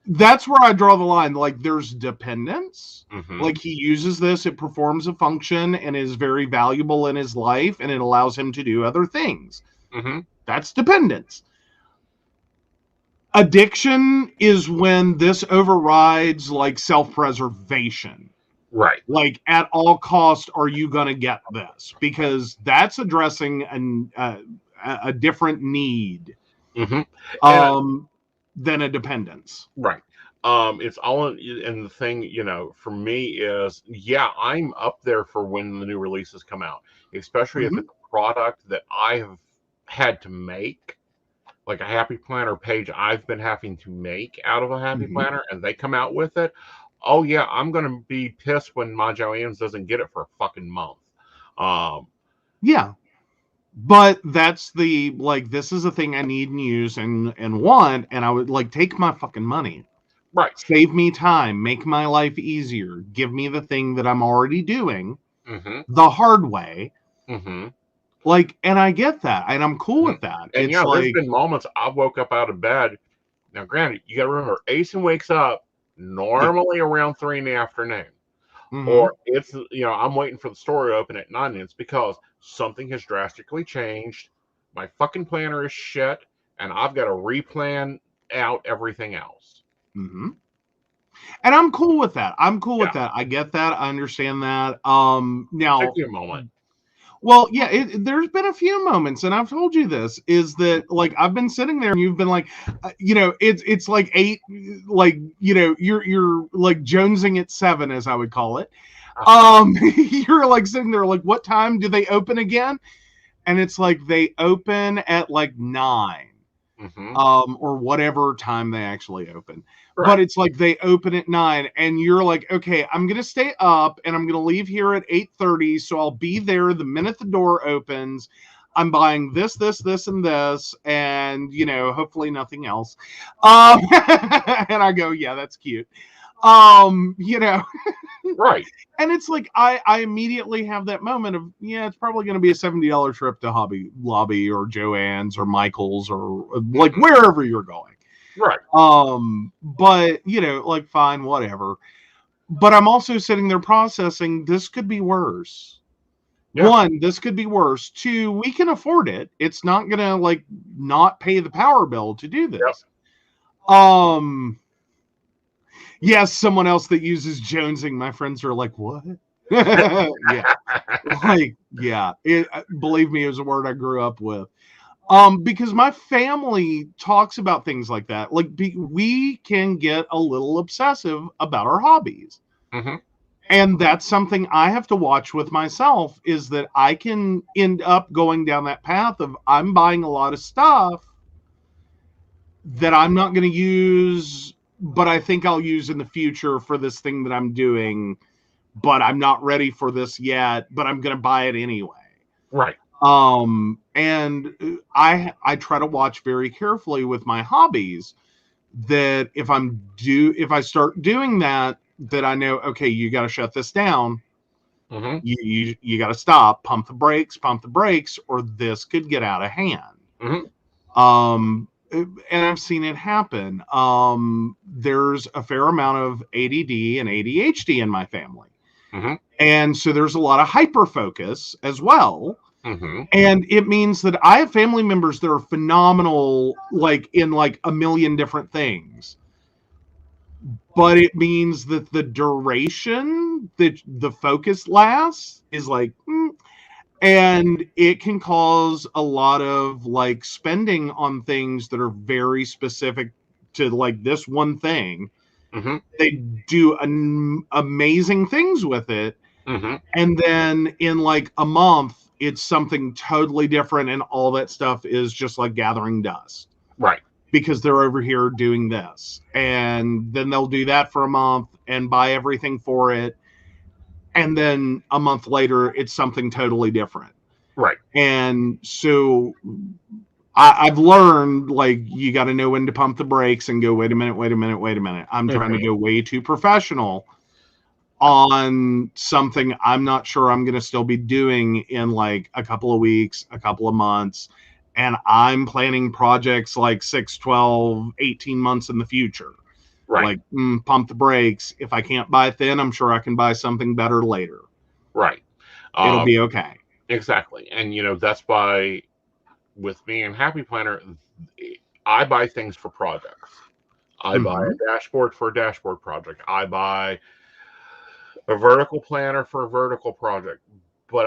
That's where I draw the line. Like, there's dependence. Like, he uses this, it performs a function and is very valuable in his life, and it allows him to do other things. That's dependence. Addiction is when this overrides like self-preservation. Right. Like, at all costs, are you going to get this? Because that's addressing a different need than a dependence. Right. It's all and the thing, you know, for me is, yeah, I'm up there for when the new releases come out, especially if it's a product that I have had to make. Like a Happy Planner page I've been having to make out of a Happy Planner, and they come out with it. Oh yeah, I'm gonna be pissed when my Joann's doesn't get it for a fucking month. Yeah, but that's the, like, this is a thing I need and use and want, and I would like, take my fucking money. Right. Save me time, make my life easier, give me the thing that I'm already doing the hard way. Like, and I get that, and I'm cool with that. And it's yeah, like, there's been moments I woke up out of bed. Now, granted, you got to remember, Aeson wakes up normally around 3 in the afternoon, or it's, you know, I'm waiting for the store to open at 9. And it's because something has drastically changed. My fucking planner is shit, and I've got to replan out everything else. And I'm cool with that. I'm cool with that. I get that. I understand that. Now, take you a moment. Well, yeah, there's been a few moments, and I've told you this, is that like I've been sitting there and you've been like, it's like 8, like, you're like jonesing at 7, as I would call it. You're like sitting there like, what time do they open again? And it's like they open at like 9. Or whatever time they actually open. Right. But it's like they open at 9 and you're like, okay, I'm going to stay up and I'm going to leave here at 8:30. So I'll be there the minute the door opens. I'm buying this, and this, and, hopefully nothing else. And I go, yeah, that's cute. Right. And it's like, I immediately have that moment of, yeah, it's probably going to be a $70 trip to Hobby Lobby or Joann's or Michael's or like wherever you're going. Right. But, like, fine, whatever. But I'm also sitting there processing, this could be worse. Yeah. 1, this could be worse. 2, we can afford it. It's not going to, like, not pay the power bill to do this. Yep. Yes, someone else that uses jonesing. My friends are like, what? Yeah. Like, yeah. Believe me, it was a word I grew up with. Because my family talks about things like that. Like, we can get a little obsessive about our hobbies. And that's something I have to watch with myself, is that I can end up going down that path of I'm buying a lot of stuff that I'm not going to use, but I think I'll use in the future for this thing that I'm doing, but I'm not ready for this yet, but I'm going to buy it anyway. Right. And I try to watch very carefully with my hobbies that if I start doing that I know, okay, you got to shut this down. You got to stop, pump the brakes, or this could get out of hand. And I've seen it happen. There's a fair amount of ADD and ADHD in my family. And so there's a lot of hyper focus as well. And it means that I have family members that are phenomenal, like in like a million different things. But it means that the duration that the focus lasts is like, and it can cause a lot of like spending on things that are very specific to like this one thing. They do amazing things with it. And then in like a month, it's something totally different. And all that stuff is just like gathering dust. Right. Because they're over here doing this. And then they'll do that for a month and buy everything for it. And then a month later, it's something totally different. Right. And so I've learned, like, you got to know when to pump the brakes and go, wait a minute. I'm trying to go way too professional on something I'm not sure I'm going to still be doing in like a couple of weeks, a couple of months. And I'm planning projects like 6, 12, 18 months in the future. Right. Like, pump the brakes. If I can't buy it then, I'm sure I can buy something better later. Right. It'll be okay. Exactly. And, that's why with me and Happy Planner, I buy things for projects. I buy a dashboard for a dashboard project. I buy a vertical planner for a vertical project. But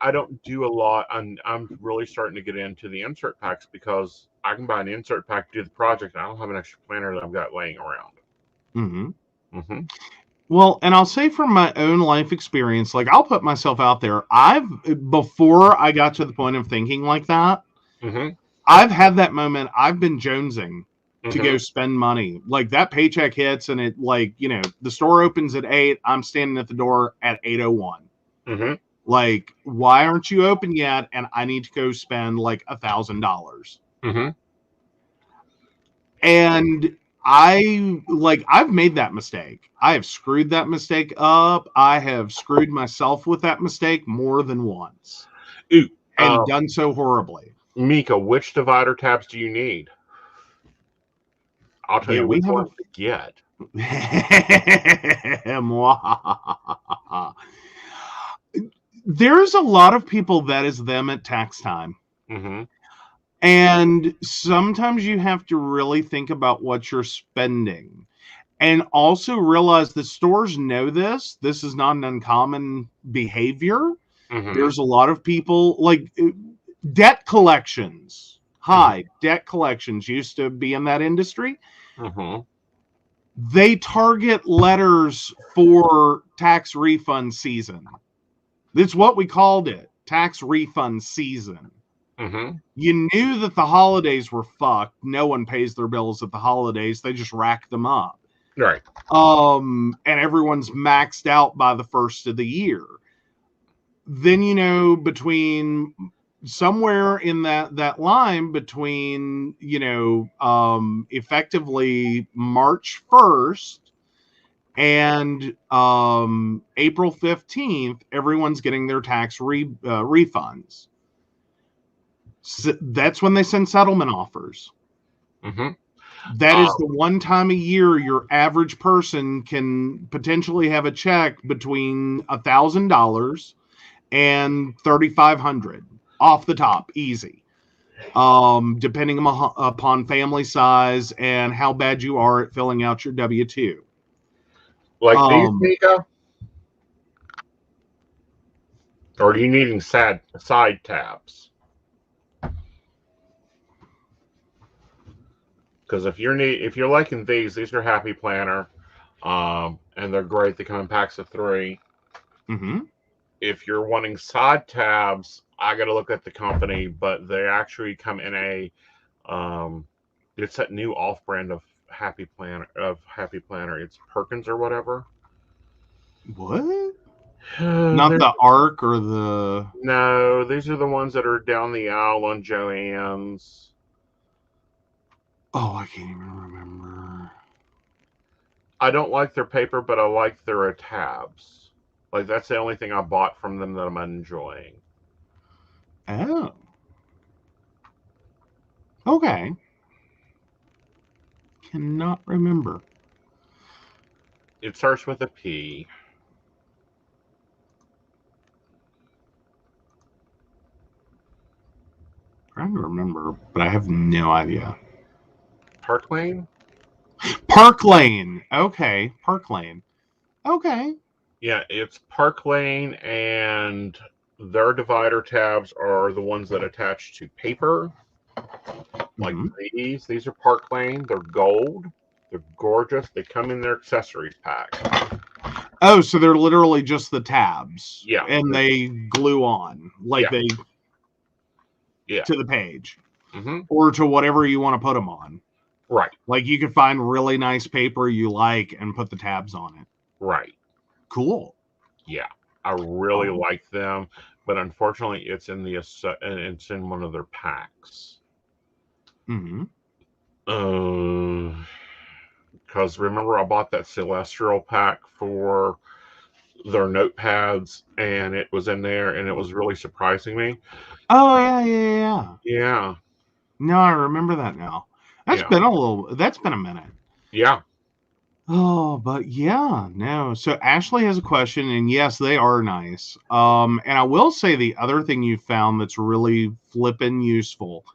I don't do a lot. I'm really starting to get into the insert packs because I can buy an insert pack to do the project. And I don't have an extra planner that I've got laying around. Well, and I'll say from my own life experience, like I'll put myself out there. Before I got to the point of thinking like that, I've had that moment. I've been jonesing to go spend money. Like that paycheck hits and it like, the store opens at 8. I'm standing at the door at 8:01. Like, why aren't you open yet? And I need to go spend like $1,000. And I've made that mistake. I have screwed that mistake up. I have screwed myself with that mistake more than once. Ooh, and done so horribly. Mika, which divider tabs do you need? I'll tell you which ones to get. There's a lot of people that is them at tax time. And sometimes you have to really think about what you're spending. And also realize that stores know this. This is not an uncommon behavior. There's a lot of people like debt collections. Debt collections used to be in that industry. They target letters for tax refund season. That's what we called it, tax refund season. You knew that the holidays were fucked. No one pays their bills at the holidays. They just rack them up. Right. And everyone's maxed out by the first of the year. Then, you know, between somewhere in that line between, you know, effectively March 1st and April 15th, everyone's getting their tax refunds. So that's when they send settlement offers. That is the one time a year your average person can potentially have a check between $1,000 and $3,500 off the top, easy. Depending upon family size and how bad you are at filling out your W-2. Like these, Mika? Or are you needing side tabs? Because if you're liking these are Happy Planner, and they're great. They come in packs of 3. If you're wanting side tabs, I got to look at the company, but they actually come in a it's that new off-brand of Happy Planner. It's Perkins or whatever. What? Not the Arc or the... No, these are the ones that are down the aisle on Joann's. Oh, I can't even remember. I don't like their paper, but I like their tabs. Like, that's the only thing I bought from them that I'm enjoying. Oh. Okay. Cannot remember. It starts with a P. Trying to remember, but I have no idea. Park Lane? Park Lane. Okay. Park Lane. Okay. Yeah, it's Park Lane, and their divider tabs are the ones that attach to paper. Like these. These are Park Lane. They're gold. They're gorgeous. They come in their accessories pack. Oh, so they're literally just the tabs. Yeah. And they glue on. Like they... Yeah. To the page. Or to whatever you want to put them on. Right. Like you could find really nice paper you like and put the tabs on it. Right. Cool. Yeah. I really like them, but unfortunately it's in one of their packs. Because remember I bought that Celestial pack for their notepads, and it was in there, and it was really surprising me. Oh yeah. Yeah. No, I remember that now. That's been a minute. Yeah. Oh, but yeah, no. So Ashley has a question, and yes, they are nice. And I will say the other thing you found that's really flippin' useful.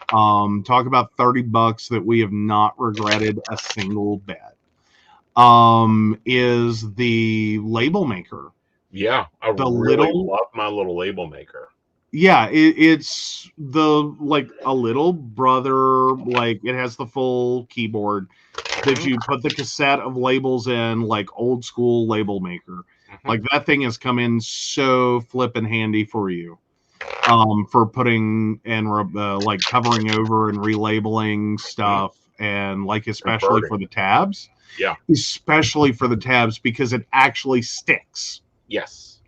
Talk about $30 that we have not regretted a single bit. Is the label maker. Yeah, I really love my little label maker. Yeah, it's like a little brother, like it has the full keyboard that you put the cassette of labels in, like old school label maker. Like that thing has come in so flippin' handy for you. For putting and like covering over and relabeling stuff, and like especially for the tabs. Yeah. Especially for the tabs because it actually sticks. Yes.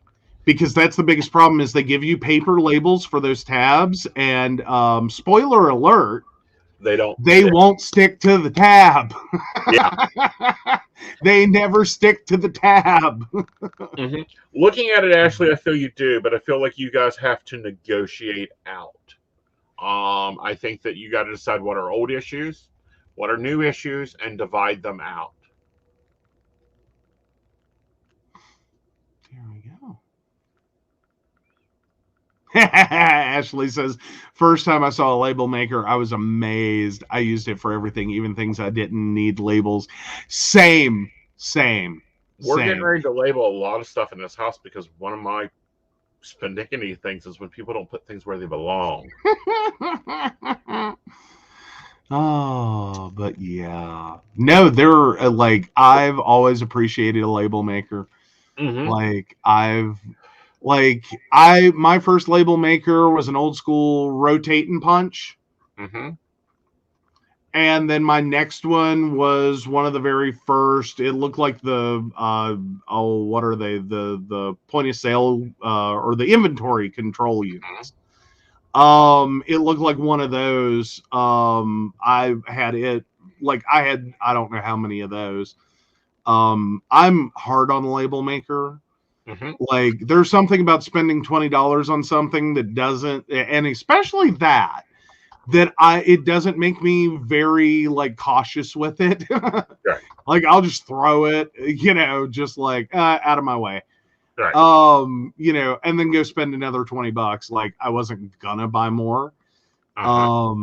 Because that's the biggest problem is they give you paper labels for those tabs, and spoiler alert, they won't stick to the tab. Yeah. They never stick to the tab. Looking at it, Ashley, I feel you do, but I feel like you guys have to negotiate out. I think that you got to decide what are old issues, what are new issues, and divide them out. There we go. Ashley says, first time I saw a label maker, I was amazed. I used it for everything, even things I didn't need labels. Same. We're getting ready to label a lot of stuff in this house because one of my spendicity things is when people don't put things where they belong. Oh, but yeah. No, they're like, I've always appreciated a label maker. Mm-hmm. My first label maker was an old school rotate and punch. Mm-hmm. And then my next one was one of the very first. It looked like the what are they? The point of sale or the inventory control units. It looked like one of those. I had it I don't know how many of those. I'm hard on the label maker. Mm-hmm. Like there's something about spending $20 on something that doesn't, and especially that it doesn't make me very like cautious with it. Right. Like I'll just throw it, just like out of my way. Right. And then go spend another $20. Like I wasn't gonna buy more. Uh-huh.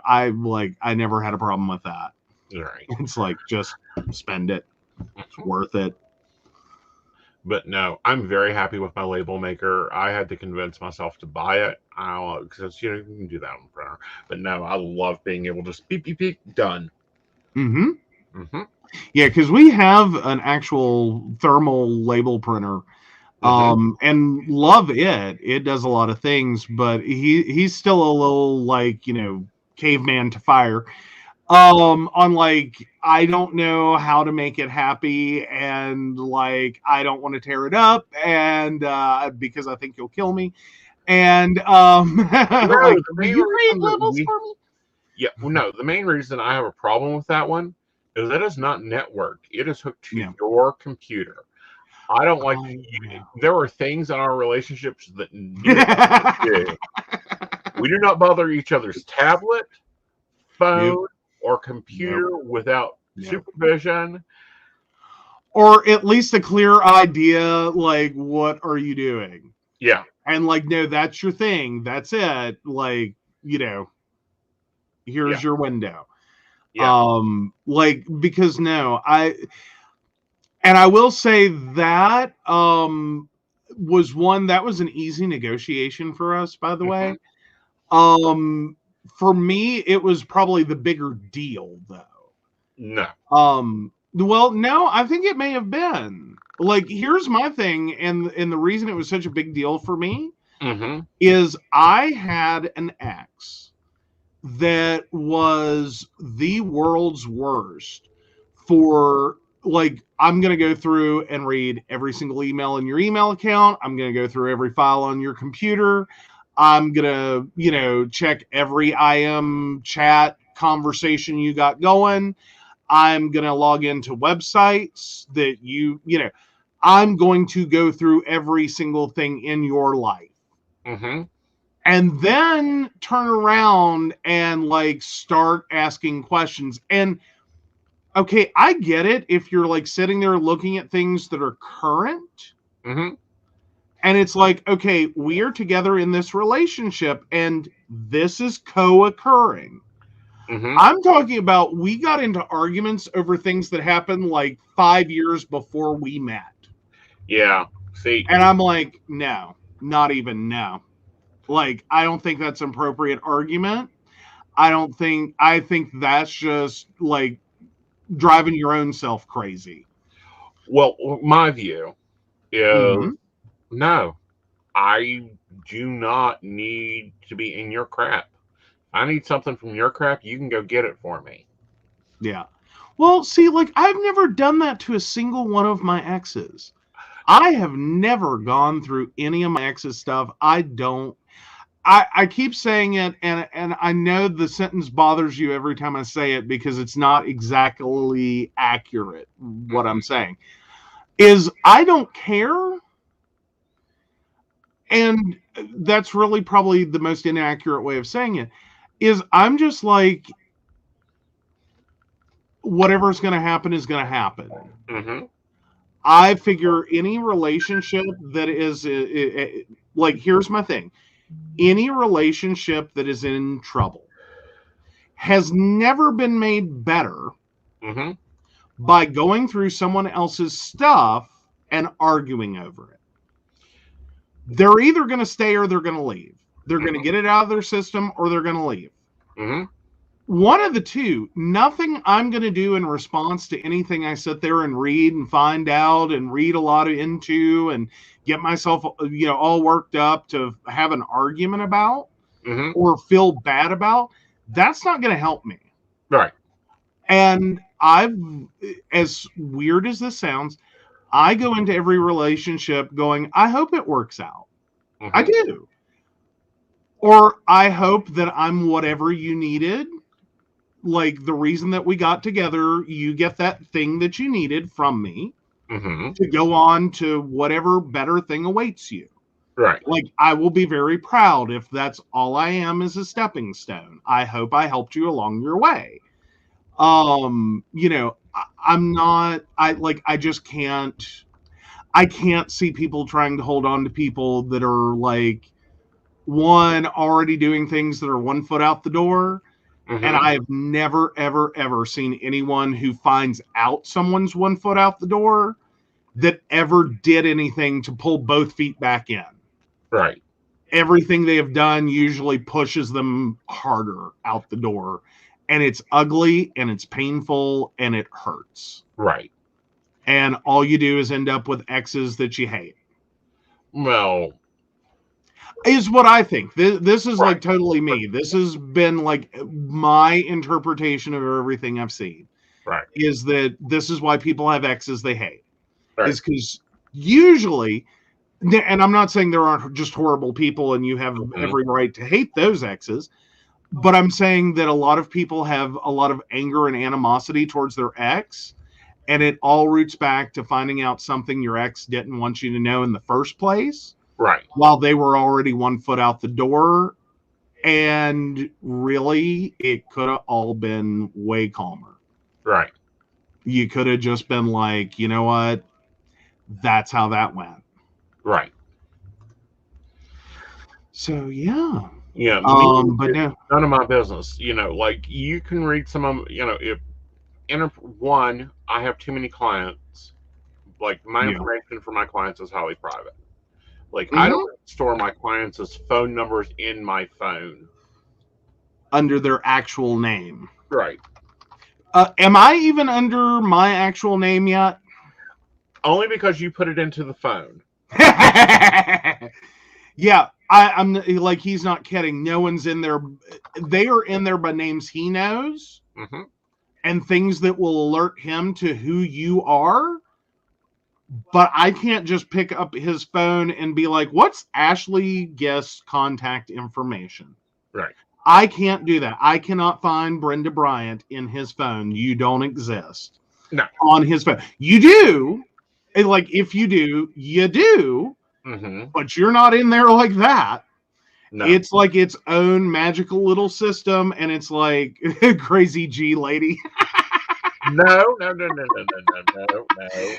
I never had a problem with that. Right. It's like just spend it. It's worth it. But no, I'm very happy with my label maker. I had to convince myself to buy it because you can do that on the printer. But no, I love being able to just beep beep beep done. Mm-hmm. Mm-hmm. Yeah, because we have an actual thermal label printer. And love it. It does a lot of things, but he's still a little like, caveman to fire. On like, I don't know how to make it happy, and like I don't want to tear it up, and because I think you'll kill me. And No, like, the main you create reason levels for me? Yeah, well, no, the main reason I have a problem with that one is that is not networked. It is hooked to your computer. I don't like. There are things in our relationships that we do not bother each other's tablet, phone, or computer without supervision, or at least a clear idea. Like, what are you doing? Yeah, and like, no, that's your thing. That's it. Like, here's your window. Yeah. Like, because no, I will say that was one that was an easy negotiation for us, by the way. For me, it was probably the bigger deal, though. No. Well, no, I think it may have been. Like, here's my thing, and the reason it was such a big deal for me is I had an ex that was the world's worst for, like, I'm going to go through and read every single email in your email account. I'm going to go through every file on your computer. I'm going to, check every IM chat conversation you got going. I'm going to log into websites that I'm going to go through every single thing in your life. And then turn around and like start asking questions. And okay, I get it if you're like sitting there looking at things that are current. And it's like, okay, we are together in this relationship and this is co-occurring. I'm talking about we got into arguments over things that happened like 5 years before we met. Yeah. See. And I'm like, no, not even no. Like, I don't think that's an appropriate argument. I think that's just like driving your own self crazy. Well, my view is no, I do not need to be in your crap. I need something from your crap. You can go get it for me. Yeah. Well, see, like, I've never done that to a single one of my exes. I have never gone through any of my ex's stuff. I keep saying it, and I know the sentence bothers you every time I say it because it's not exactly accurate, what I'm saying. Is I don't care. And that's really probably the most inaccurate way of saying it. Is I'm just like, whatever's going to happen is going to happen. I figure any relationship that is like, here's my thing. Any relationship that is in trouble has never been made better by going through someone else's stuff and arguing over it. they're either going to stay or they're going to leave. They're going to get it out of their system or they're going to leave. Mm-hmm. One of the two. Nothing I'm going to do in response to anything I sit there and read and find out and read a lot into and get myself, all worked up to have an argument about or feel bad about. That's not going to help me. Right. And as weird as this sounds, I go into every relationship going, I hope it works out. Mm-hmm. I do. Or I hope that I'm whatever you needed. Like the reason that we got together, you get that thing that you needed from me to go on to whatever better thing awaits you. Right. Like, I will be very proud if that's all I am is a stepping stone. I hope I helped you along your way. I'm not, I just can't, I can't see people trying to hold on to people that are like, one, already doing things that are 1 foot out the door. And I have never, ever, ever seen anyone who finds out someone's 1 foot out the door that ever did anything to pull both feet back in. Right. Everything they have done usually pushes them harder out the door. And it's ugly and it's painful and it hurts. Right. And all you do is end up with exes that you hate. Well, is what I think. This is right. like totally me. This has been like my interpretation of everything I've seen. Right. Is that this is why people have exes they hate. Right. Is because usually, and I'm not saying there aren't just horrible people and you have every right to hate those exes, but I'm saying that a lot of people have a lot of anger and animosity towards their ex, and it all roots back to finding out something your ex didn't want you to know in the first place. Right. While they were already 1 foot out the door. And really, it could have all been way calmer. Right. You could have just been like, you know what? That's how that went. Right. So, yeah. Yeah. But no. None of my business. Like you can read some of them, if one, I have too many clients. Like my information for my clients is highly private. Like, I don't store my clients' phone numbers in my phone. Under their actual name. Right. Am I even under my actual name yet? Only because you put it into the phone. Yeah, I'm like, he's not kidding. No one's in there. They are in there by names he knows. And things that will alert him to who you are. But I can't just pick up his phone and be like, what's Ashley Guest's contact information? Right. I can't do that. I cannot find Brenda Bryant in his phone. You don't exist. No. On his phone. You do. And like, if you do, you do. But you're not in there like that. No. It's like its own magical little system. And it's like crazy G lady. No.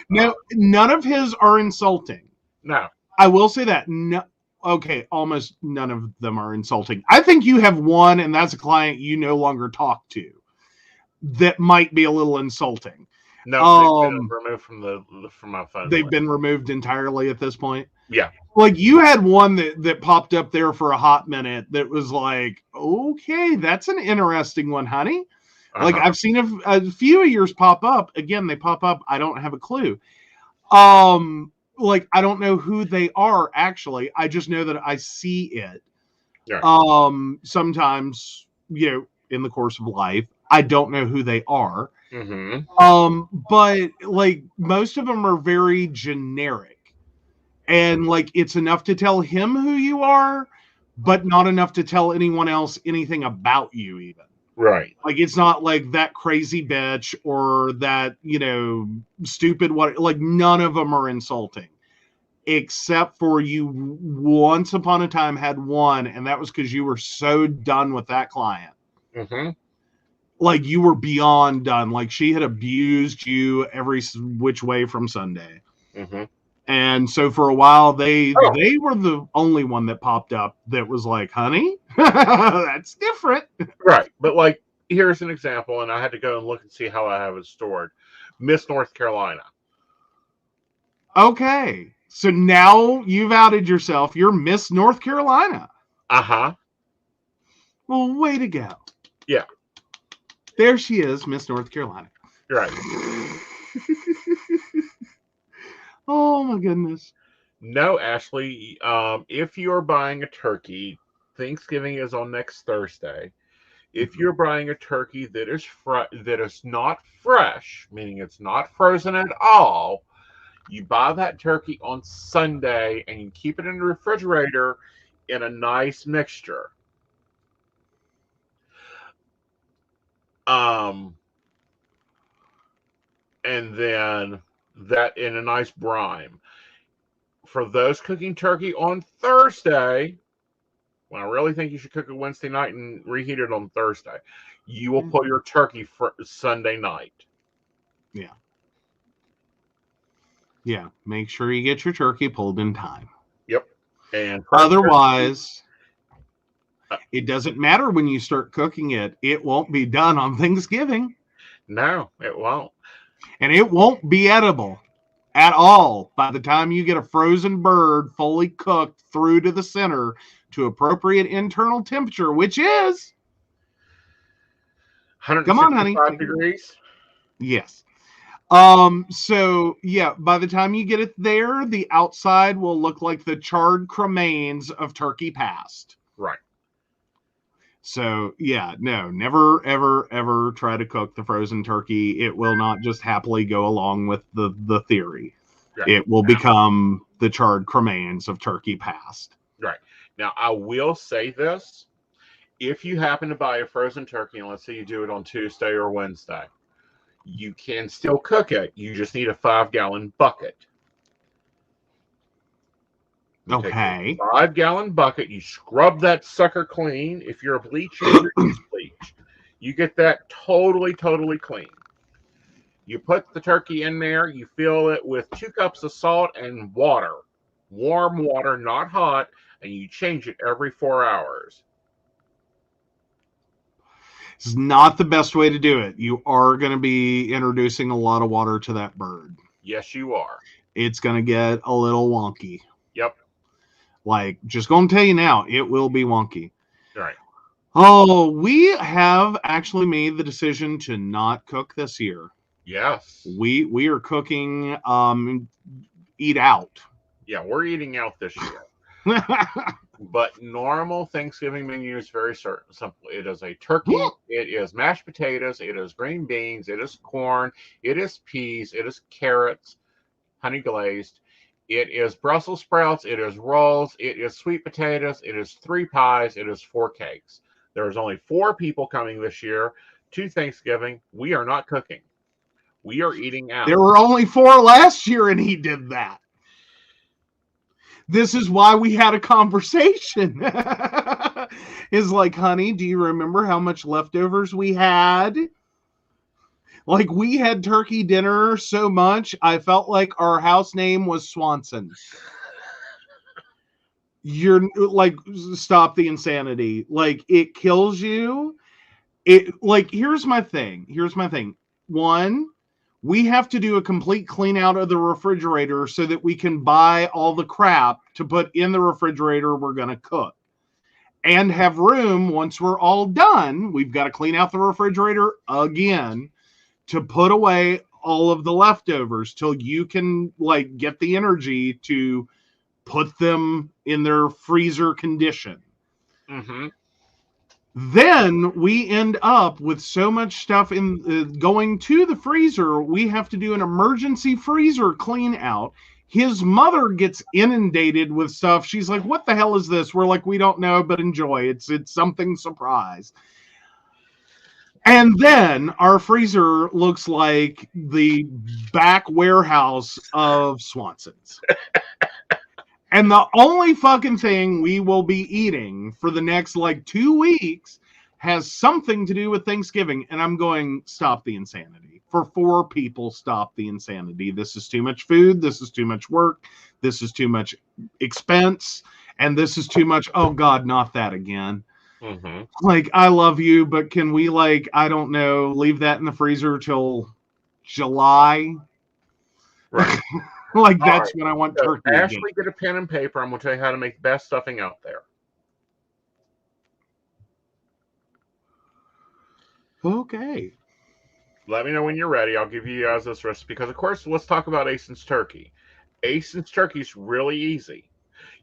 No, none of his are insulting. No. I will say that. No, okay, almost none of them are insulting. I think you have one, and that's a client you no longer talk to. That might be a little insulting. No, they've been removed from my phone. They've been removed entirely at this point. Yeah. Like you had one that popped up there for a hot minute that was like, okay, that's an interesting one, honey. Like I've seen a few of yours pop up. Again, they pop up. I don't have a clue. Like I don't know who they are actually. I just know that I see it. Yeah. Sometimes, in the course of life, I don't know who they are. But like most of them are very generic, and like it's enough to tell him who you are, but not enough to tell anyone else anything about you even. Right. Like, it's not like that crazy bitch or that, stupid what. Like, none of them are insulting. Except for you once upon a time had one, and that was because you were so done with that client. Like, you were beyond done. Like, she had abused you every which way from Sunday. And so for a while, they were the only one that popped up that was like, honey, that's different. Right. But like, here's an example, and I had to go and look and see how I have it stored. Miss North Carolina. Okay. So now you've outed yourself. You're Miss North Carolina. Uh-huh. Well, way to go. Yeah. There she is, Miss North Carolina. Right. Oh, my goodness. No, Ashley, if you're buying a turkey, Thanksgiving is on next Thursday. If you're buying a turkey that is not fresh, meaning it's not frozen at all, you buy that turkey on Sunday and you keep it in the refrigerator in a nice mixture. And then that in a nice brine. For those cooking turkey on Thursday, well, I really think you should cook it Wednesday night and reheat it on Thursday. You will pull your turkey for Sunday night. Yeah. Yeah. Make sure you get your turkey pulled in time. Yep. And otherwise, it doesn't matter when you start cooking it. It won't be done on Thanksgiving. No, it won't. And it won't be edible at all by the time you get a frozen bird fully cooked through to the center to appropriate internal temperature, which is 165 degrees. Yes. So yeah, by the time you get it there, the outside will look like the charred cremains of turkey past. Right. So yeah, no, never, ever, ever try to cook the frozen turkey. It will not just happily go along with the theory. Right. It will become the charred cremains of turkey past. Right. Now, I will say this. If you happen to buy a frozen turkey, and let's say you do it on Tuesday or Wednesday, you can still cook it. You just need a 5-gallon bucket. Okay. 5-gallon bucket. You scrub that sucker clean. If you're a bleacher, you use bleach. You get that totally, totally clean. You put the turkey in there. You fill it with 2 cups of salt and water. Warm water, not hot. And you change it every 4 hours. It's not the best way to do it. You are going to be introducing a lot of water to that bird. Yes, you are. It's going to get a little wonky. Yep. Like, just going to tell you now, it will be wonky. Right. Oh, we have actually made the decision to not cook this year. Yes. We are cooking eat out. Yeah, we're eating out this year. But normal Thanksgiving menu is very simple. It is a turkey, it is mashed potatoes, it is green beans, it is corn, it is peas, it is carrots, honey glazed, it is Brussels sprouts, it is rolls, it is sweet potatoes, it is 3 pies, it is 4 cakes. There's only 4 people coming this year to Thanksgiving. We are not cooking. We are eating out. There were only 4 last year, and he did that. This is why we had a conversation. Is like, honey, do you remember how much leftovers we had? Like, we had turkey dinner so much, I felt like our house name was Swanson. You're like, stop the insanity. Like, it kills you. It like, here's my thing. One, we have to do a complete clean out of the refrigerator so that we can buy all the crap to put in the refrigerator we're going to cook. And have room, once we're all done, we've got to clean out the refrigerator again to put away all of the leftovers till you can, like, get the energy to put them in their freezer condition. Mm-hmm. Then we end up with so much stuff in going to the freezer. We have to do an emergency freezer clean out. His mother gets inundated with stuff. She's like, what the hell is this? We're like, we don't know, but enjoy. It's something surprise. And then our freezer looks like the back warehouse of Swanson's. And the only fucking thing we will be eating for the next, 2 weeks has something to do with Thanksgiving. And I'm going, stop the insanity. For 4 people, stop the insanity. This is too much food. This is too much work. This is too much expense. And this is too much, oh God, not that again. Mm-hmm. Like, I love you, but can we, I don't know, leave that in the freezer till July? Right. Like, All that's right. when I want So, turkey again. Ashley, get a pen and paper. I'm going to tell you how to make the best stuffing out there. Okay. Let me know when you're ready. I'll give you guys this recipe. Because, of course, let's talk about Aeson's turkey. Aeson's turkey is really easy.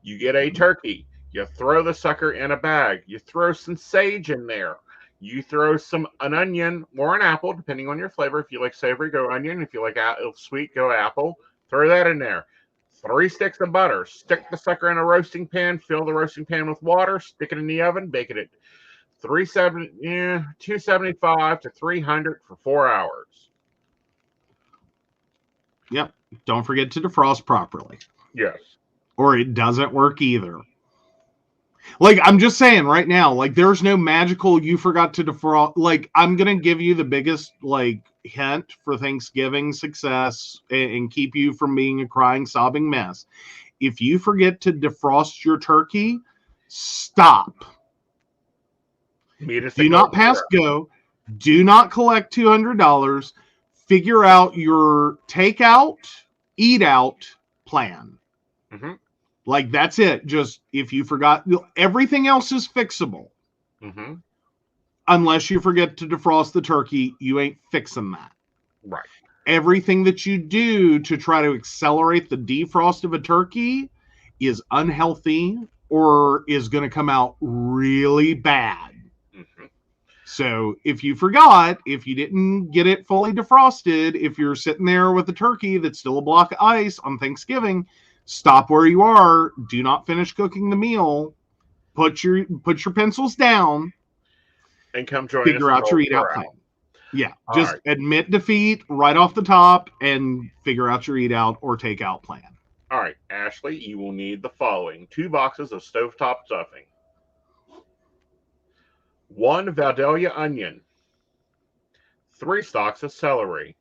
You get a turkey. You throw the sucker in a bag. You throw some sage in there. You throw an onion or an apple, depending on your flavor. If you like savory, go onion. If you like sweet, go apple. Throw that in there. 3 sticks of butter. Stick the sucker in a roasting pan. Fill the roasting pan with water. Stick it in the oven. Bake it at 275 to 300 for 4 hours. Yep. Don't forget to defrost properly. Yes. Or it doesn't work either. Like, I'm just saying right now, like, there's no magical you forgot to defrost. Like, I'm going to give you the biggest, like, hint for Thanksgiving success and keep you from being a crying, sobbing mess. If you forget to defrost your turkey, stop. Do not pass go. Do not collect $200. Figure out your takeout, eat out plan. Mm-hmm. Like, that's it. Just, if you forgot, everything else is fixable. Mm-hmm. Unless you forget to defrost the turkey, you ain't fixing that. Right. Everything that you do to try to accelerate the defrost of a turkey is unhealthy or is going to come out really bad. Mm-hmm. So if you forgot, if you didn't get it fully defrosted, if you're sitting there with a turkey that's still a block of ice on Thanksgiving, stop where you are. Do not finish cooking the meal. Put your pencils down and come join us. Figure out your eat out plan. Yeah, just admit defeat right off the top and figure out your eat out or take out plan. All right, Ashley, you will need the following: 2 boxes of stovetop stuffing, 1 Vidalia onion, 3 stalks of celery.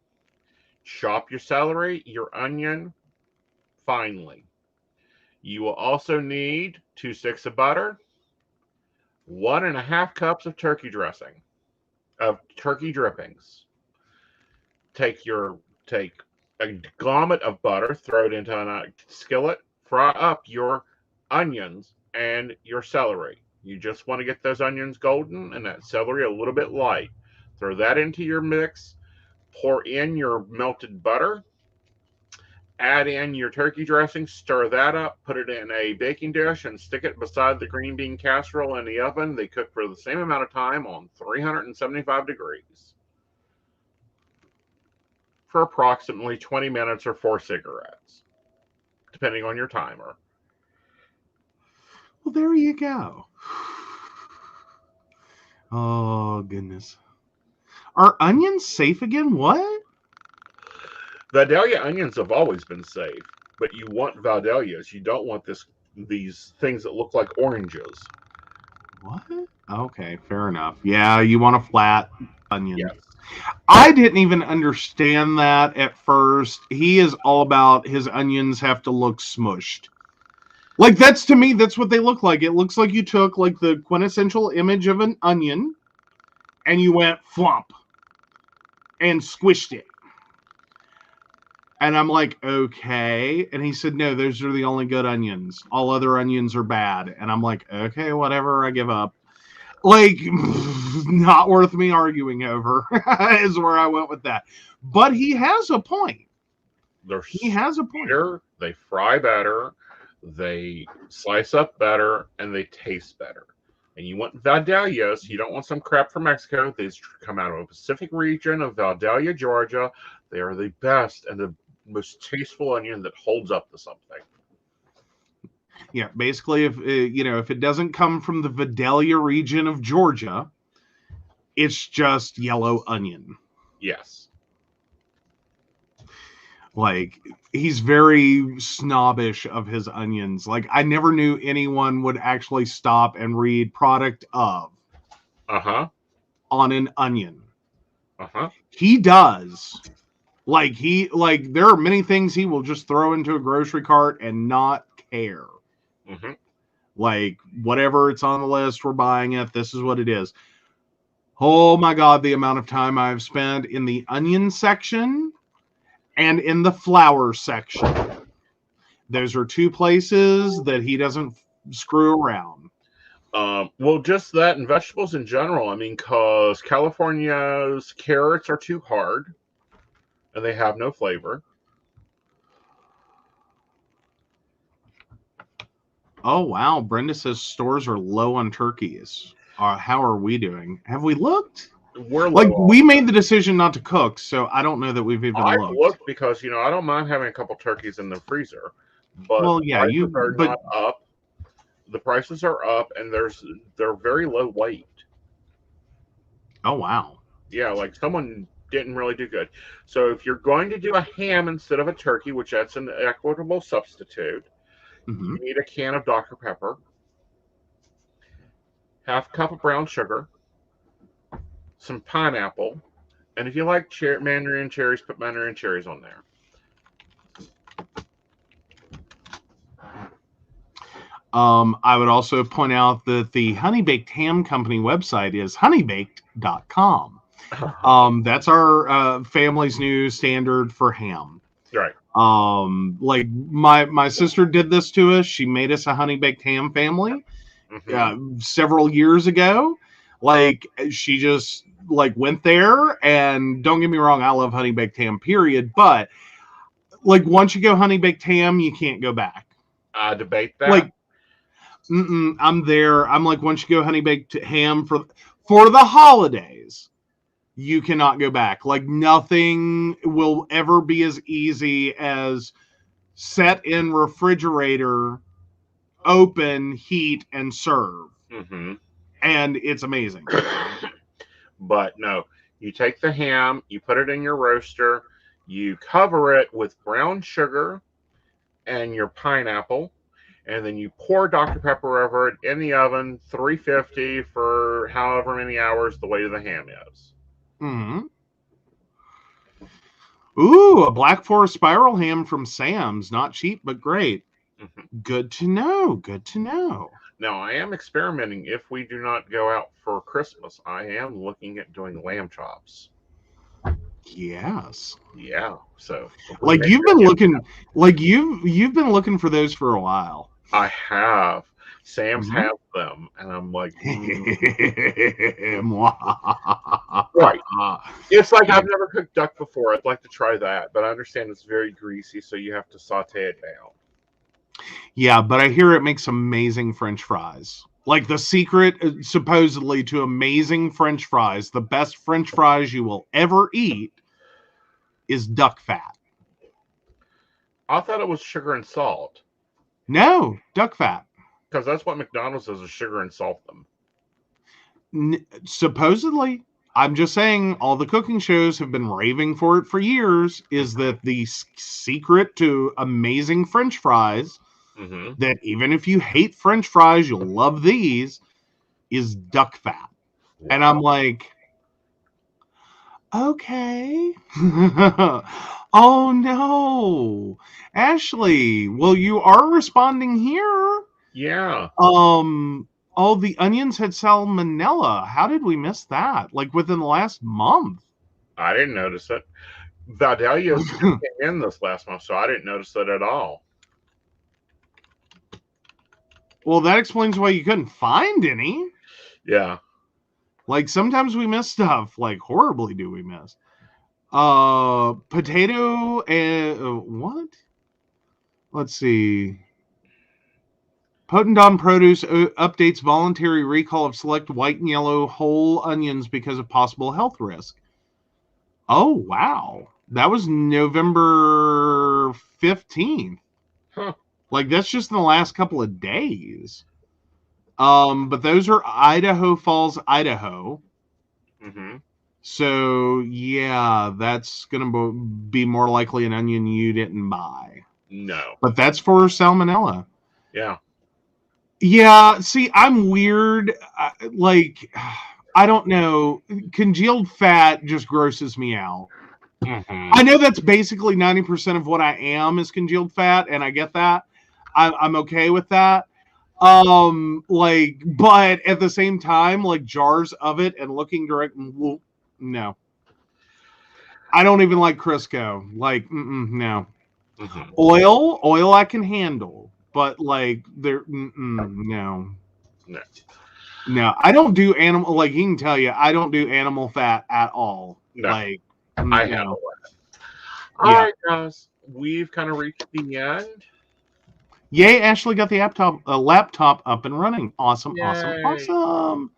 Chop your celery, your onion finely. You will also need 2 sticks of butter, 1.5 cups of turkey drippings. Take a glommet of butter, throw it into a skillet, fry up your onions and your celery. You just want to get those onions golden and that celery a little bit light. Throw that into your mix, pour in your melted butter, add in your turkey dressing, stir that up, put it in a baking dish, and stick it beside the green bean casserole in the oven. They cook for the same amount of time on 375 degrees for approximately 20 minutes or 4 cigarettes, depending on your timer. Well, there you go. Oh, goodness. Are onions safe again? What? Vidalia onions have always been safe, but you want Vidalias. You don't want these things that look like oranges. What? Okay, fair enough. Yeah, you want a flat onion. Yes. I didn't even understand that at first. He is all about his onions have to look smushed. Like, to me, that's what they look like. It looks like you took, like, the quintessential image of an onion and you went flump and squished it. And I'm like, okay. And he said, no, those are the only good onions. All other onions are bad. And I'm like, okay, whatever, I give up. Like, not worth me arguing over is where I went with that. But he has a point. He has a point. They fry better, they slice up better, and they taste better. And you want Vidalias. You don't want some crap from Mexico. These come out of a Pacific region of Vidalia, Georgia. They are the best and the most tasteful onion that holds up to something. Yeah, basically, if it doesn't come from the Vidalia region of Georgia, it's just yellow onion. Yes. Like, he's very snobbish of his onions. Like, I never knew anyone would actually stop and read product of on an onion. He does. Like, there are many things he will just throw into a grocery cart and not care. Like, whatever it's on the list, we're buying it. This is what it is. Oh my God, the amount of time I've spent in the onion section and in the flower section. Those are two places that he doesn't screw around. Well, just that and vegetables in general. I mean, because California's carrots are too hard and they have no flavor. Oh, wow. Brenda says stores are low on turkeys. How are we doing? Have we looked? We're Like, low we on. made the decision not to cook, so I don't know that we've even I've looked. looked because, you know, I don't mind having a couple turkeys in the freezer. But Well, yeah, prices are not up. The prices are up, and they're very low weight. Oh, wow. Yeah, like someone didn't really do good. So if you're going to do a ham instead of a turkey, which that's an equitable substitute, Mm-hmm. you need a can of Dr. Pepper, half a cup of brown sugar, some pineapple, and if you like mandarin cherries, put mandarin cherries on there. I would also point out that the Honey Baked Ham Company website is honeybaked.com. That's our family's new standard for ham. Right. Like my sister did this to us. She made us a honey baked ham family several years ago. Like, she just like went there, and don't get me wrong, I love honey baked ham, period. But like, once you go honey baked ham, you can't go back. I debate that. Like, I'm there. I'm like, once you go honey baked ham for the holidays, you cannot go back. Like, nothing will ever be as easy as set in refrigerator, open, heat, and serve. Mm-hmm. And it's amazing. But no, you take the ham, you put it in your roaster, you cover it with brown sugar and your pineapple, and then you pour Dr. Pepper over it in the oven, 350 for however many hours the weight of the ham is. Mm-hmm. Ooh, a Black Forest spiral ham from Sam's. Not cheap, but great. Mm-hmm. Good to know. Good to know. Now, I am experimenting. If we do not go out for Christmas, I am looking at doing lamb chops. Yes. Yeah. So, like, you've been looking, like you've been looking for those for a while. I have. Sam's has them, and I'm like, right. It's like I've never cooked duck before. I'd like to try that, but I understand it's very greasy, so you have to saute it down. Yeah, but I hear it makes amazing French fries. Like, the secret, supposedly, to amazing French fries, the best French fries you will ever eat, is duck fat. I thought it was sugar and salt. No, duck fat. Because that's what McDonald's does, is sugar and salt them. Supposedly. I'm just saying, all the cooking shows have been raving for it for years, is that the secret to amazing French fries, that even if you hate French fries, you'll love these, is duck fat. Wow. And I'm like, okay. Oh, no. Ashley, well, you are responding here. Yeah. Oh, the onions had salmonella. How did we miss that? Like, within the last month. I didn't notice it. Vidalia came in this last month, so I didn't notice it at all. Well, that explains why you couldn't find any. Yeah. Like, sometimes we miss stuff. Like, horribly do we miss. Potato and... what? Let's see. Potendon Produce updates voluntary recall of select white and yellow whole onions because of possible health risk. Oh, wow. That was November 15th. Huh. Like, that's just in the last couple of days. But those are Idaho Falls, Idaho. Mm-hmm. So, yeah, that's going to be more likely an onion you didn't buy. No. But that's for salmonella. Yeah. Yeah, see, I'm weird. Like, I don't know. Congealed fat just grosses me out. Mm-hmm. I know that's basically 90% of what I am is congealed fat, and I get that. I'm okay with that. Like, but at the same time, like, jars of it and looking direct, no. I don't even like Crisco. Like, no. Mhm. Oil I can handle, but like no. No. No, I don't do animal. Like he can tell you, I don't do animal fat at all. No. Like, I no. handle that. All Yeah. right, guys. We've kind of reached the end. Yay! Ashley got the laptop up and running. Awesome! Yay. Awesome!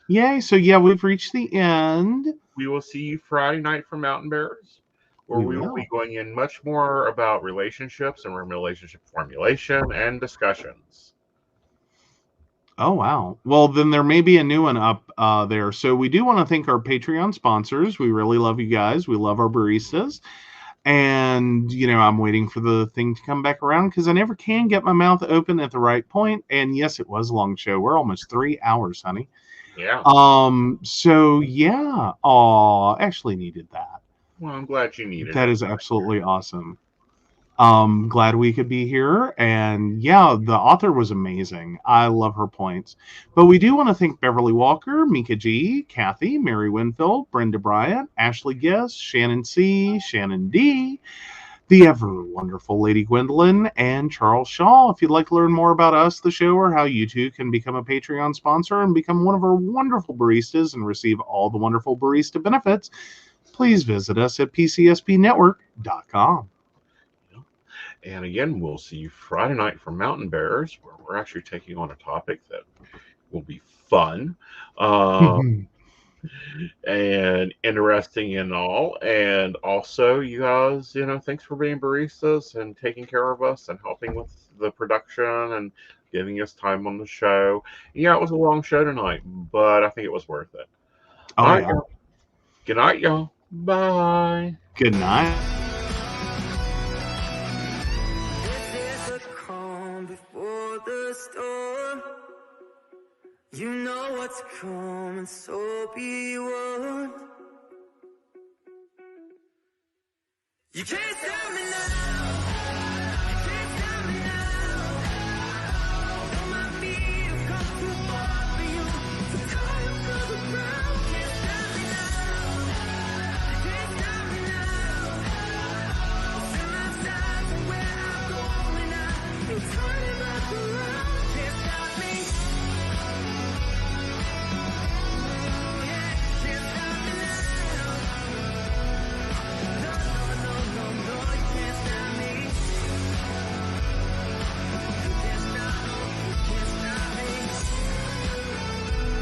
Yay! So yeah, we've reached the end. We will see you Friday night for Mountain Bears, where we will be going in much more about relationships and relationship formulation and discussions. Oh, wow. Well, then there may be a new one up there. So we do want to thank our Patreon sponsors. We really love you guys. We love our baristas. And, I'm waiting for the thing to come back around because I never can get my mouth open at the right point. And yes, it was a long show. We're almost 3 hours, honey. Yeah. So, yeah. Aw, actually needed that. Well, I'm glad you needed it. That is absolutely awesome. Glad we could be here. And yeah, the author was amazing. I love her points. But we do want to thank Beverly Walker, Mika G, Kathy, Mary Winfield, Brenda Bryant, Ashley Guest, Shannon C, Shannon D, the ever wonderful Lady Gwendolyn, and Charles Shaw. If you'd like to learn more about us, the show, or how you too can become a Patreon sponsor and become one of our wonderful baristas and receive all the wonderful barista benefits, please visit us at PCSPnetwork.com. And again, we'll see you Friday night for Mountain Bears, where we're actually taking on a topic that will be fun and interesting and all. And also, you guys, thanks for being baristas and taking care of us and helping with the production and giving us time on the show. Yeah, it was a long show tonight, but I think it was worth it. Oh, all right, yeah. Good night, y'all. Bye. Good night. Before the storm, you know what's coming, so be warned. You can't stop me now.